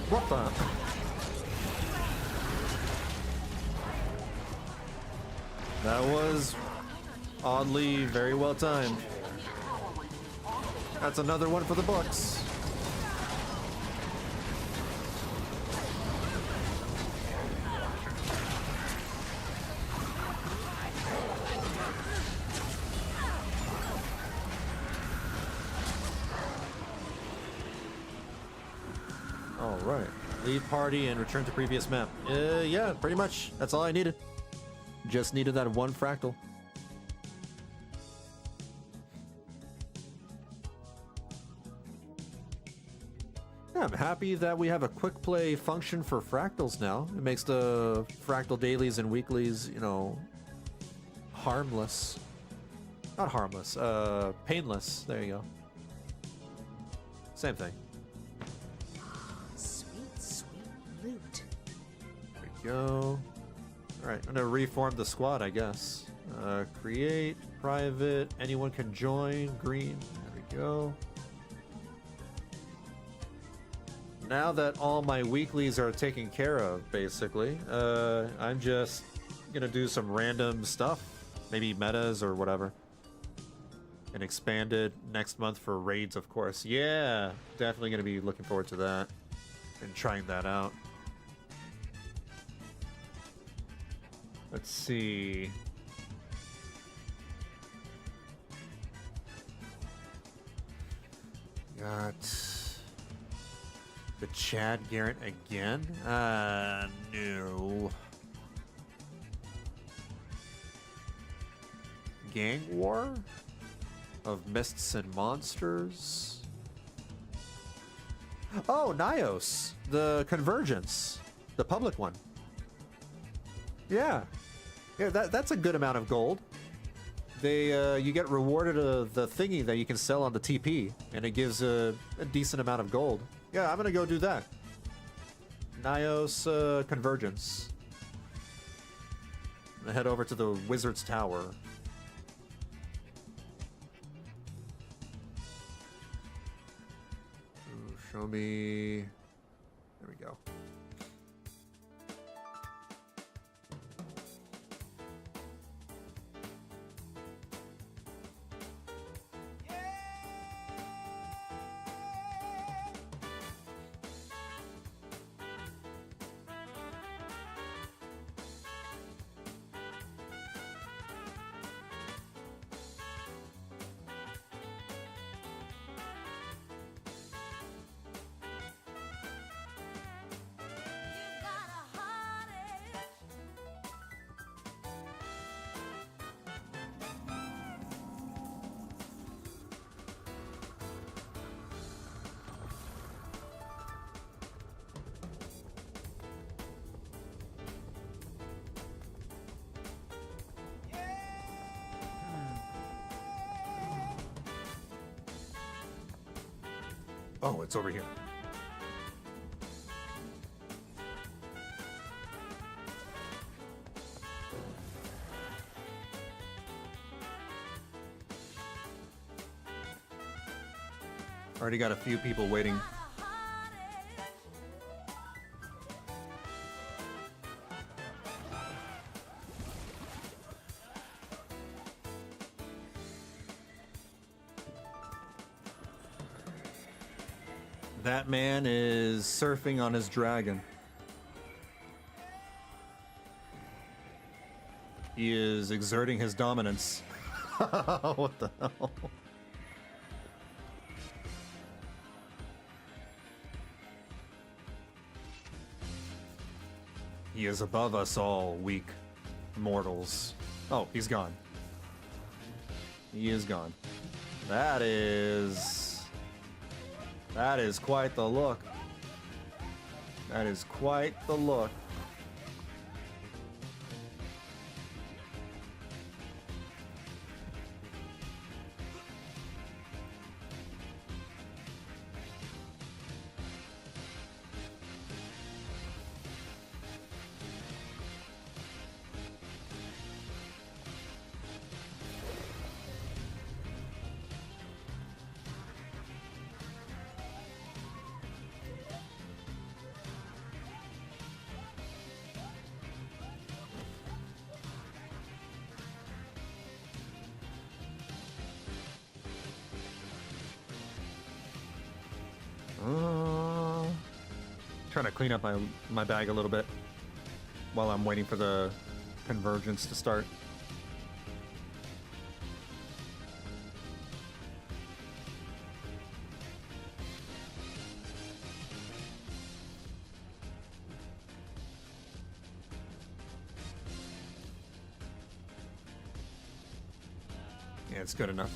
What the? That was oddly very well timed. That's another one for the books. All right. Leave party and return to previous map. Yeah, pretty much. That's all I needed. Just needed that one fractal. Yeah, I'm happy that we have a quick play function for fractals now. It makes the fractal dailies and weeklies, you know, harmless. Not harmless, painless. There you go. Same thing. Sweet, sweet loot. There we go. Alright, I'm gonna reform the squad, I guess. Create, private, anyone can join, green. There we go. Now that all my weeklies are taken care of, basically, I'm just gonna do some random stuff. Maybe metas or whatever. And expand it next month for raids, of course. Yeah, definitely gonna be looking forward to that. And trying that out. Let's see. Got the Chad Garrett again? No. Gang War of Mists and Monsters. Oh, Nios, the Convergence, the public one. Yeah. Yeah, that's a good amount of gold. They you get rewarded the thingy that you can sell on the TP, and it gives a decent amount of gold. Yeah, I'm gonna go do that. Nios Convergence. I'm gonna head over to the Wizard's Tower. Ooh, show me. There we go. Oh, it's over here. Already got a few people waiting. That man is surfing on his dragon. He is exerting his dominance. What the hell? He is above us all, weak mortals. Oh, he's gone. He is gone. That is quite the look. That is quite the look. Trying to clean up my bag a little bit while I'm waiting for the convergence to start. Yeah, it's good enough.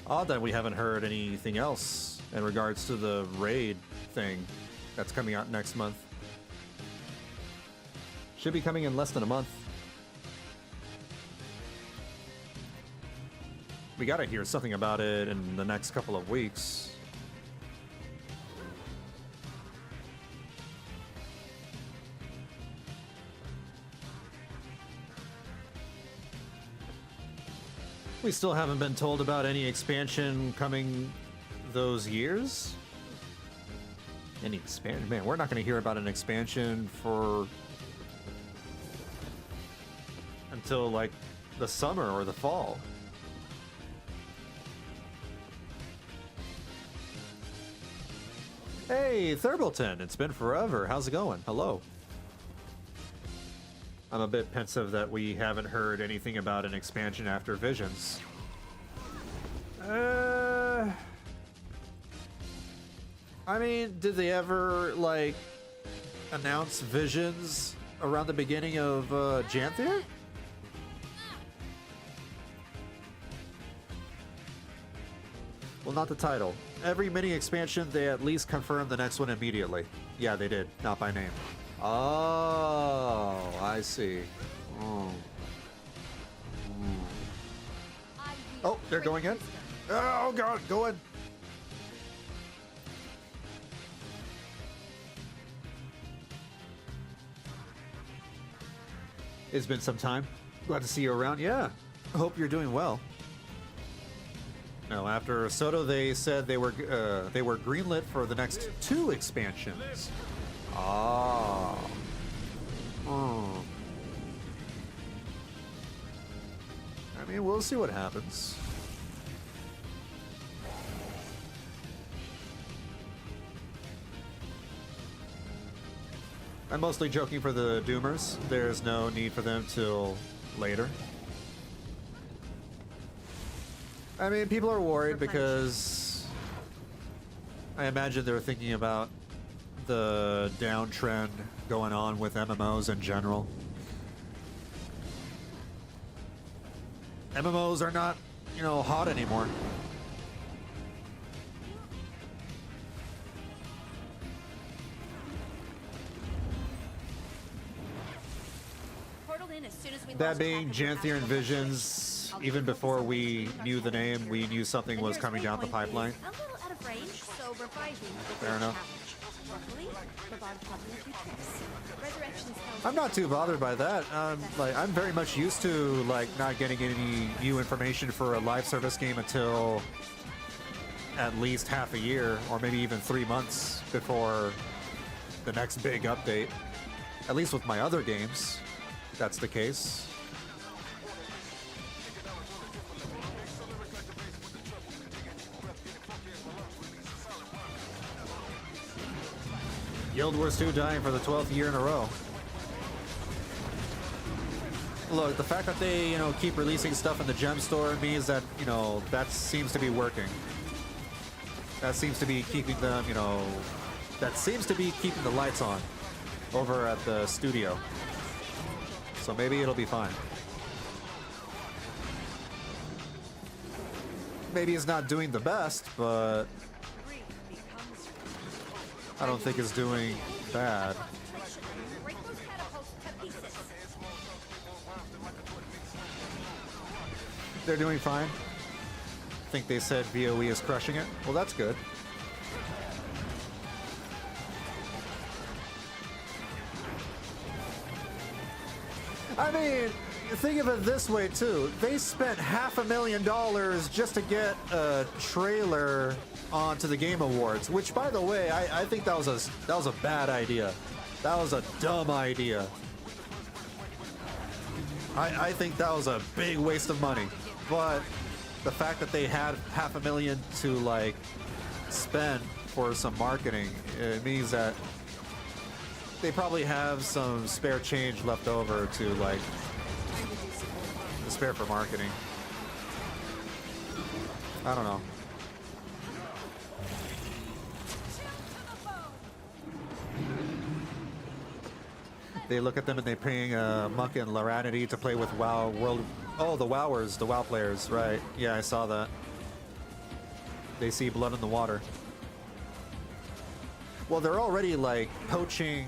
Odd that we haven't heard anything else in regards to the raid thing that's coming out next month. Should be coming in less than a month. We gotta hear something about it in the next couple of weeks. We still haven't been told about any expansion coming those years. Any expansion? Man, we're not going to hear about an expansion for until like the summer or the fall. Hey, Thurbleton, it's been forever. How's it going? Hello. I'm a bit pensive that we haven't heard anything about an expansion after Visions. I mean, did they ever, like, announce Visions around the beginning of Janthir? Well, not the title. Every mini expansion, they at least confirmed the next one immediately. Yeah, they did. Not by name. Oh, I see. Oh, oh, they're going in? Oh, God, go in. It's been some time. Glad to see you around. Yeah, hope you're doing well. No, after Soto, they said they were greenlit for the next 2 expansions. Ah. Oh. I mean, we'll see what happens. I'm mostly joking for the Doomers. There's no need for them till later. I mean, people are worried because I imagine they're thinking about the downtrend going on with MMOs in general. MMOs are not, you know, hot anymore. Portal in as soon as we That launch being attack Janthir and Visions, even before we knew the name, we knew something was coming down the pipeline. A little out of range, so reviving will be Fair a enough. challenge. Luckily, Lavon taught me a few tricks. Resurrection's held I'm not too bothered by that. Like, I'm very much used to like not getting any new information for a live service game until at least half a year, or maybe even 3 months before the next big update. At least with my other games, that's the case. Guild Wars 2 dying for the 12th year in a row. Look, the fact that they, keep releasing stuff in the gem store means that, that seems to be working. That seems to be keeping them, that seems to be keeping the lights on over at the studio. So maybe it'll be fine. Maybe it's not doing the best, but I don't think it's doing bad. break those catapults to pieces. They're doing fine. I think they said VOE is crushing it. Well, that's good. I mean, think of it this way too. They spent $500,000 just to get a trailer onto the Game Awards, which, by the way, I think that was a bad idea. That was a dumb idea. I think that was a big waste of money. But the fact that they had $500,000 to like spend for some marketing, it means that they probably have some spare change left over to like spare for marketing. I don't know. They look at them and they're paying Muck and Laranity to play with WoW World. Oh, the Wowers, the WoW players, right? Yeah, I saw that. They see blood in the water. Well, they're already like poaching.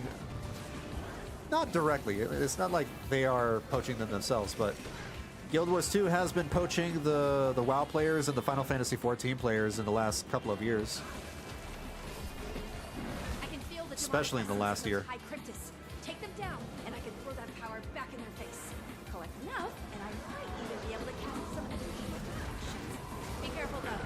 Not directly. It's not like they are poaching them themselves, but Guild Wars 2 has been poaching the WoW players and the Final Fantasy XIV players in the last couple of years. I can feel the Especially in the last year. High Cryptus. Take them down, and I can throw that power back in their face. Collect enough, and I might even be able to cast some additional actions. Be careful though.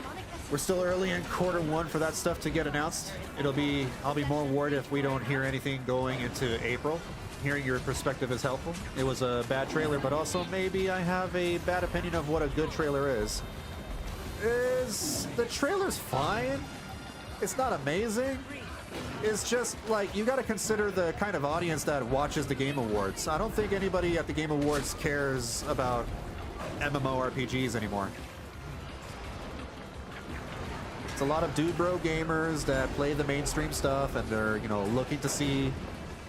Demonic essence. We're still early in Q1 for that stuff to get announced. I'll be more worried if we don't hear anything going into April. Hearing your perspective is helpful. It was a bad trailer, but also maybe I have a bad opinion of what a good trailer is. The trailer's fine. It's not amazing. It's just like, you got to consider the kind of audience that watches the Game Awards. I don't think anybody at the Game Awards cares about MMORPGs anymore. It's a lot of dude bro gamers that play the mainstream stuff, and they're, looking to see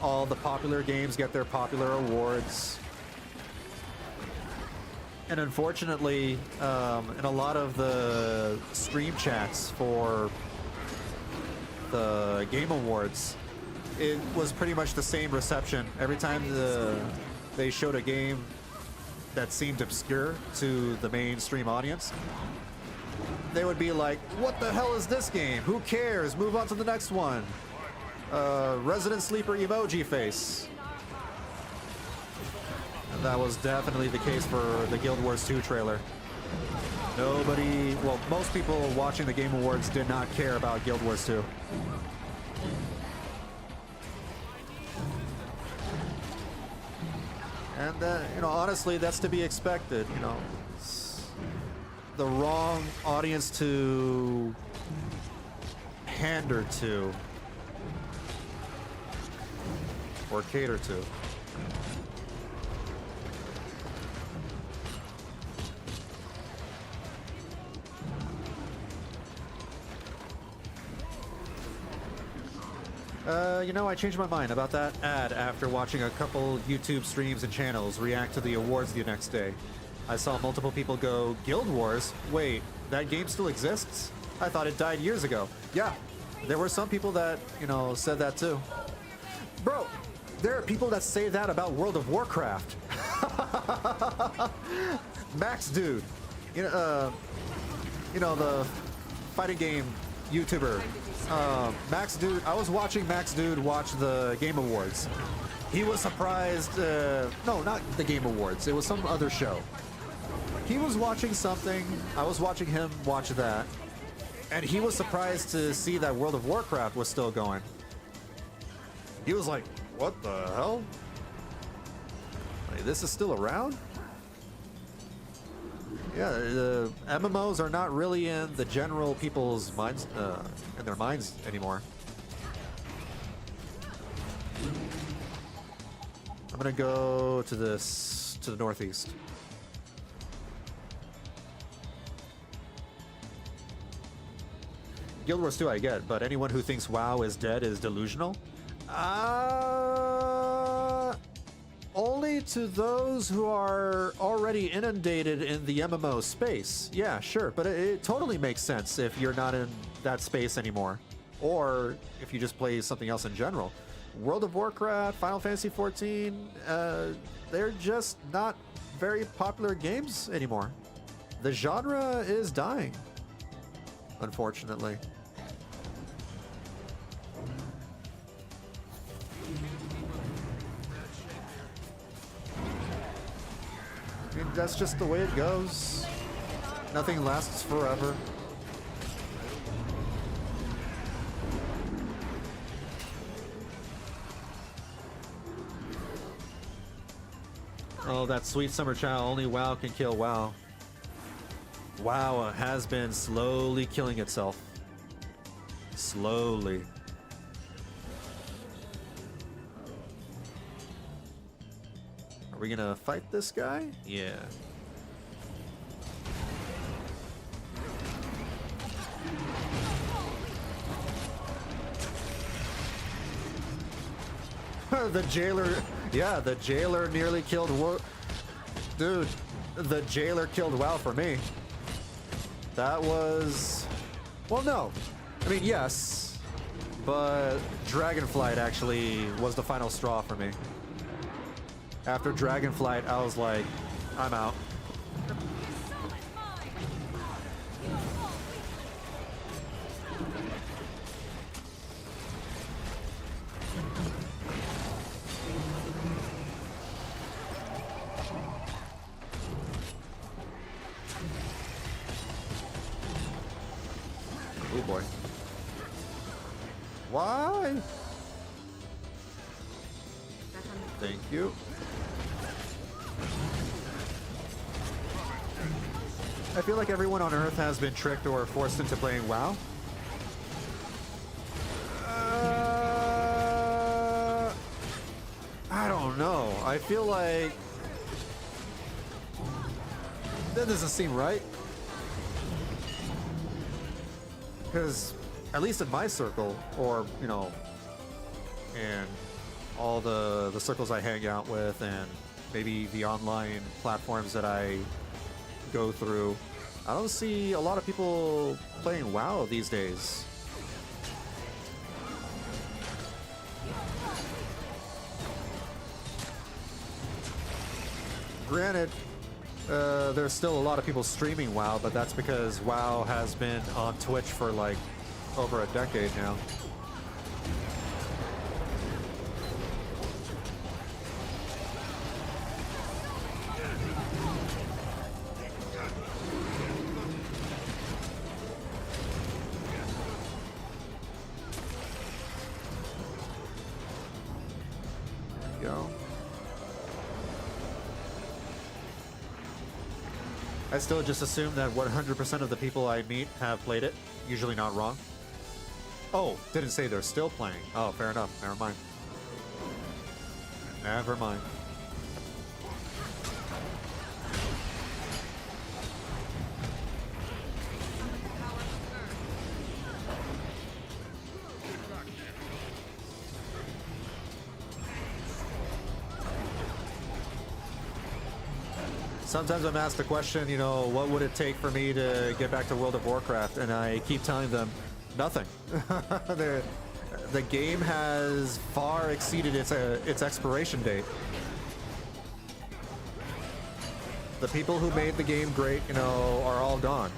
all the popular games get their popular awards. And unfortunately, in a lot of the stream chats for the Game Awards, it was pretty much the same reception. Every time they showed a game that seemed obscure to the mainstream audience, they would be like, what the hell is this game? Who cares? Move on to the next one. Resident Sleeper emoji face. And that was definitely the case for the Guild Wars 2 trailer. Most people watching the Game Awards did not care about Guild Wars 2. And honestly, that's to be expected. It's the wrong audience to pander to or cater to. I changed my mind about that ad after watching a couple YouTube streams and channels react to the awards the next day. I saw multiple people go, Guild Wars? Wait, that game still exists? I thought it died years ago. Yeah, there were some people that, said that too. Bro, there are people that say that about World of Warcraft. Max Dude. You know, the fighting game YouTuber. Max Dude. I was watching Max Dude watch the Game Awards. He was surprised. No, not the Game Awards. It was some other show. He was watching something. I was watching him watch that. And he was surprised to see that World of Warcraft was still going. He was like, what the hell? Like, this is still around? Yeah, the MMOs are not really in the general people's minds, in their minds anymore. I'm gonna go to the northeast. Guild Wars 2 I get, but anyone who thinks WoW is dead is delusional? Only to those who are already inundated in the MMO space. Yeah, sure, but it totally makes sense if you're not in that space anymore. Or if you just play something else in general. World of Warcraft, Final Fantasy XIV, they're just not very popular games anymore. The genre is dying, unfortunately. I mean, that's just the way it goes. Nothing lasts forever. Oh, that sweet summer child, only WoW can kill WoW. WoW has been slowly killing itself. Slowly. Are we gonna fight this guy? Yeah. The jailer, yeah, the jailer nearly killed dude, the jailer killed WoW for me. That was, well, no. I mean, yes, but Dragonflight actually was the final straw for me. After Dragonflight, I was like, I'm out. Oh boy. Why? Thank you. I feel like everyone on Earth has been tricked or forced into playing WoW. I don't know. I feel like that doesn't seem right. Because at least in my circle, or you know, and all the circles I hang out with, and maybe the online platforms that I go through, I don't see a lot of people playing WoW these days. Granted, there's still a lot of people streaming WoW, but that's because WoW has been on Twitch for like over a decade now. I still just assume that 100% of the people I meet have played it. Usually not wrong. Oh, didn't say they're still playing. Oh, fair enough. Never mind. Never mind. Sometimes I'm asked the question, you know, what would it take for me to get back to World of Warcraft? And I keep telling them, nothing. The game has far exceeded its expiration date. The people who made the game great, you know, are all gone.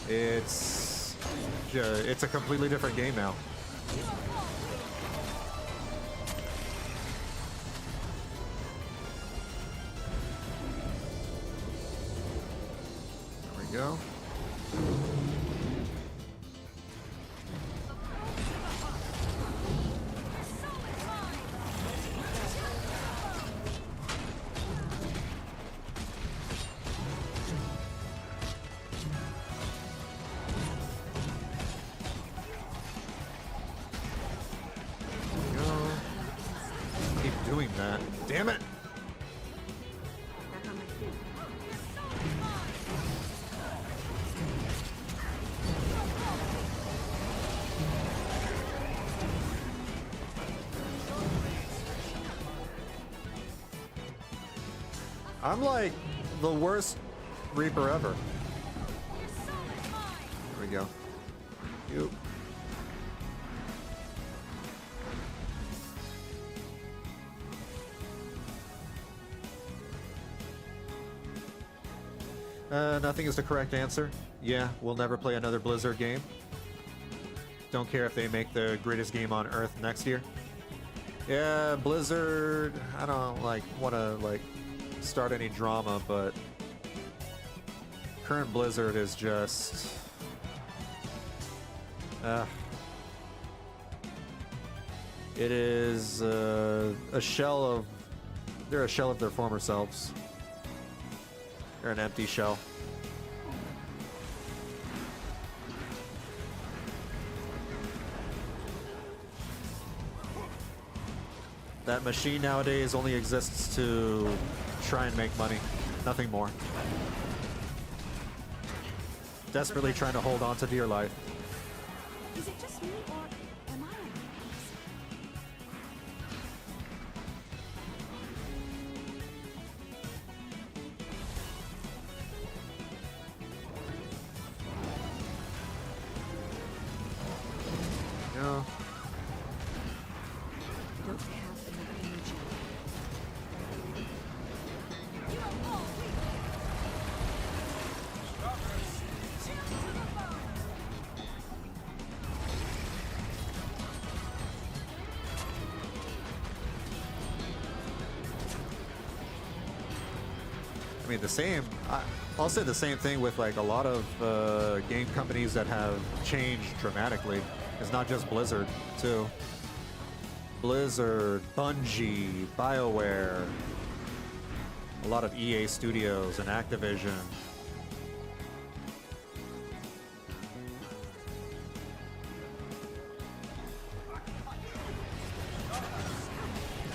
It's a completely different game now. There we go. Damn it! Back on my feet. I'm like the worst Reaper ever. There we go. You. Nothing is the correct answer. Yeah, we'll never play another Blizzard game. Don't care if they make the greatest game on Earth next year. Yeah, Blizzard, I don't want to start any drama, but current Blizzard is just it is a shell of they're a shell of their former selves. They're an empty shell. That machine nowadays only exists to try and make money, nothing more. Desperately trying to hold on to dear life. Is it just me, or am I on No. Don't have enough energy. I mean, I'll say the same thing with like a lot of game companies that have changed dramatically. It's not just Blizzard, too. Blizzard, Bungie, BioWare, a lot of EA Studios and Activision.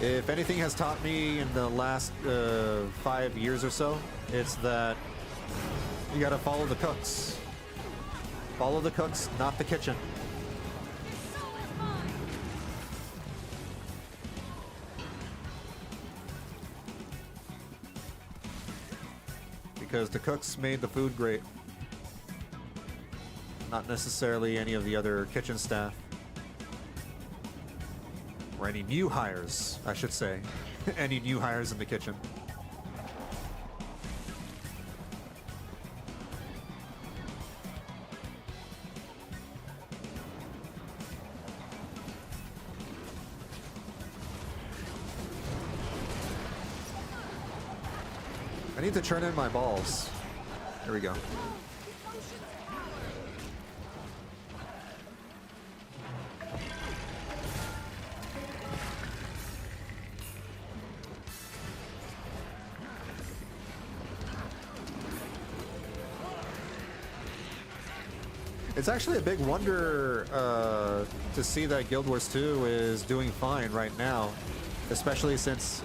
If anything has taught me in the last 5 years or so, it's that you gotta follow the cooks. Follow the cooks, not the kitchen. Because the cooks made the food great. Not necessarily any of the other kitchen staff. Or any new hires, I should say. Any new hires in the kitchen. I need to turn in my balls. There we go. It's actually a big wonder to see that Guild Wars 2 is doing fine right now, especially since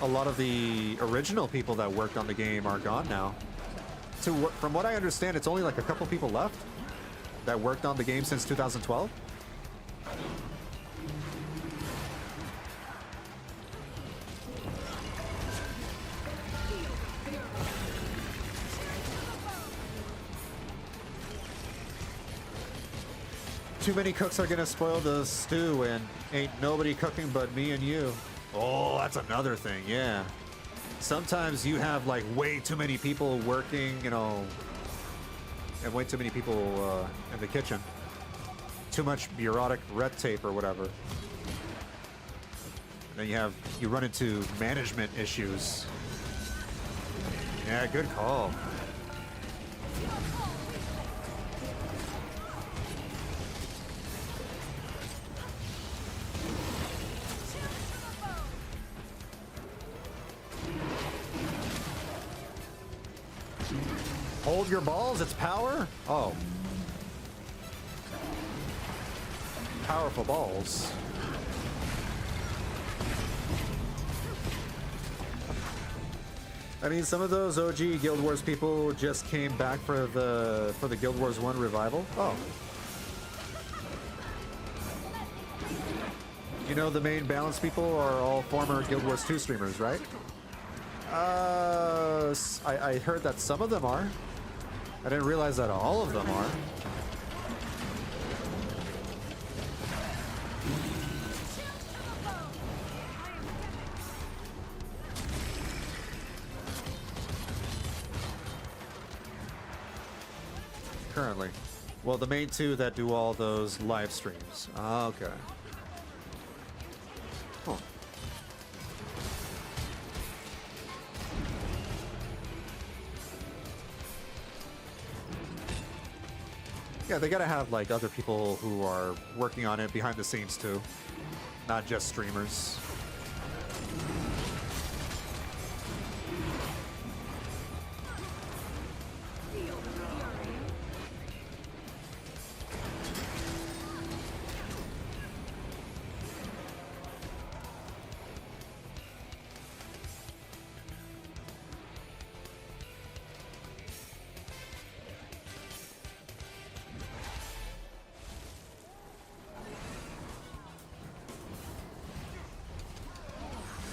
a lot of the original people that worked on the game are gone now. From what I understand, it's only like a couple people left that worked on the game since 2012. Too many cooks are gonna spoil the stew, and ain't nobody cooking but me and you. Oh, that's another thing, yeah. sometimes you have like way too many people working, you know, and way too many people in the kitchen. Too much bureaucratic red tape or whatever. And then you run into management issues. Yeah, good call. Hold your balls, it's power? Oh. Powerful balls. I mean, some of those OG Guild Wars people just came back for the Guild Wars 1 revival. Oh. You know the main balance people are all former Guild Wars 2 streamers, right? I heard that some of them are. I didn't realize that all of them are. Currently. Well, the main two that do all those live streams. Okay. Huh. Yeah, they gotta have like other people who are working on it behind the scenes too, not just streamers.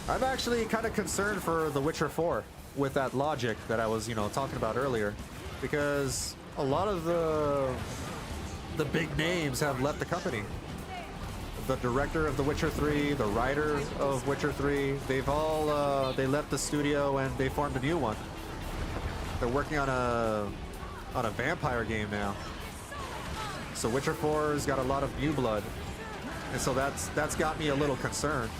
I'm actually kind of concerned for The Witcher 4 with that logic that I was, talking about earlier, because a lot of the big names have left the company. The director of The Witcher 3, the writer of Witcher 3, they've all they left the studio and they formed a new one. They're working on a vampire game now. So Witcher 4's got a lot of new blood, and so that's got me a little concerned.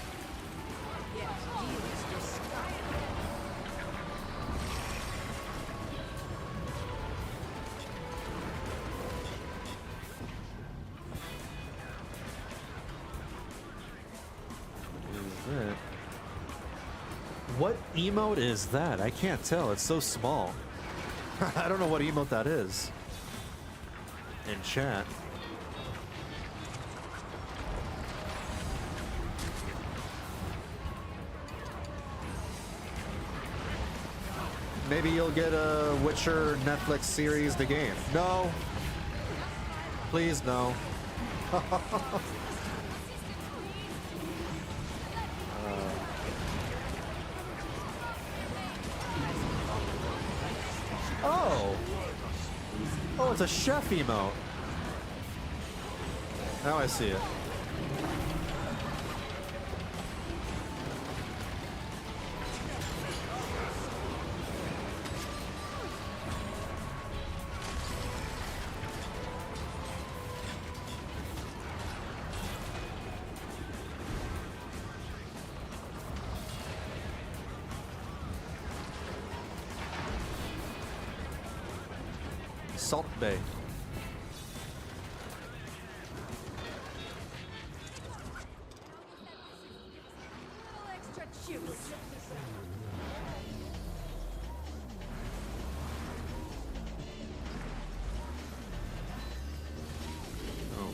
What emote is that? I can't tell. It's so small. I don't know what emote that is. In chat. Maybe you'll get a Witcher Netflix series, the game. No. Please, no. Oh, it's a chef emote. Now I see it. Salt Bay.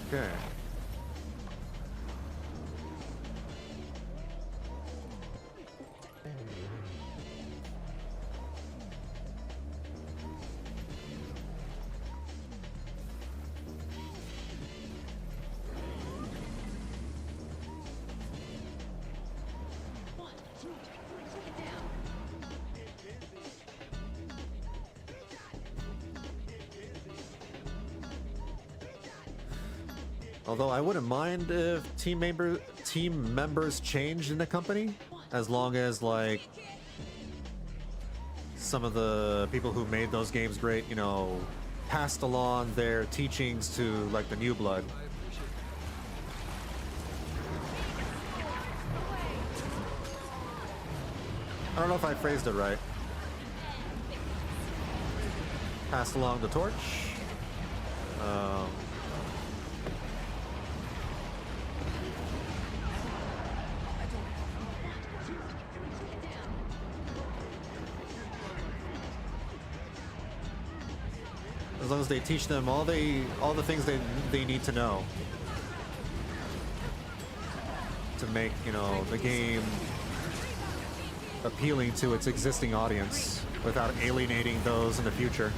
Okay. Although I wouldn't mind if team members changed in the company, as long as like some of the people who made those games great, you know, passed along their teachings to like the new blood. I don't know if I phrased it right. Passed along the torch. As long as they teach them all the things they need to know to make, you know, the game appealing to its existing audience without alienating those in the future.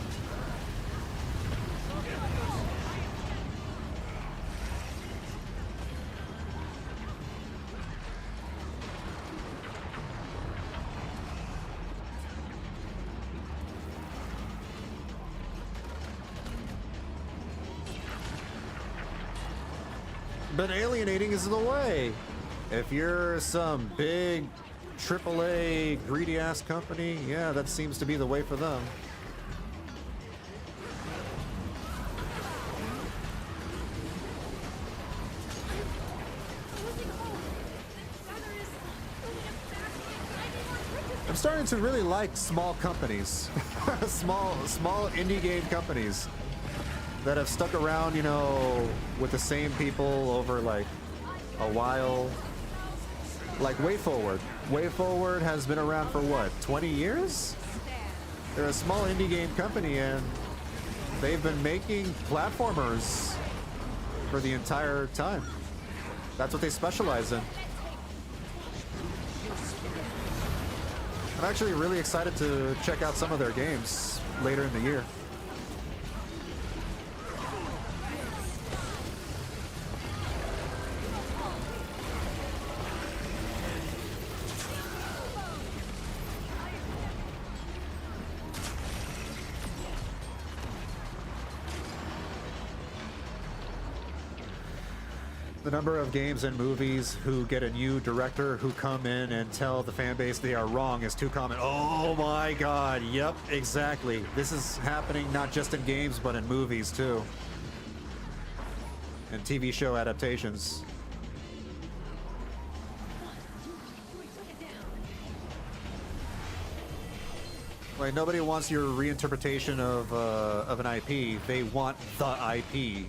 But alienating is the way. If you're some big AAA greedy ass company, yeah, that seems to be the way for them. I'm starting to really like small companies, small indie game companies that have stuck around, you know, with the same people over like a while. Like WayForward. WayForward has been around for what, 20 years? They're a small indie game company and they've been making platformers for the entire time. That's what they specialize in. I'm actually really excited to check out some of their games later in the year. The number of games and movies who get a new director who come in and tell the fan base they are wrong is too common. Oh my god, yep, exactly. This is happening not just in games, but in movies too. And TV show adaptations. Like, nobody wants your reinterpretation of an IP. They want the IP.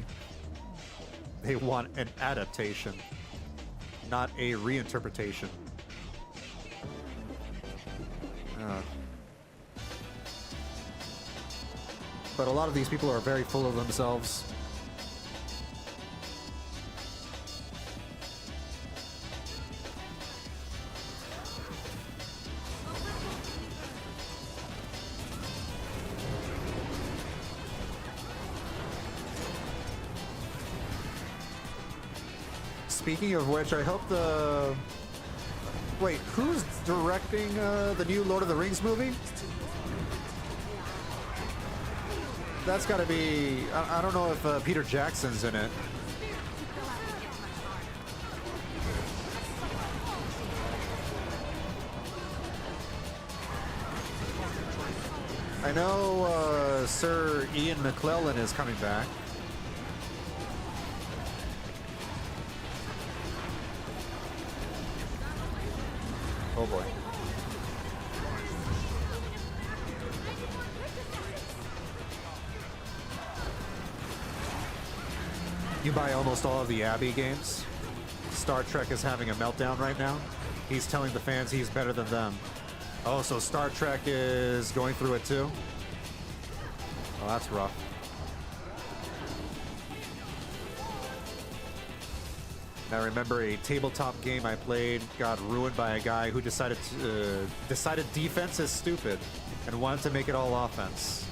They want an adaptation, not a reinterpretation. But a lot of these people are very full of themselves. Speaking of which, I hope the... Wait, who's directing the new Lord of the Rings movie? That's gotta be... I don't know if Peter Jackson's in it. I know Sir Ian McClellan is coming back. Oh boy. You buy almost all of the Abbey games. Star Trek is having a meltdown right now. He's telling the fans he's better than them. Oh, so Star Trek is going through it too? Oh, that's rough. I remember a tabletop game I played got ruined by a guy who decided defense is stupid and wanted to make it all offense.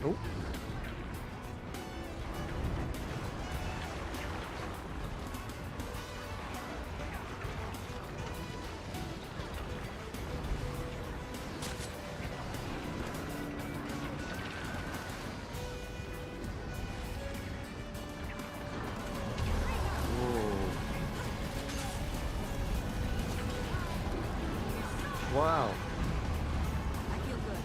Oh. Wow. I feel good.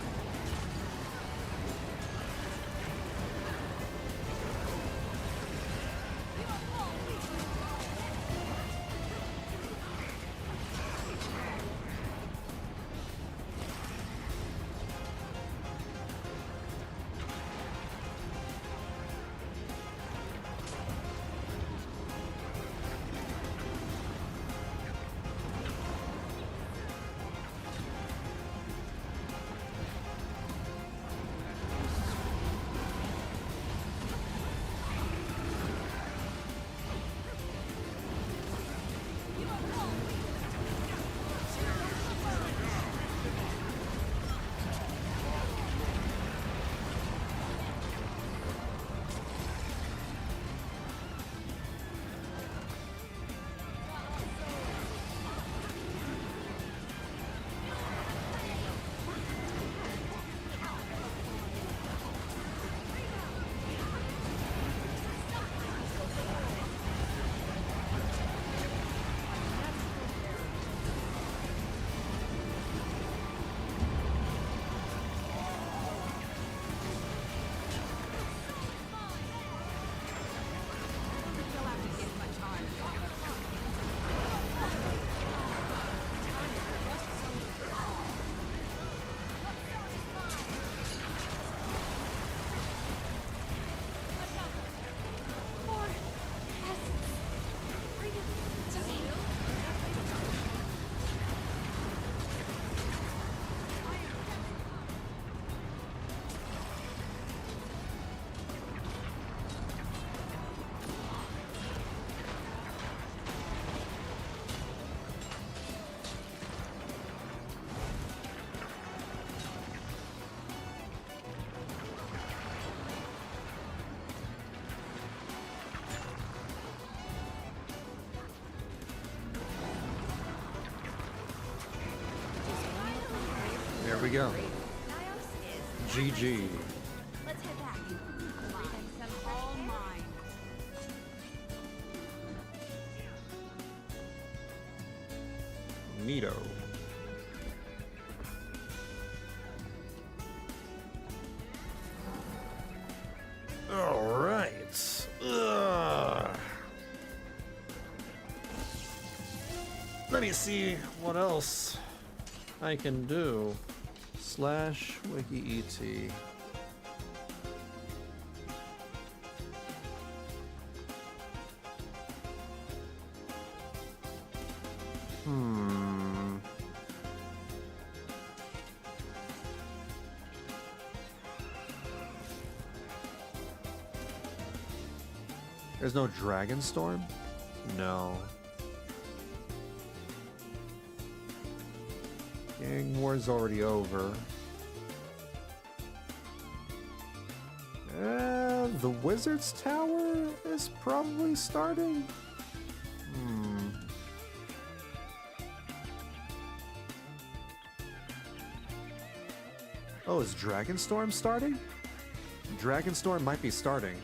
There we go. GG. Let's head back. Mine. All mine. Neato. All right. Let me see what else I can do. /wiki-et. There's no Dragon Storm? No. Gang War's already over. The Wizard's Tower is probably starting? Oh, is Dragonstorm starting? Dragonstorm might be starting.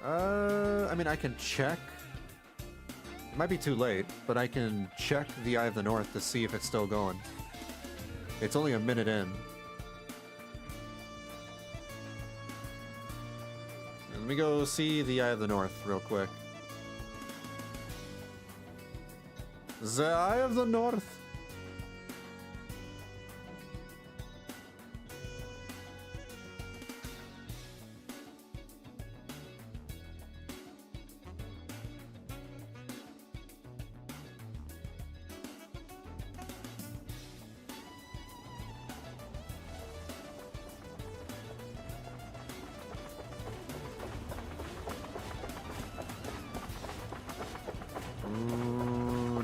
I mean, I can check. It might be too late, but I can check the Eye of the North to see if it's still going. It's only a minute in. Let me go see the Eye of the North real quick. The Eye of the North.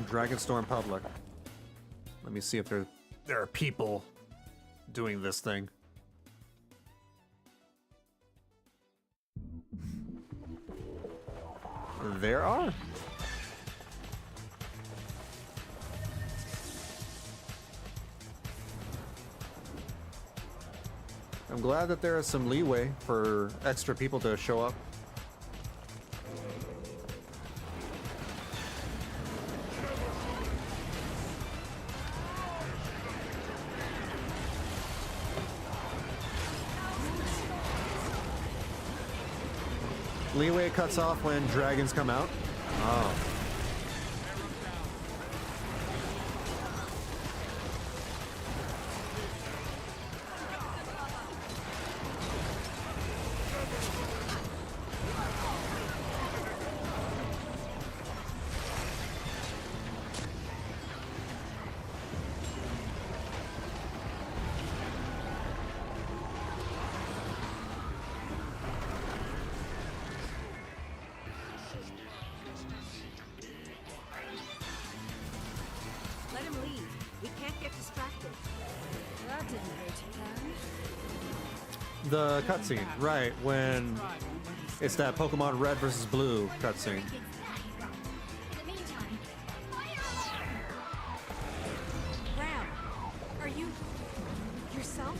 Dragonstorm Public. Let me see if there are people doing this thing. There are. I'm glad that there is some leeway for extra people to show up. Leeway cuts off when dragons come out. Oh. Let him leave. We can't get distracted. That didn't hurt to plan. The cutscene, right, when it's that Pokemon Red versus Blue cutscene. In the meantime, Ram, are you yourself?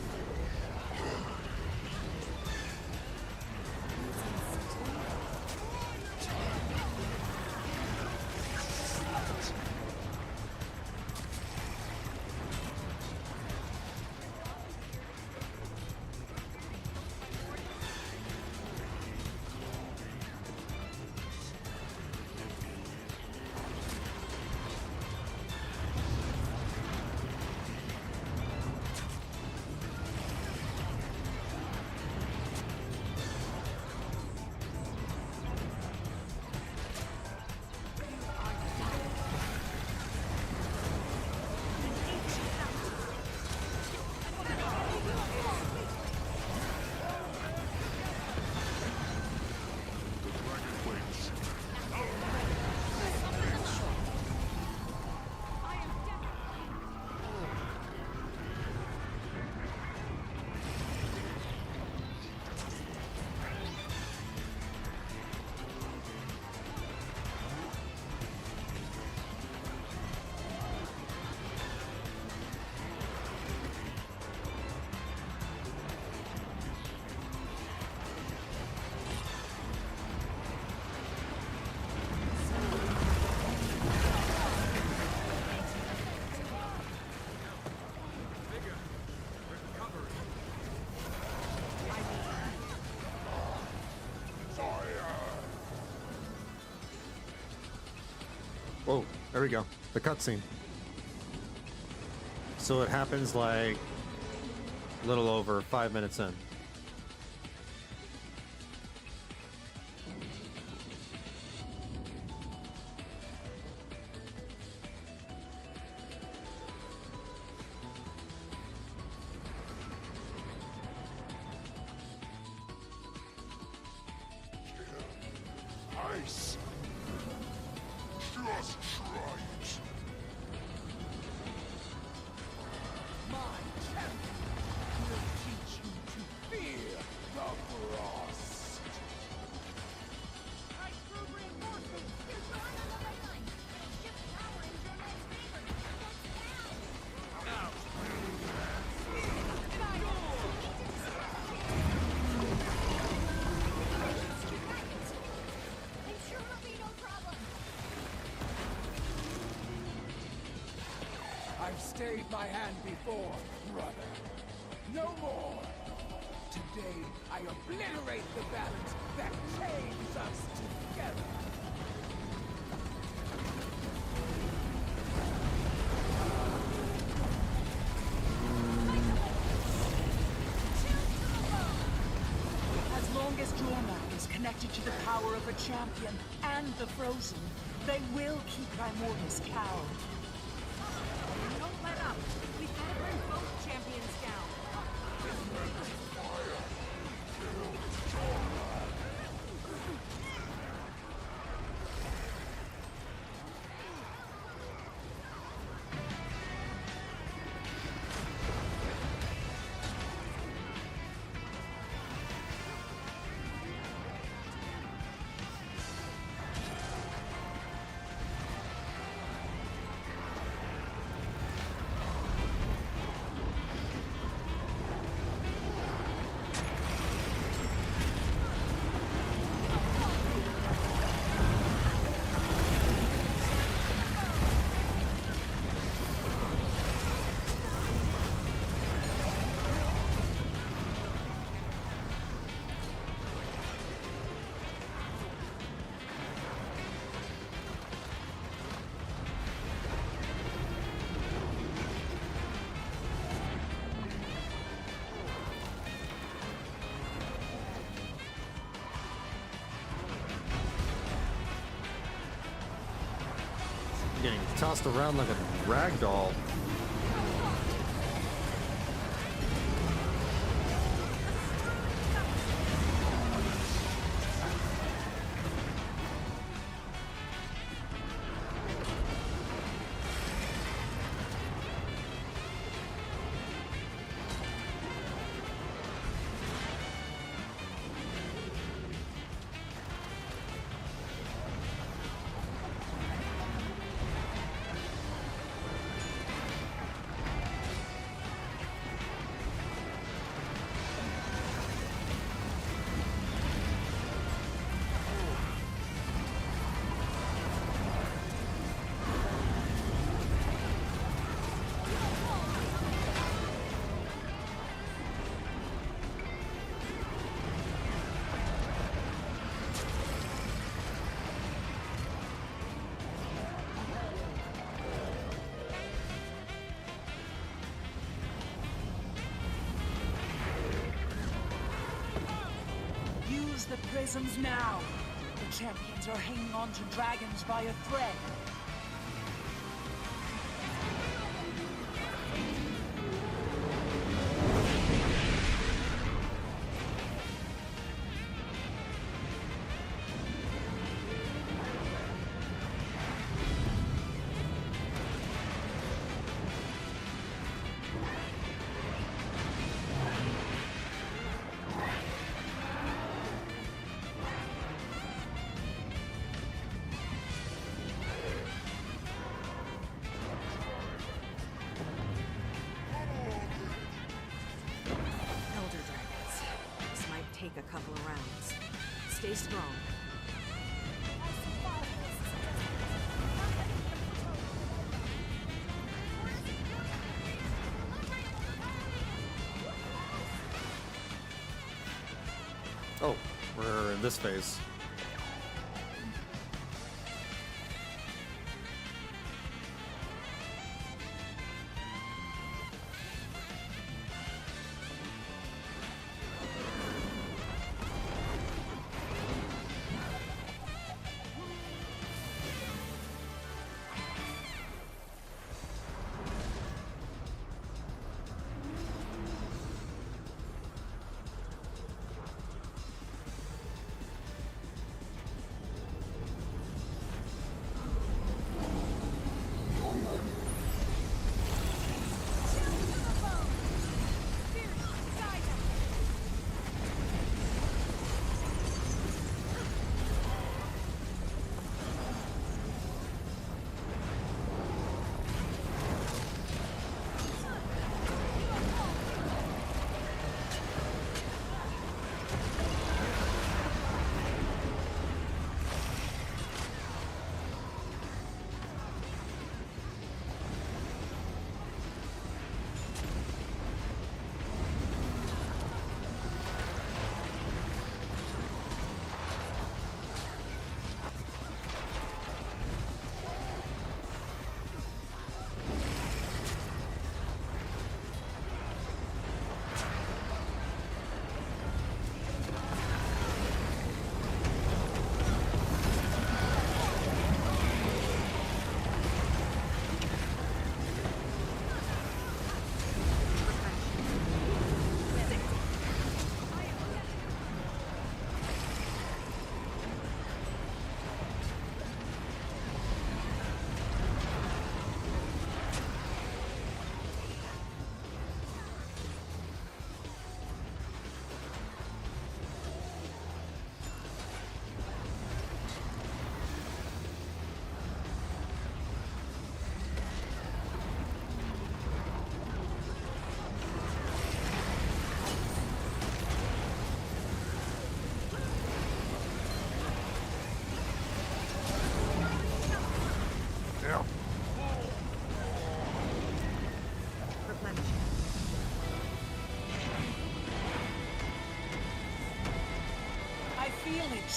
Whoa, there we go. The cutscene. So it happens like a little over 5 minutes in. Ice. Just try it. My champion will teach you to fear the frost. I prove reinforcements. You're going on the right line. Ship power is your next favorite. That's down. I'm sure it'll be no problem. I've stayed my hand before, brother. No more. Today, I obliterate the balance that chains us together. As long as Dormac is connected to the power of a champion and the Frozen, they will keep Primordius cowed. Don't let up. We've got to bring both champions down. tossed around like a rag doll. Use the prisms now. The champions are hanging on to dragons by a thread. Take a couple of rounds. Stay strong. Oh, we're in this phase.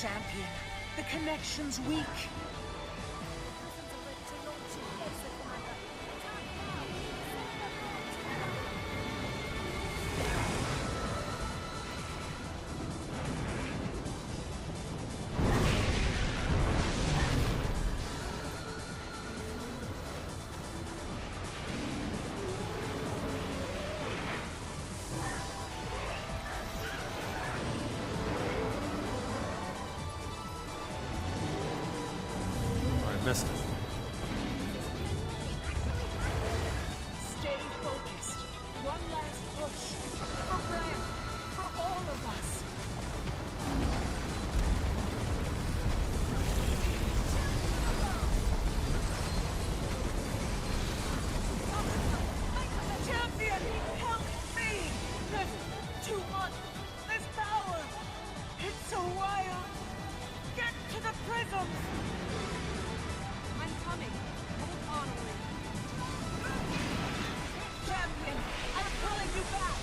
Champion. The connection's weak. missed. Stay focused. One last push. For Graham. For all of us. Champion, help me! There's too much. There's power. It's so wild. Get to the prisms. I'm coming. Hold on, Ori. Champion, I'm pulling you back.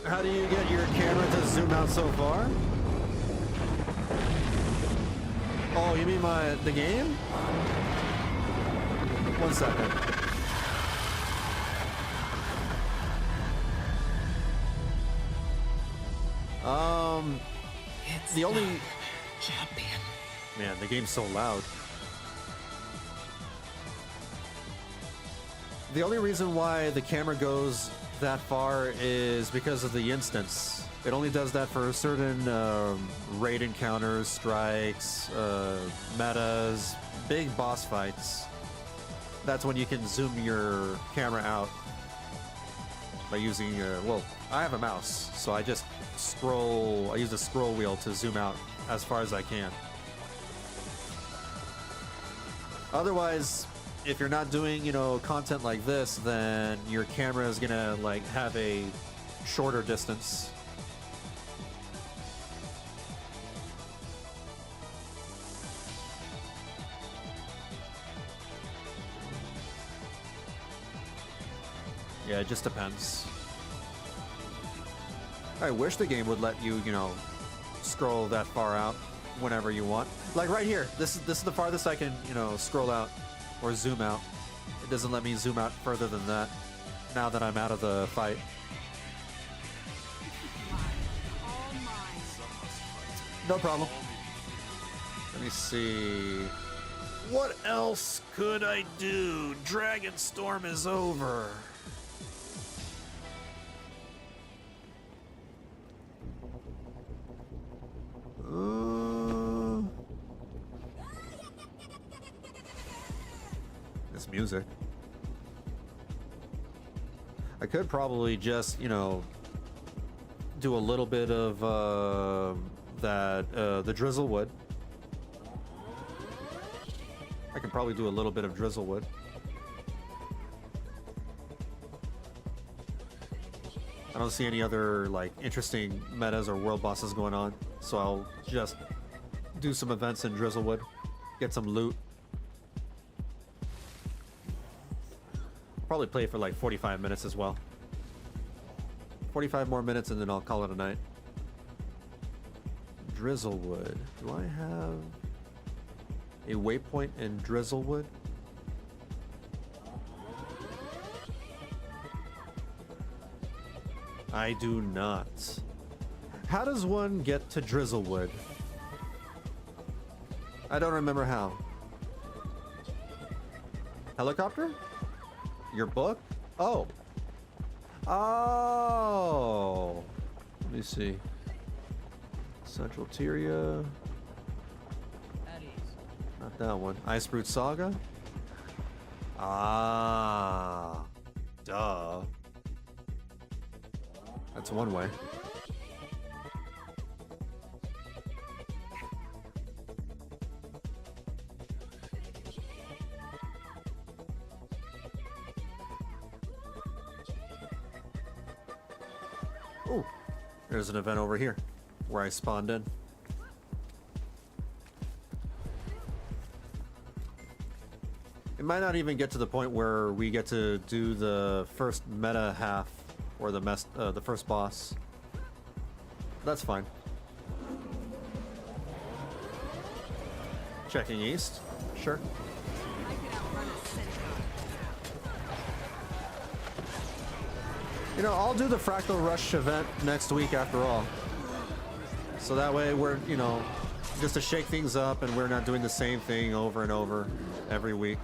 How do you get your camera to zoom out so far? Oh, you mean the game? 1 second. The only Champion. Man, the game's so loud. The only reason why the camera goes that far is because of the instance. It only does that for certain raid encounters, strikes, metas, big boss fights. That's when you can zoom your camera out by using, well, I have a mouse, so I just scroll, I use the scroll wheel to zoom out as far as I can. Otherwise, if you're not doing, you know, content like this, then your camera is gonna like have a shorter distance. Yeah, it just depends. I wish the game would let you, you know, scroll that far out whenever you want. Like right here, this is the farthest I can, you know, scroll out or zoom out. It doesn't let me zoom out further than that now that I'm out of the fight. No problem. Let me see. What else could I do? Dragonstorm is over. This music. I could probably just, you know, do a little bit of the drizzlewood. I could probably do a little bit of drizzlewood. I don't see any other like interesting metas or world bosses going on, so I'll just do some events in drizzlewood, get some loot. Probably play for like 45 minutes as well. 45 more minutes and then I'll call it a night. Drizzlewood. Do I have a waypoint in Drizzlewood? I do not. How does one get to Drizzlewood? I don't remember how. Helicopter? Your book? Oh. Oh. Let me see. Central Tyria. Not that one. Icebrute Saga? Ah. Duh. That's one way. Oh, there's an event over here where I spawned in. It might not even get to the point where we get to do the first meta half or the first boss. That's fine. Checking east? Sure. You know, I'll do the Fractal Rush event next week after all. So that way we're, you know, Just to shake things up and we're not doing the same thing over and over every week.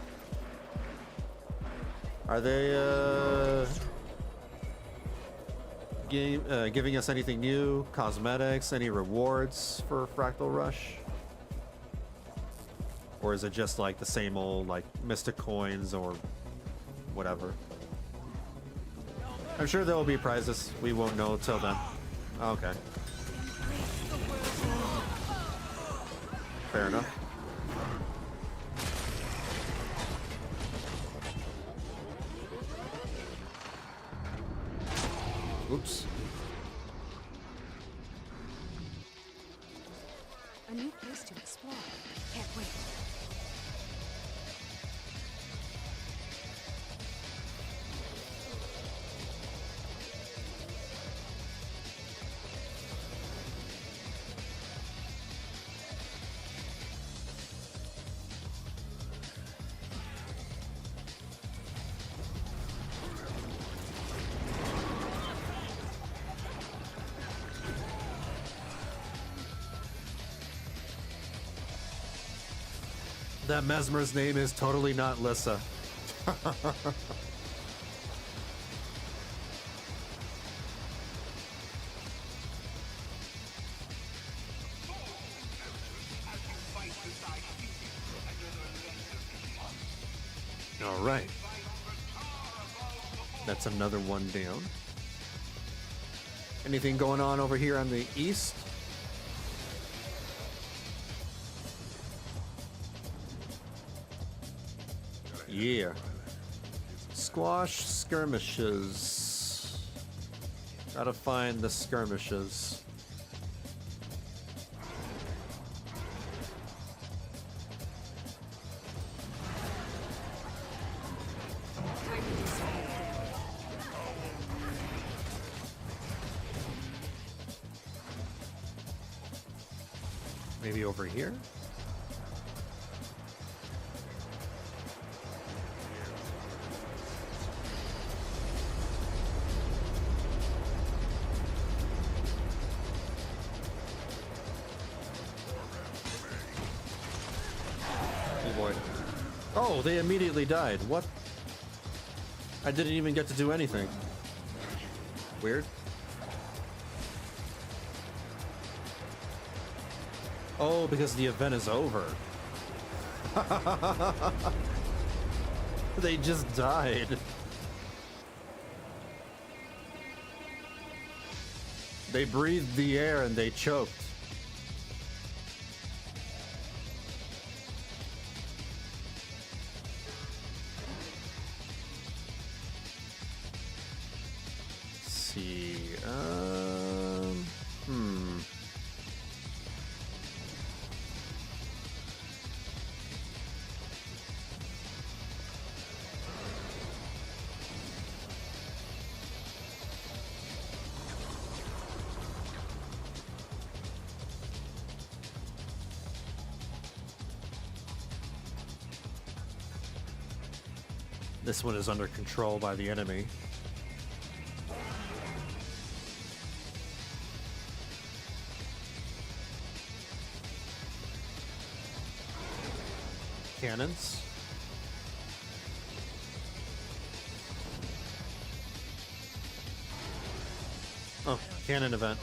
Are they giving us anything new? Cosmetics? Any rewards for Fractal Rush? Or is it just like the same old like Mystic Coins or whatever? I'm sure there will be prizes. We won't know till then. Okay. Fair enough. Oops. A new place to explore. Can't wait. That Mesmer's name is totally not Lissa. All right. That's another one down. Anything going on over here on the east? Yeah. Squash skirmishes. Gotta find the skirmishes. Maybe over here? Oh, they immediately died. What? I didn't even get to do anything. Weird. Oh, because the event is over. They just died. They breathed the air and they choked. This one is under control by the enemy. Cannons. Oh, cannon event.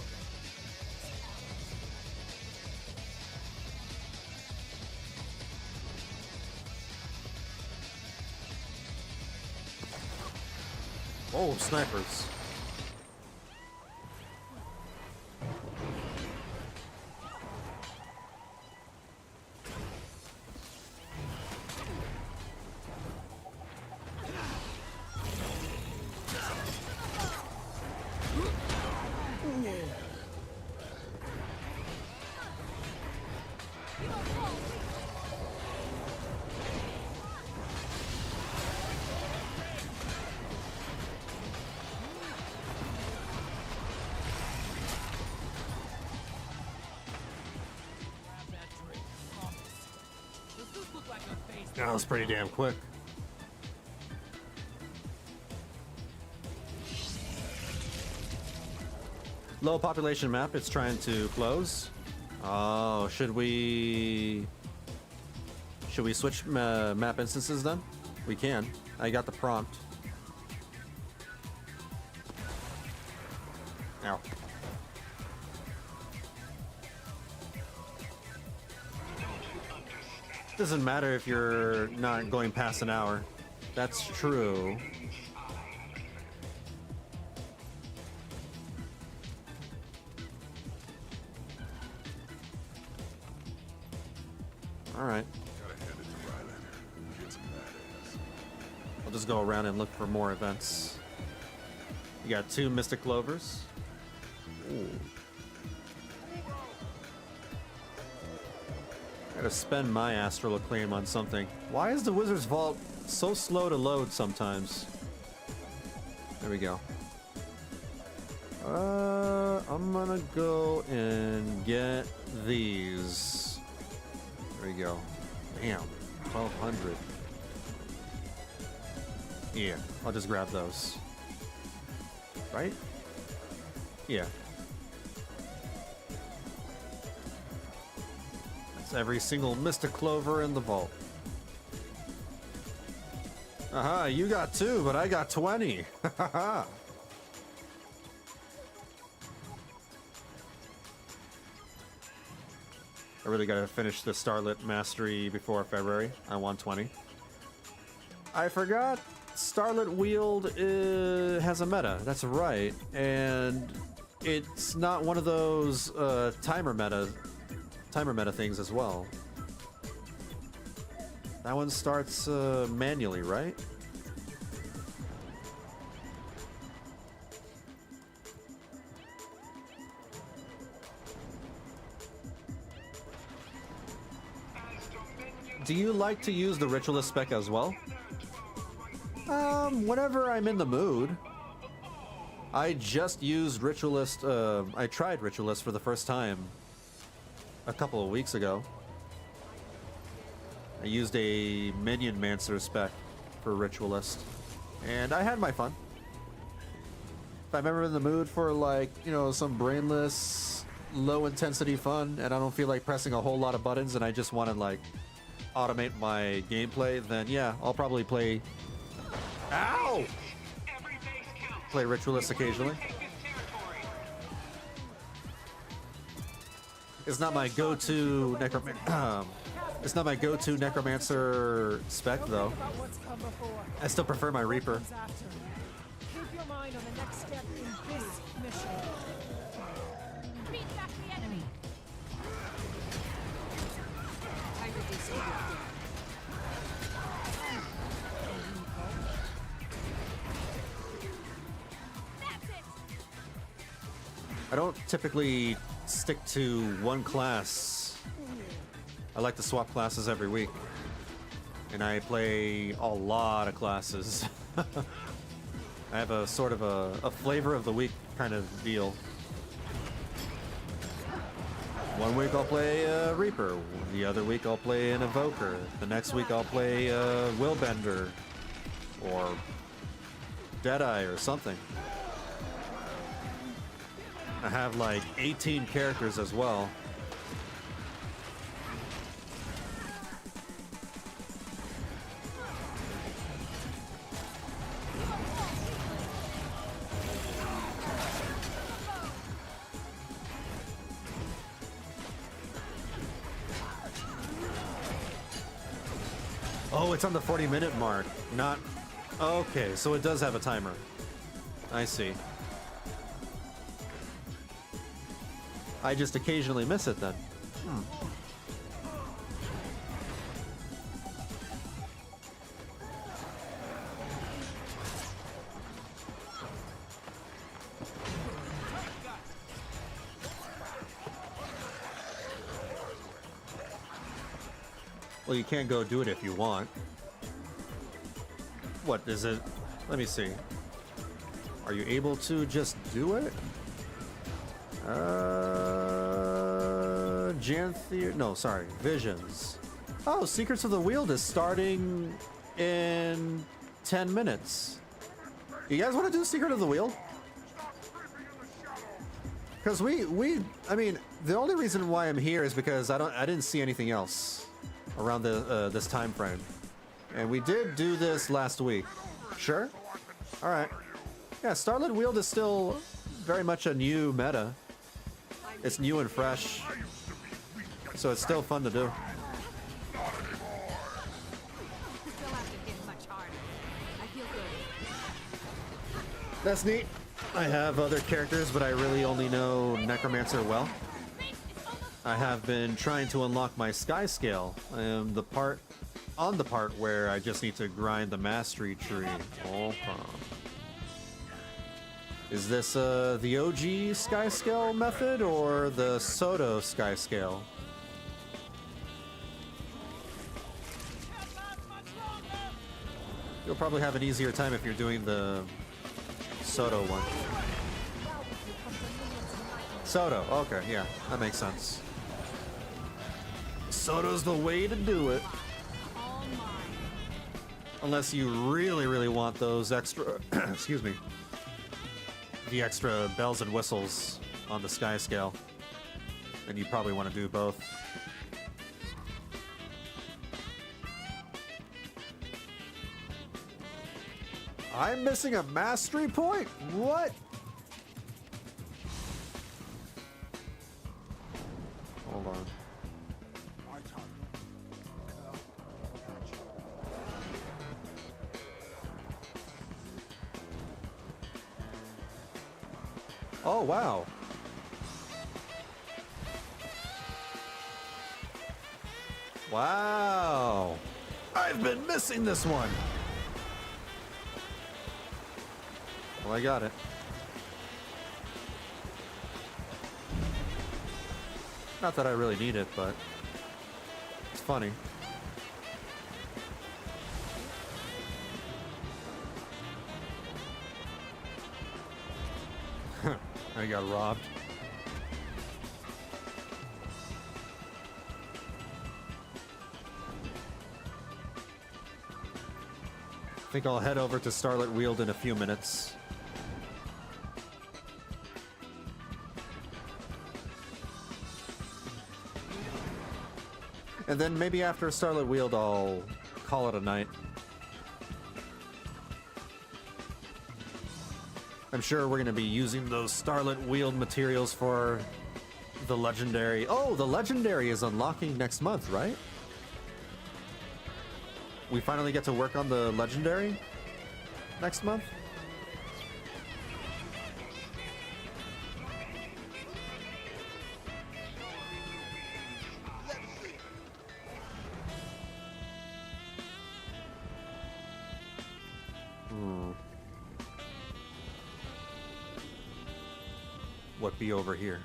Oh, snipers. That was pretty damn quick. Low population map, it's trying to close. Oh, should we switch map instances then? We can. I got the prompt. Ow. Doesn't matter if you're not going past an hour. That's true. Alright. I'll just go around and look for more events. You got 2 Mystic Clovers. Ooh. Gotta spend my Astral Acclaim on something. Why is the Wizard's Vault so slow to load sometimes? There we go. I'm gonna go and get these. There we go. Damn, 1,200. Yeah, I'll just grab those. Right? Yeah. That's every single Mystic Clover in the vault. Aha, you got 2, but I got 20. Haha. I really gotta finish the Starlit Mastery before February. I want 20. I forgot Starlit Wield has a meta. That's right. And it's not one of those timer meta things as well. That one starts manually, right? Do you like to use the Ritualist spec as well? Whenever I'm in the mood. I just used Ritualist, I tried Ritualist for the first time a couple of weeks ago. I used a Minion Mancer spec for Ritualist, and I had my fun. If I'm ever in the mood for, like, you know, some brainless, low-intensity fun, and I don't feel like pressing a whole lot of buttons, and I just want to, like, automate my gameplay, then yeah, I'll probably play... Ow! Play Ritualist occasionally. It's not my go-to it's not my go-to Necromancer spec, though. I still prefer my Reaper. Keep your mind on the next step in this mission. Beat back the enemy. Time to do some good. I don't typically stick to one class. I like to swap classes every week. And I play a lot of classes. I have a sort of a flavor of the week kind of deal. One week I'll play Reaper. The other week I'll play an Evoker. The next week I'll play Willbender. Or Deadeye or something. I have like 18 characters as well. Oh, it's on the 40-minute mark. Not... Okay, so it does have a timer. I see. I just occasionally miss it then. Well, you can't go do it if you want. What is it? Let me see. Are you able to just do it? No, sorry, Visions. Oh, Secrets of the Wield is starting in 10 minutes. You guys want to do Secret of the Wield? Because I mean, the only reason why I'm here is because I didn't see anything else around this time frame. And we did do this last week. Sure? Alright. Yeah, Starlit Wield is still very much a new meta. It's new and fresh. So it's still fun to do. That's neat. I have other characters, but I really only know Necromancer well. I have been trying to unlock my Sky Scale. I am on the part where I just need to grind the mastery tree. Okay. Is this the OG Sky Scale method or the Soto Sky Scale? You'll probably have an easier time if you're doing the Soto one. Soto, okay, yeah, that makes sense. Soto's the way to do it. Unless you really, really want those extra, excuse me, the extra bells and whistles on the Sky Scale. And you probably want to do both. I'm missing a mastery point? What? Hold on. Oh, wow. Wow. I've been missing this one. Well, I got it. Not that I really need it, but it's funny. I got robbed. I think I'll head over to Starlit Wield in a few minutes. And then maybe after Starlit Wield, I'll call it a night. I'm sure we're going to be using those Starlit Wield materials for the Legendary. Oh, the Legendary is unlocking next month, right? We finally get to work on the Legendary next month? What be over here?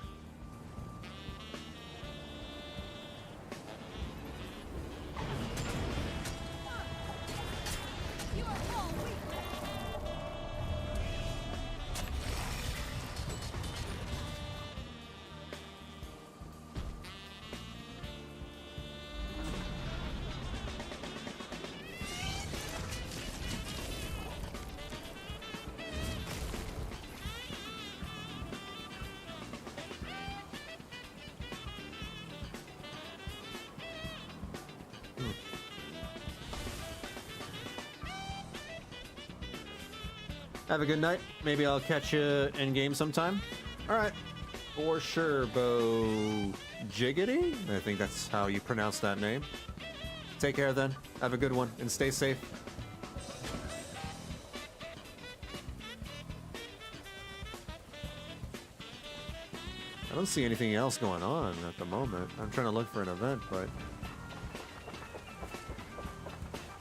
Have a good night. Maybe I'll catch you in game sometime. All right. For sure, Bo Jiggity. I think that's how you pronounce that name. Take care then. Have a good one and stay safe. I don't see anything else going on at the moment. I'm trying to look for an event, but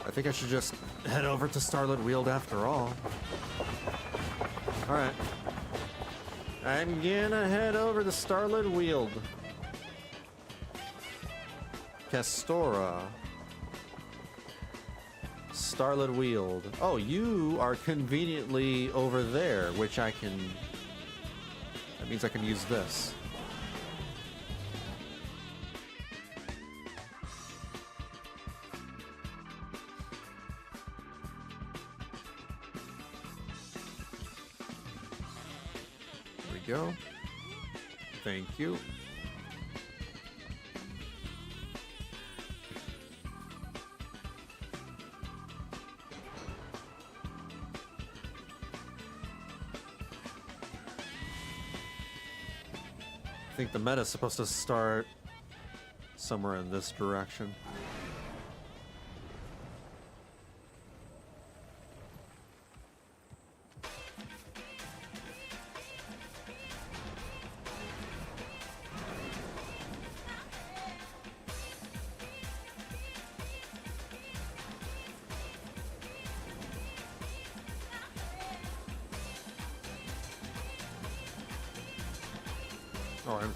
I think I should just head over to Starlit Wield after all. Alright. I'm gonna head over to Starlit Wield. Castora. Starlit Wield. Oh, you are conveniently over there, which I can... That means I can use this. Go. Thank you. I think the meta's supposed to start somewhere in this direction. Oh, I'm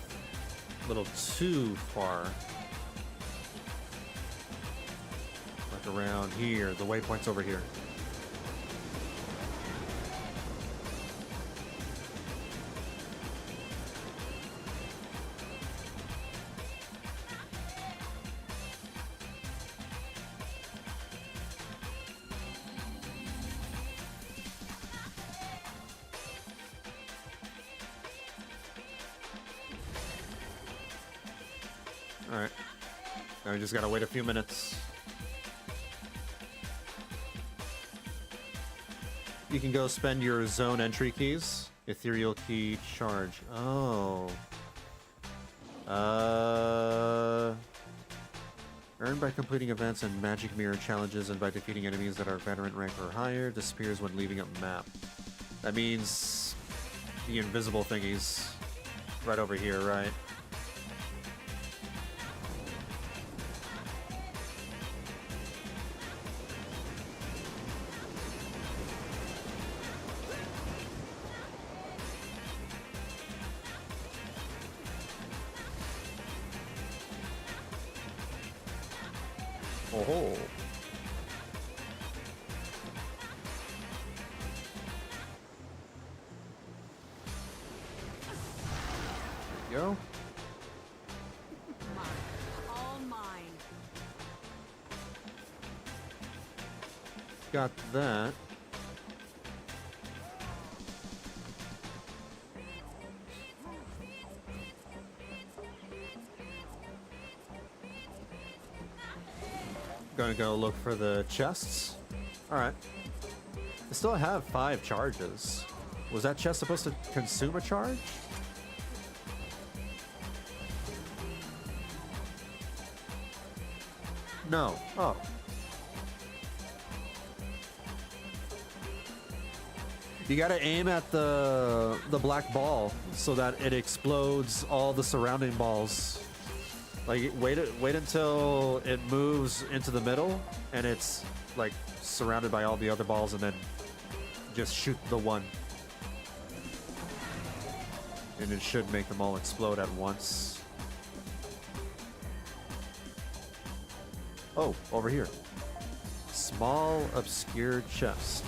a little too far. Like around here. The waypoint's over here. Alright. Now we just gotta wait a few minutes. You can go spend your zone entry keys. Ethereal key charge. Oh. Earned by completing events and magic mirror challenges and by defeating enemies that are veteran rank or higher. Disappears when leaving a map. That means the invisible thingies right over here, right? Oh. Yo. Mine. All mine. Got that. Gonna go look for the chests. Alright. I still have 5 charges. Was that chest supposed to consume a charge? No. Oh. You gotta aim at the black ball so that it explodes all the surrounding balls. Like, wait until it moves into the middle and it's like surrounded by all the other balls, and then just shoot the one. And it should make them all explode at once. Oh, over here. Small, obscure chest.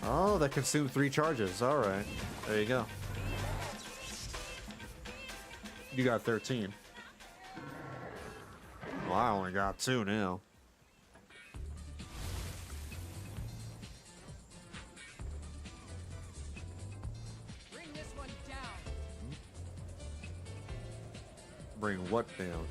Oh, that consumed 3 charges. All right. There you go. You got 13. Well, I only got 2 now. Bring this one down. Bring what down?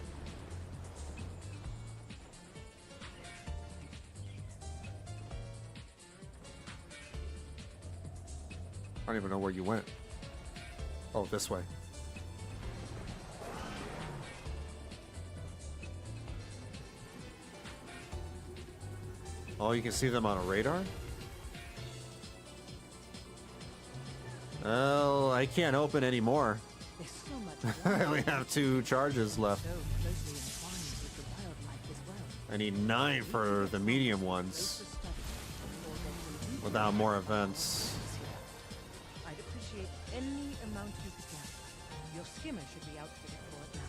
I don't even know where you went. Oh, this way. Oh, you can see them on a radar? Well, I can't open anymore. There's so much I only have 2 charges left. so closely entwined with the wildlife as well. I need 9 for the medium ones. Without more events. I'd appreciate any amount you could gather. Your skimmer should be outfitted for it now.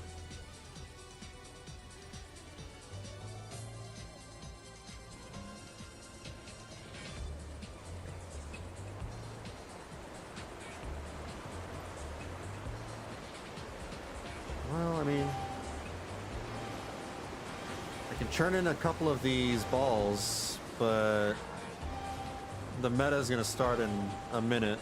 Well, I mean, I can turn in a couple of these balls, but The meta is gonna start in a minute.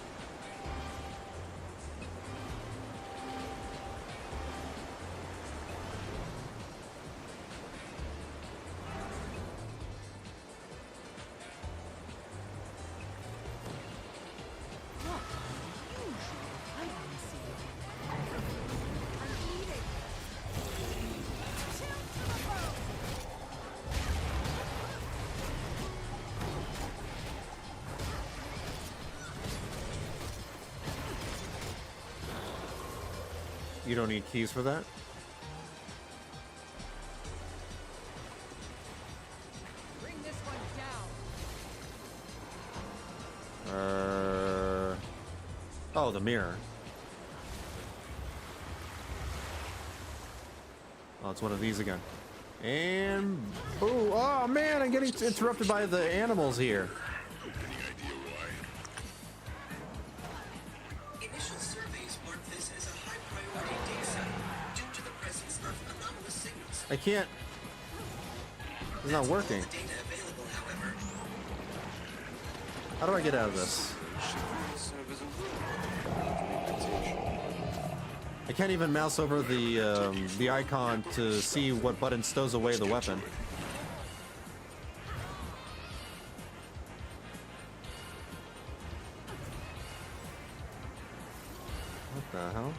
You don't need keys for that? Bring this one down. Oh, the mirror. Oh, it's one of these again. And boo! Oh man, I'm getting interrupted by the animals here. Initial surveys mark this as a high priority data set due to the presence of anomalous signals. I can't. It's not working. Data available, however. How do I get out of this? I can't even mouse over the icon to see what button stows away the weapon. What the hell?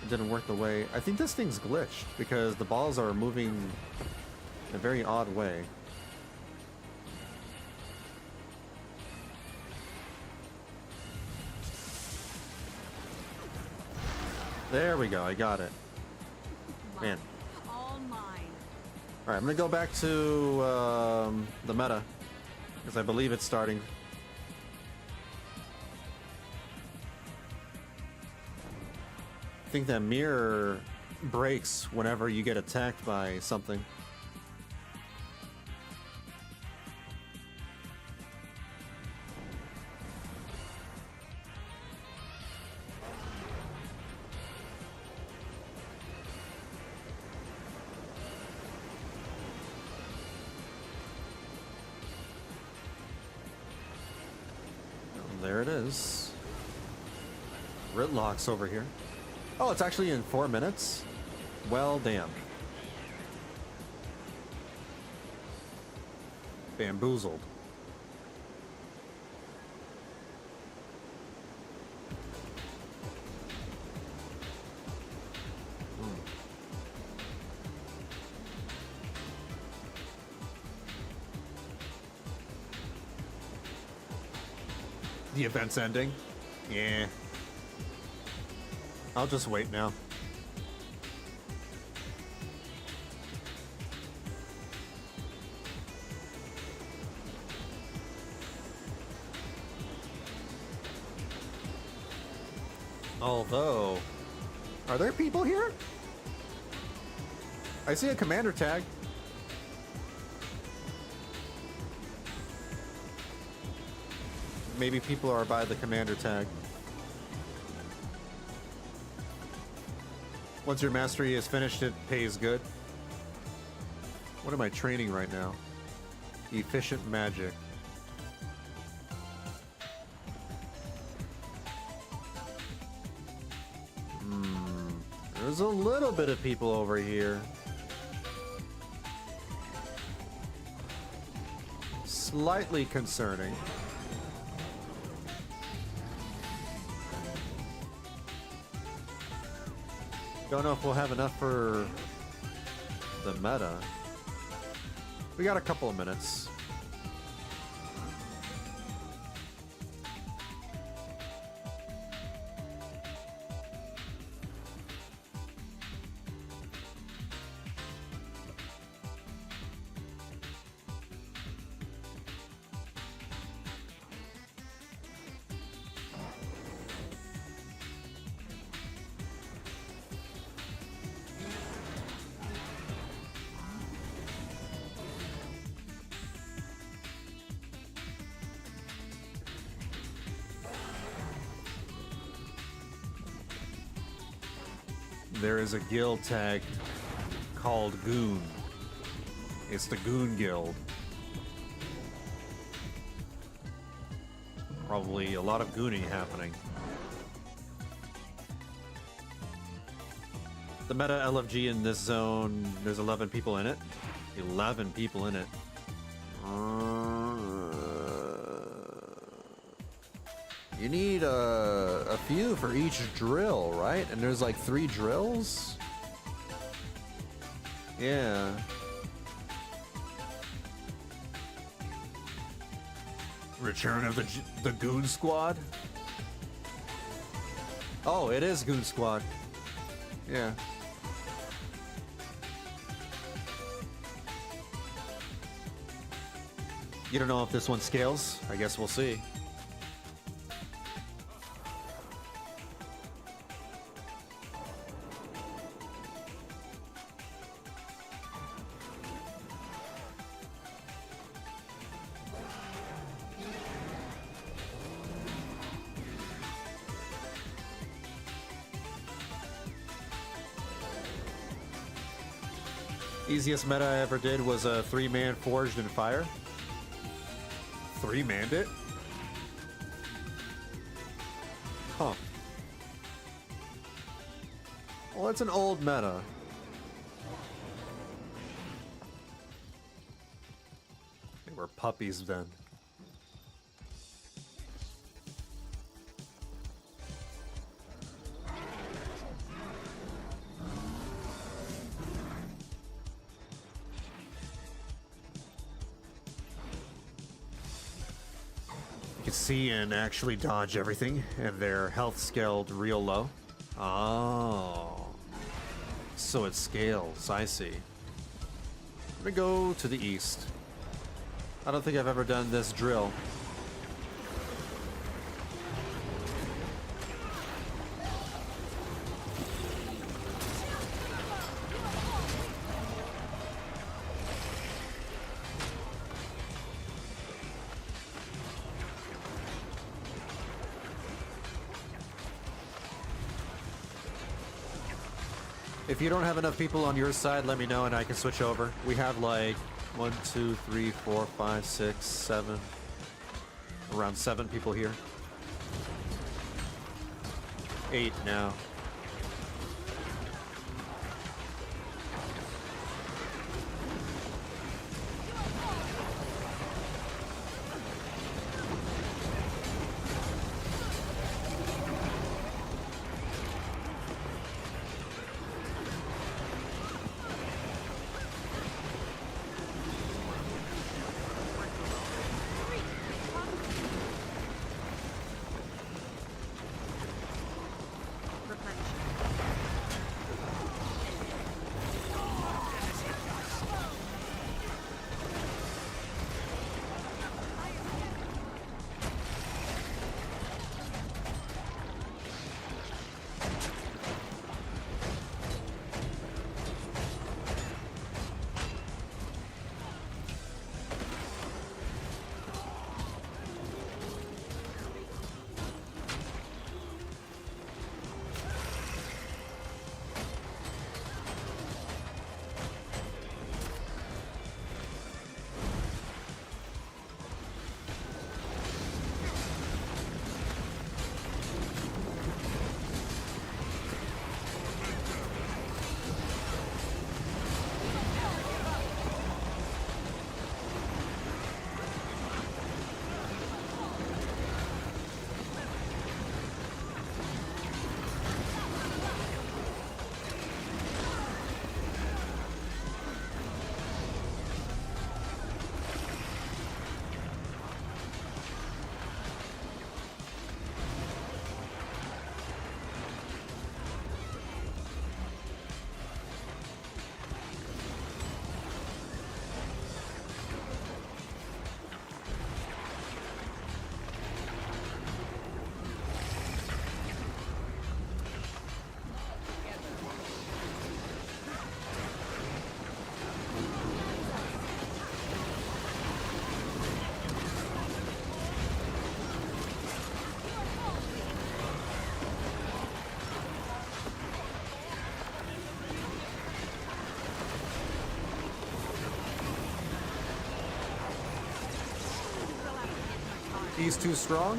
It didn't work the way. I think this thing's glitched because the balls are moving in a very odd way. There we go, I got it. Man. All mine. Alright, I'm gonna go back to the meta, because I believe it's starting. I think that mirror breaks whenever you get attacked by something. There it is. Ritlock's over here. Oh, it's actually in 4 minutes? Well, damn. Bamboozled. The event's ending? Yeah. I'll just wait now. Although, are there people here? I see a commander tag. Maybe people are by the commander tag. Once your mastery is finished, it pays good. What am I training right now? Efficient magic. There's a little bit of people over here. Slightly concerning. Don't know if we'll have enough for the meta. We got a couple of minutes. There is a guild tag called Goon. It's the Goon Guild. Probably a lot of gooning happening. The meta LFG in this zone, there's 11 people in it. 11 people in it. You need a few for each drill, right? And there's like 3 drills? Yeah. Return of the Goon Squad? Oh, it is Goon Squad. Yeah. You don't know if this one scales? I guess we'll see. Easiest meta I ever did was a 3-man Forged in Fire. 3-manned it? Huh. Well, it's an old meta. They were puppies then. See and actually dodge everything, and their health scaled real low. Oh, so it scales. I see. I'm gonna go to the east. I don't think I've ever done this drill. If you don't have enough people on your side, let me know and I can switch over. We have like 1, 2, 3, 4, 5, 6, 7. Around 7 people here. 8 now. East too strong?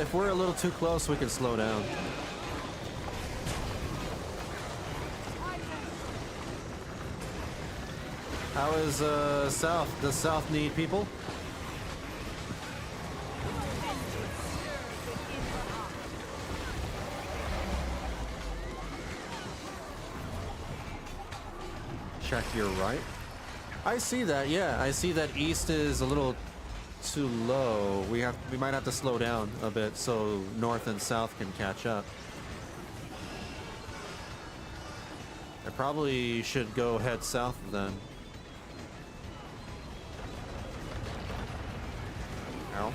If we're a little too close, we can slow down. How is South? Does South need people? Check your right. I see that, yeah. I see that East is a little too low. We might have to slow down a bit so North and South can catch up. I probably should go head south then. Ow.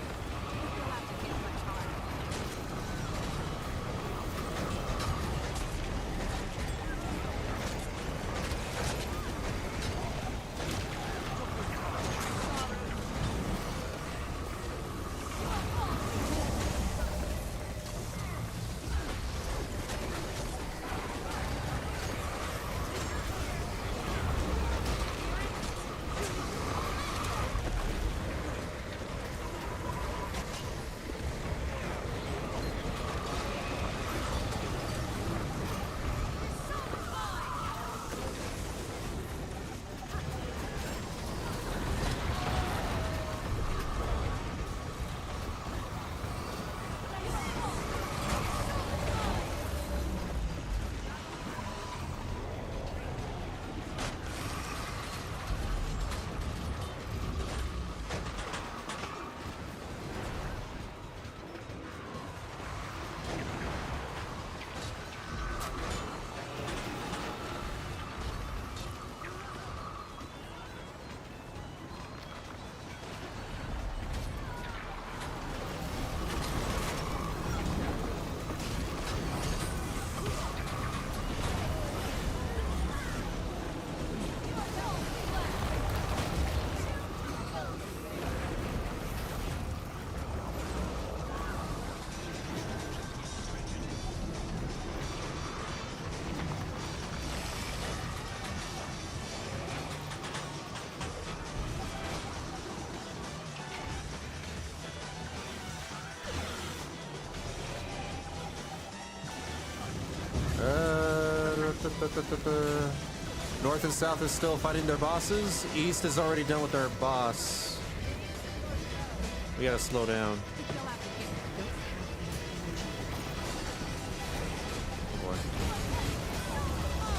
North and South is still fighting their bosses. East is already done with their boss. We gotta slow down. Oh boy.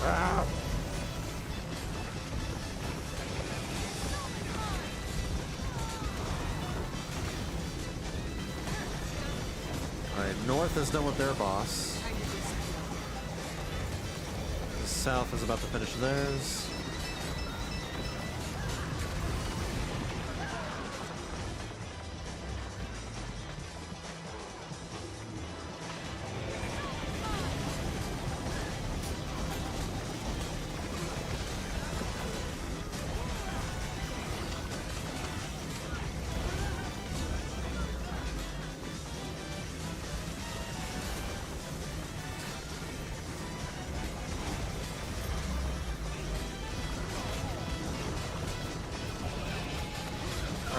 Ah! Alright, North is done with their boss. South is about to finish theirs.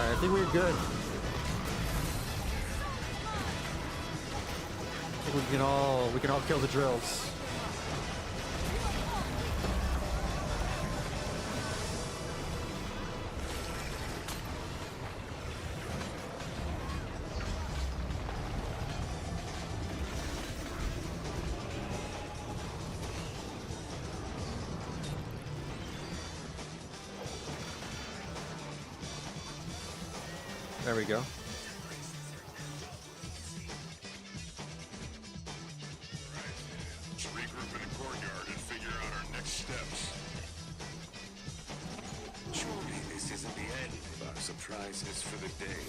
I think we're good. I think we can all kill the drills. There we go. Let's regroup in the courtyard and figure out our next steps. Surely this isn't the end of our surprises for the day.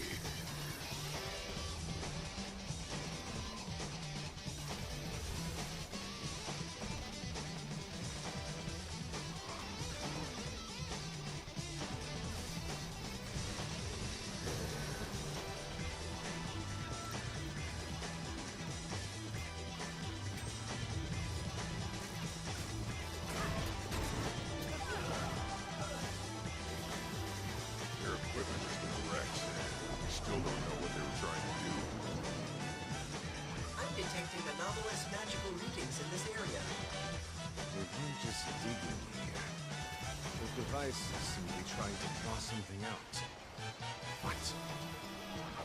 devices seem to be trying to draw something out. What?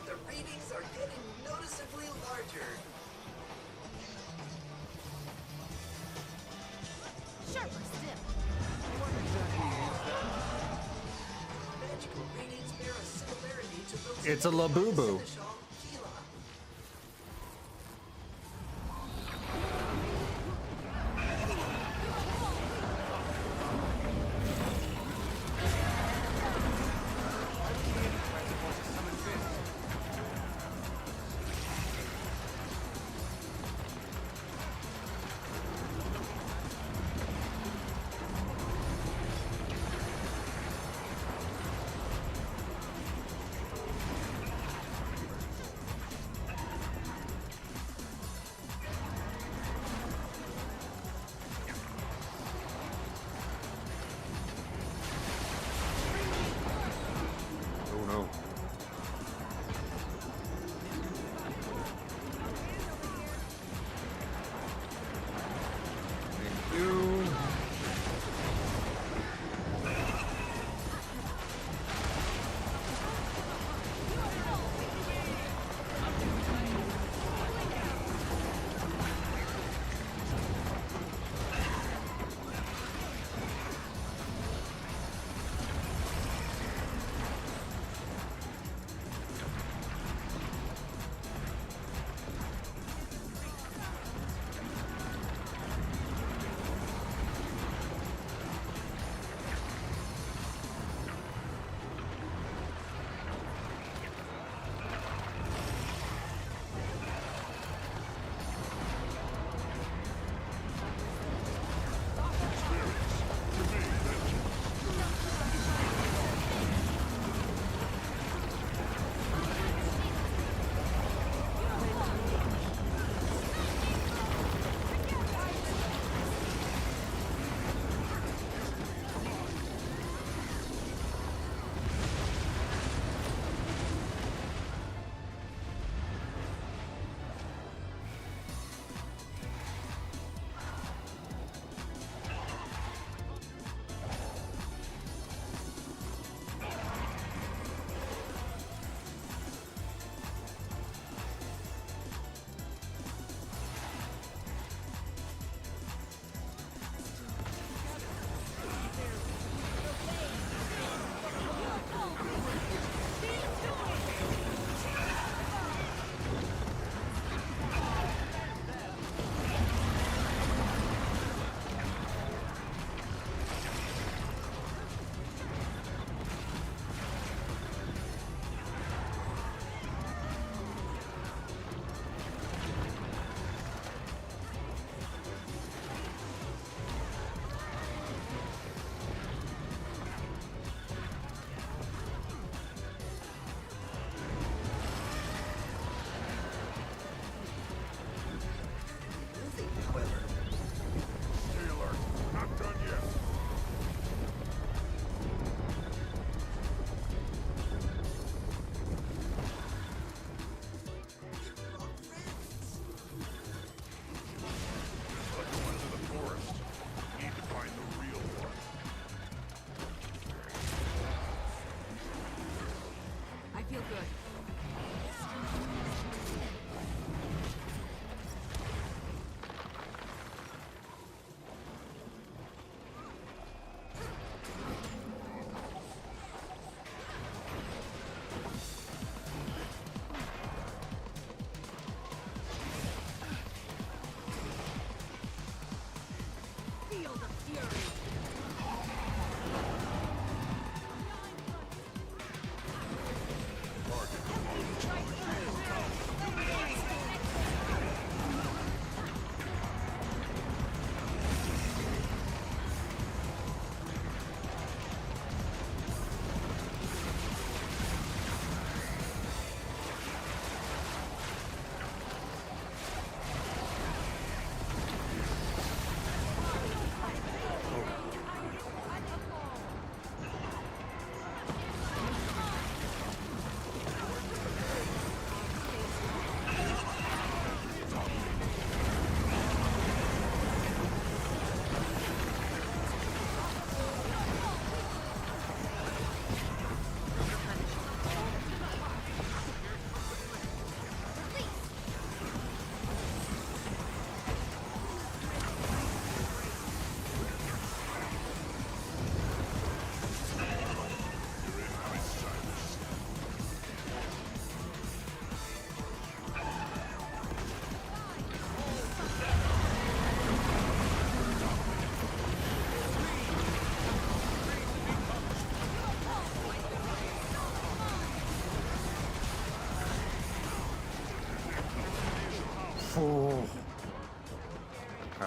The readings are getting noticeably larger. Sharper still. What exactly is that? Magical readings bear a similarity to those It's a Labubu. Seneschal Gila. Oh no. Thank you.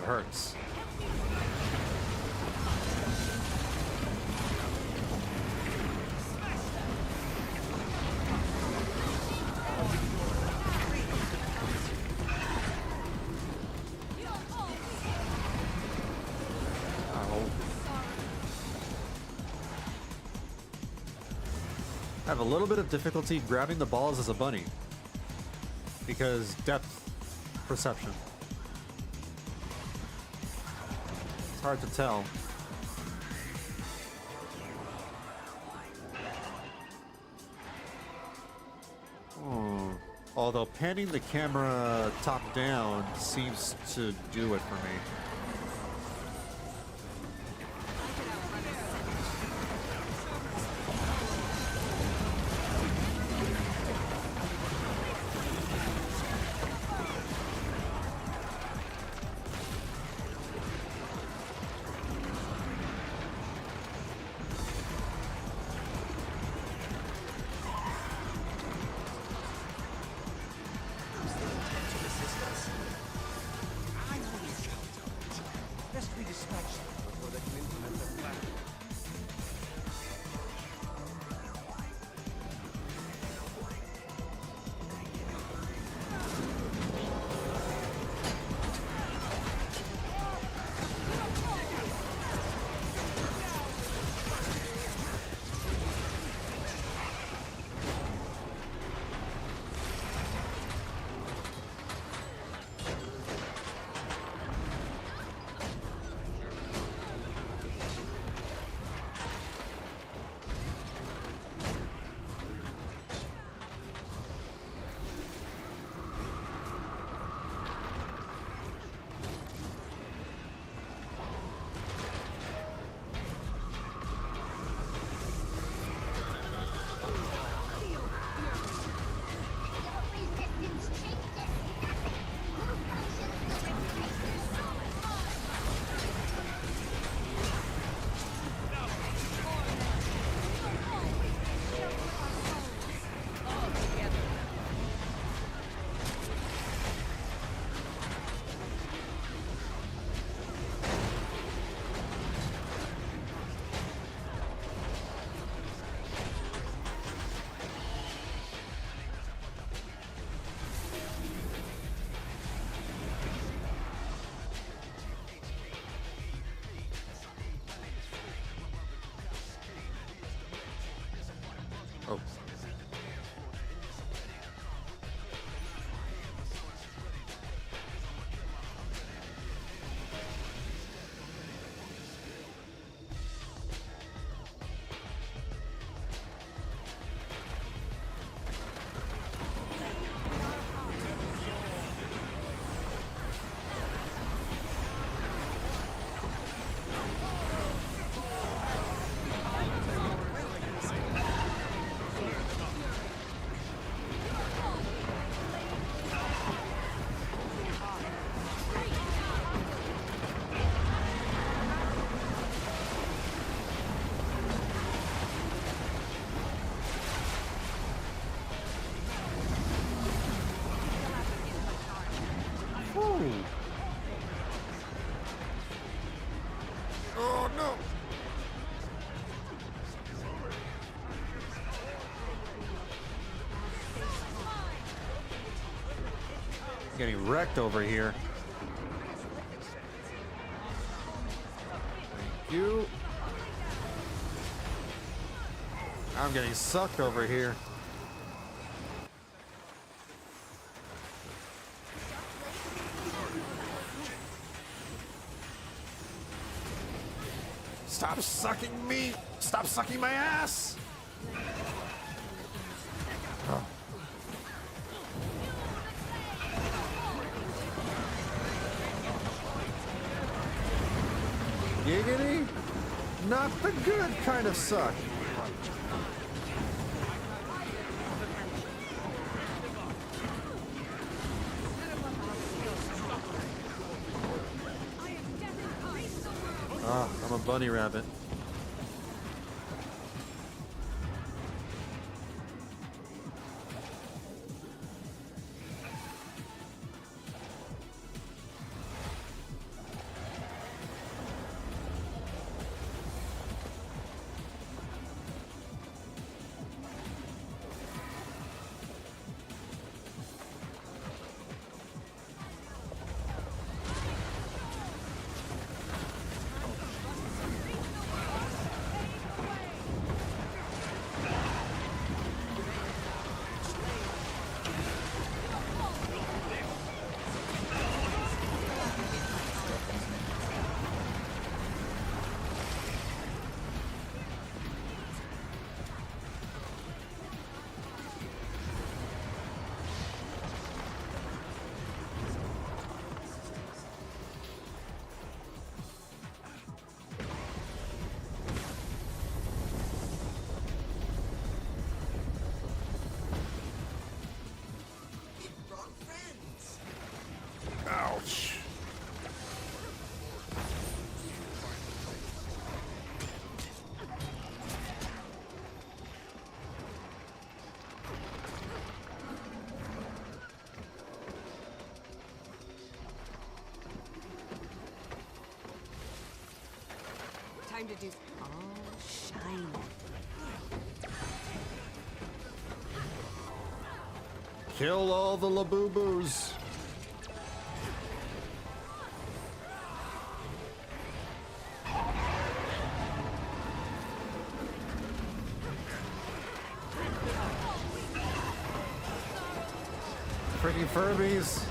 hurts. I have a little bit of difficulty grabbing the balls as a bunny because depth perception. It's hard to tell. Although panning the camera top down seems to do it for me. Oh. Oh no! Getting wrecked over here. Thank you. I'm getting sucked over here. Stop sucking me! Stop sucking my ass! Oh. Giggity? Not the good kind of suck. Ah, I'm a bunny rabbit. to do. Oh, shine. Kill all the Labubu's. Freaking Furbies.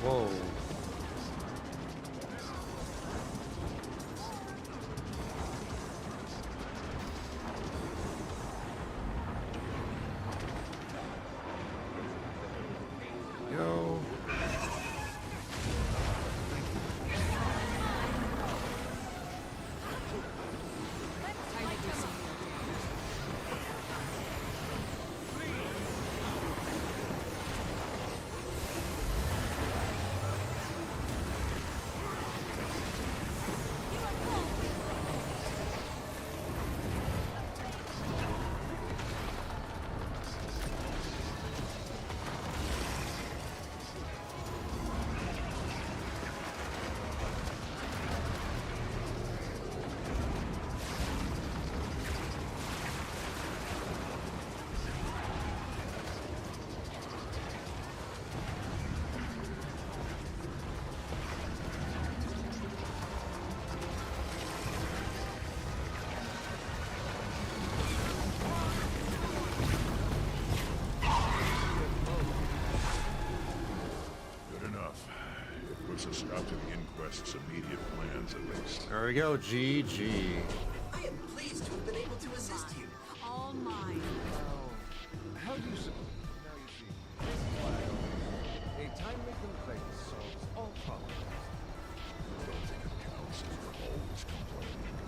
Whoa. Yo. A stop to the inquest's immediate plans, at least. There we go, GG. I am pleased to have been able to assist you. All mine. How do you say? Now you see, this file, a timely complaint solves all problems. I don't think it counts as we're always complaining.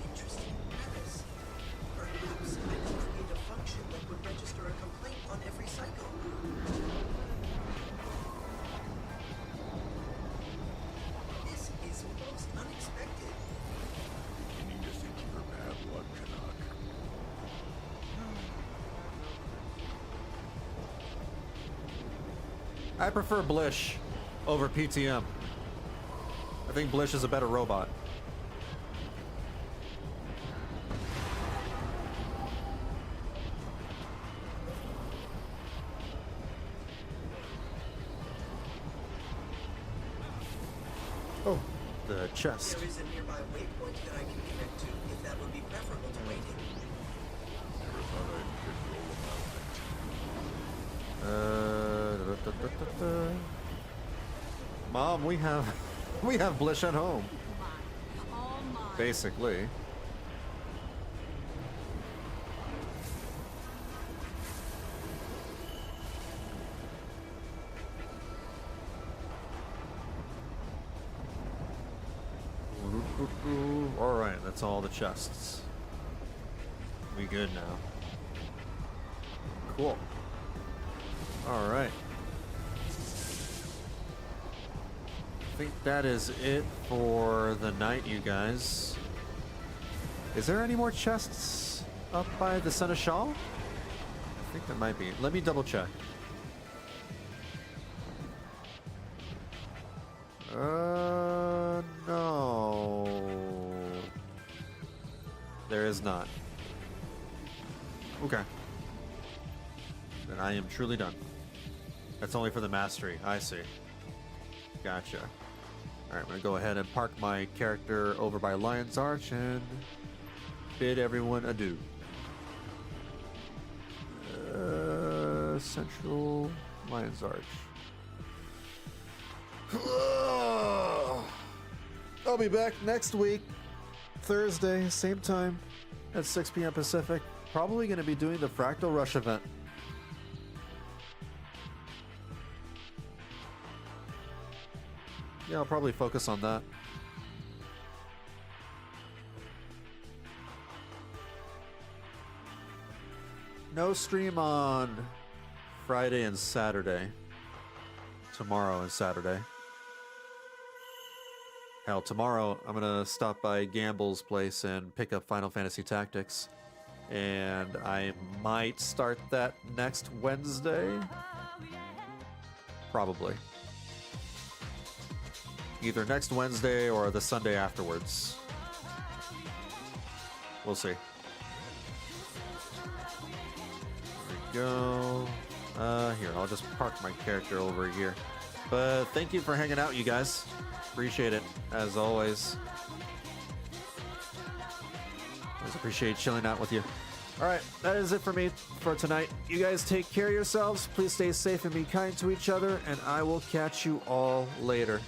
Interesting premise. Perhaps I could create a function that would register a complaint on every cycle. This is most unexpected. You need to think you're bad luck, Canuck. I prefer Blish over PTM. I think Blish is a better robot. Oh, the chest. There is a nearby waypoint that I can connect to, if that would be preferable to waiting. Never thought I'd pick roll about. Mom, we have Blish at home. All mine. Basically. Alright, that's all the chests. We good now. Cool. Alright. I think that is it for the night, you guys. Is there any more chests up by the Seneschal? I think there might be. Let me double check. No. There is not. Okay. Then I am truly done. That's only for the mastery. I see. Gotcha. Alright, I'm gonna go ahead and park my character over by Lion's Arch and bid everyone adieu. Central Lion's Arch. I'll be back next week. Thursday, same time, at 6 p.m. Pacific. Probably going to be doing the Fractal Rush event. Yeah, I'll probably focus on that. No stream on Friday and Saturday. Tomorrow and Saturday. Hell, tomorrow I'm gonna stop by Gamble's place and pick up Final Fantasy Tactics. And I might start that next Wednesday. Probably. Either next Wednesday or the Sunday afterwards. We'll see. There we go. Here, I'll just park my character over here. But thank you for hanging out, you guys. Appreciate it, as always. Always appreciate chilling out with you. Alright, that is it for me for tonight. You guys take care of yourselves. Please stay safe and be kind to each other, and I will catch you all later.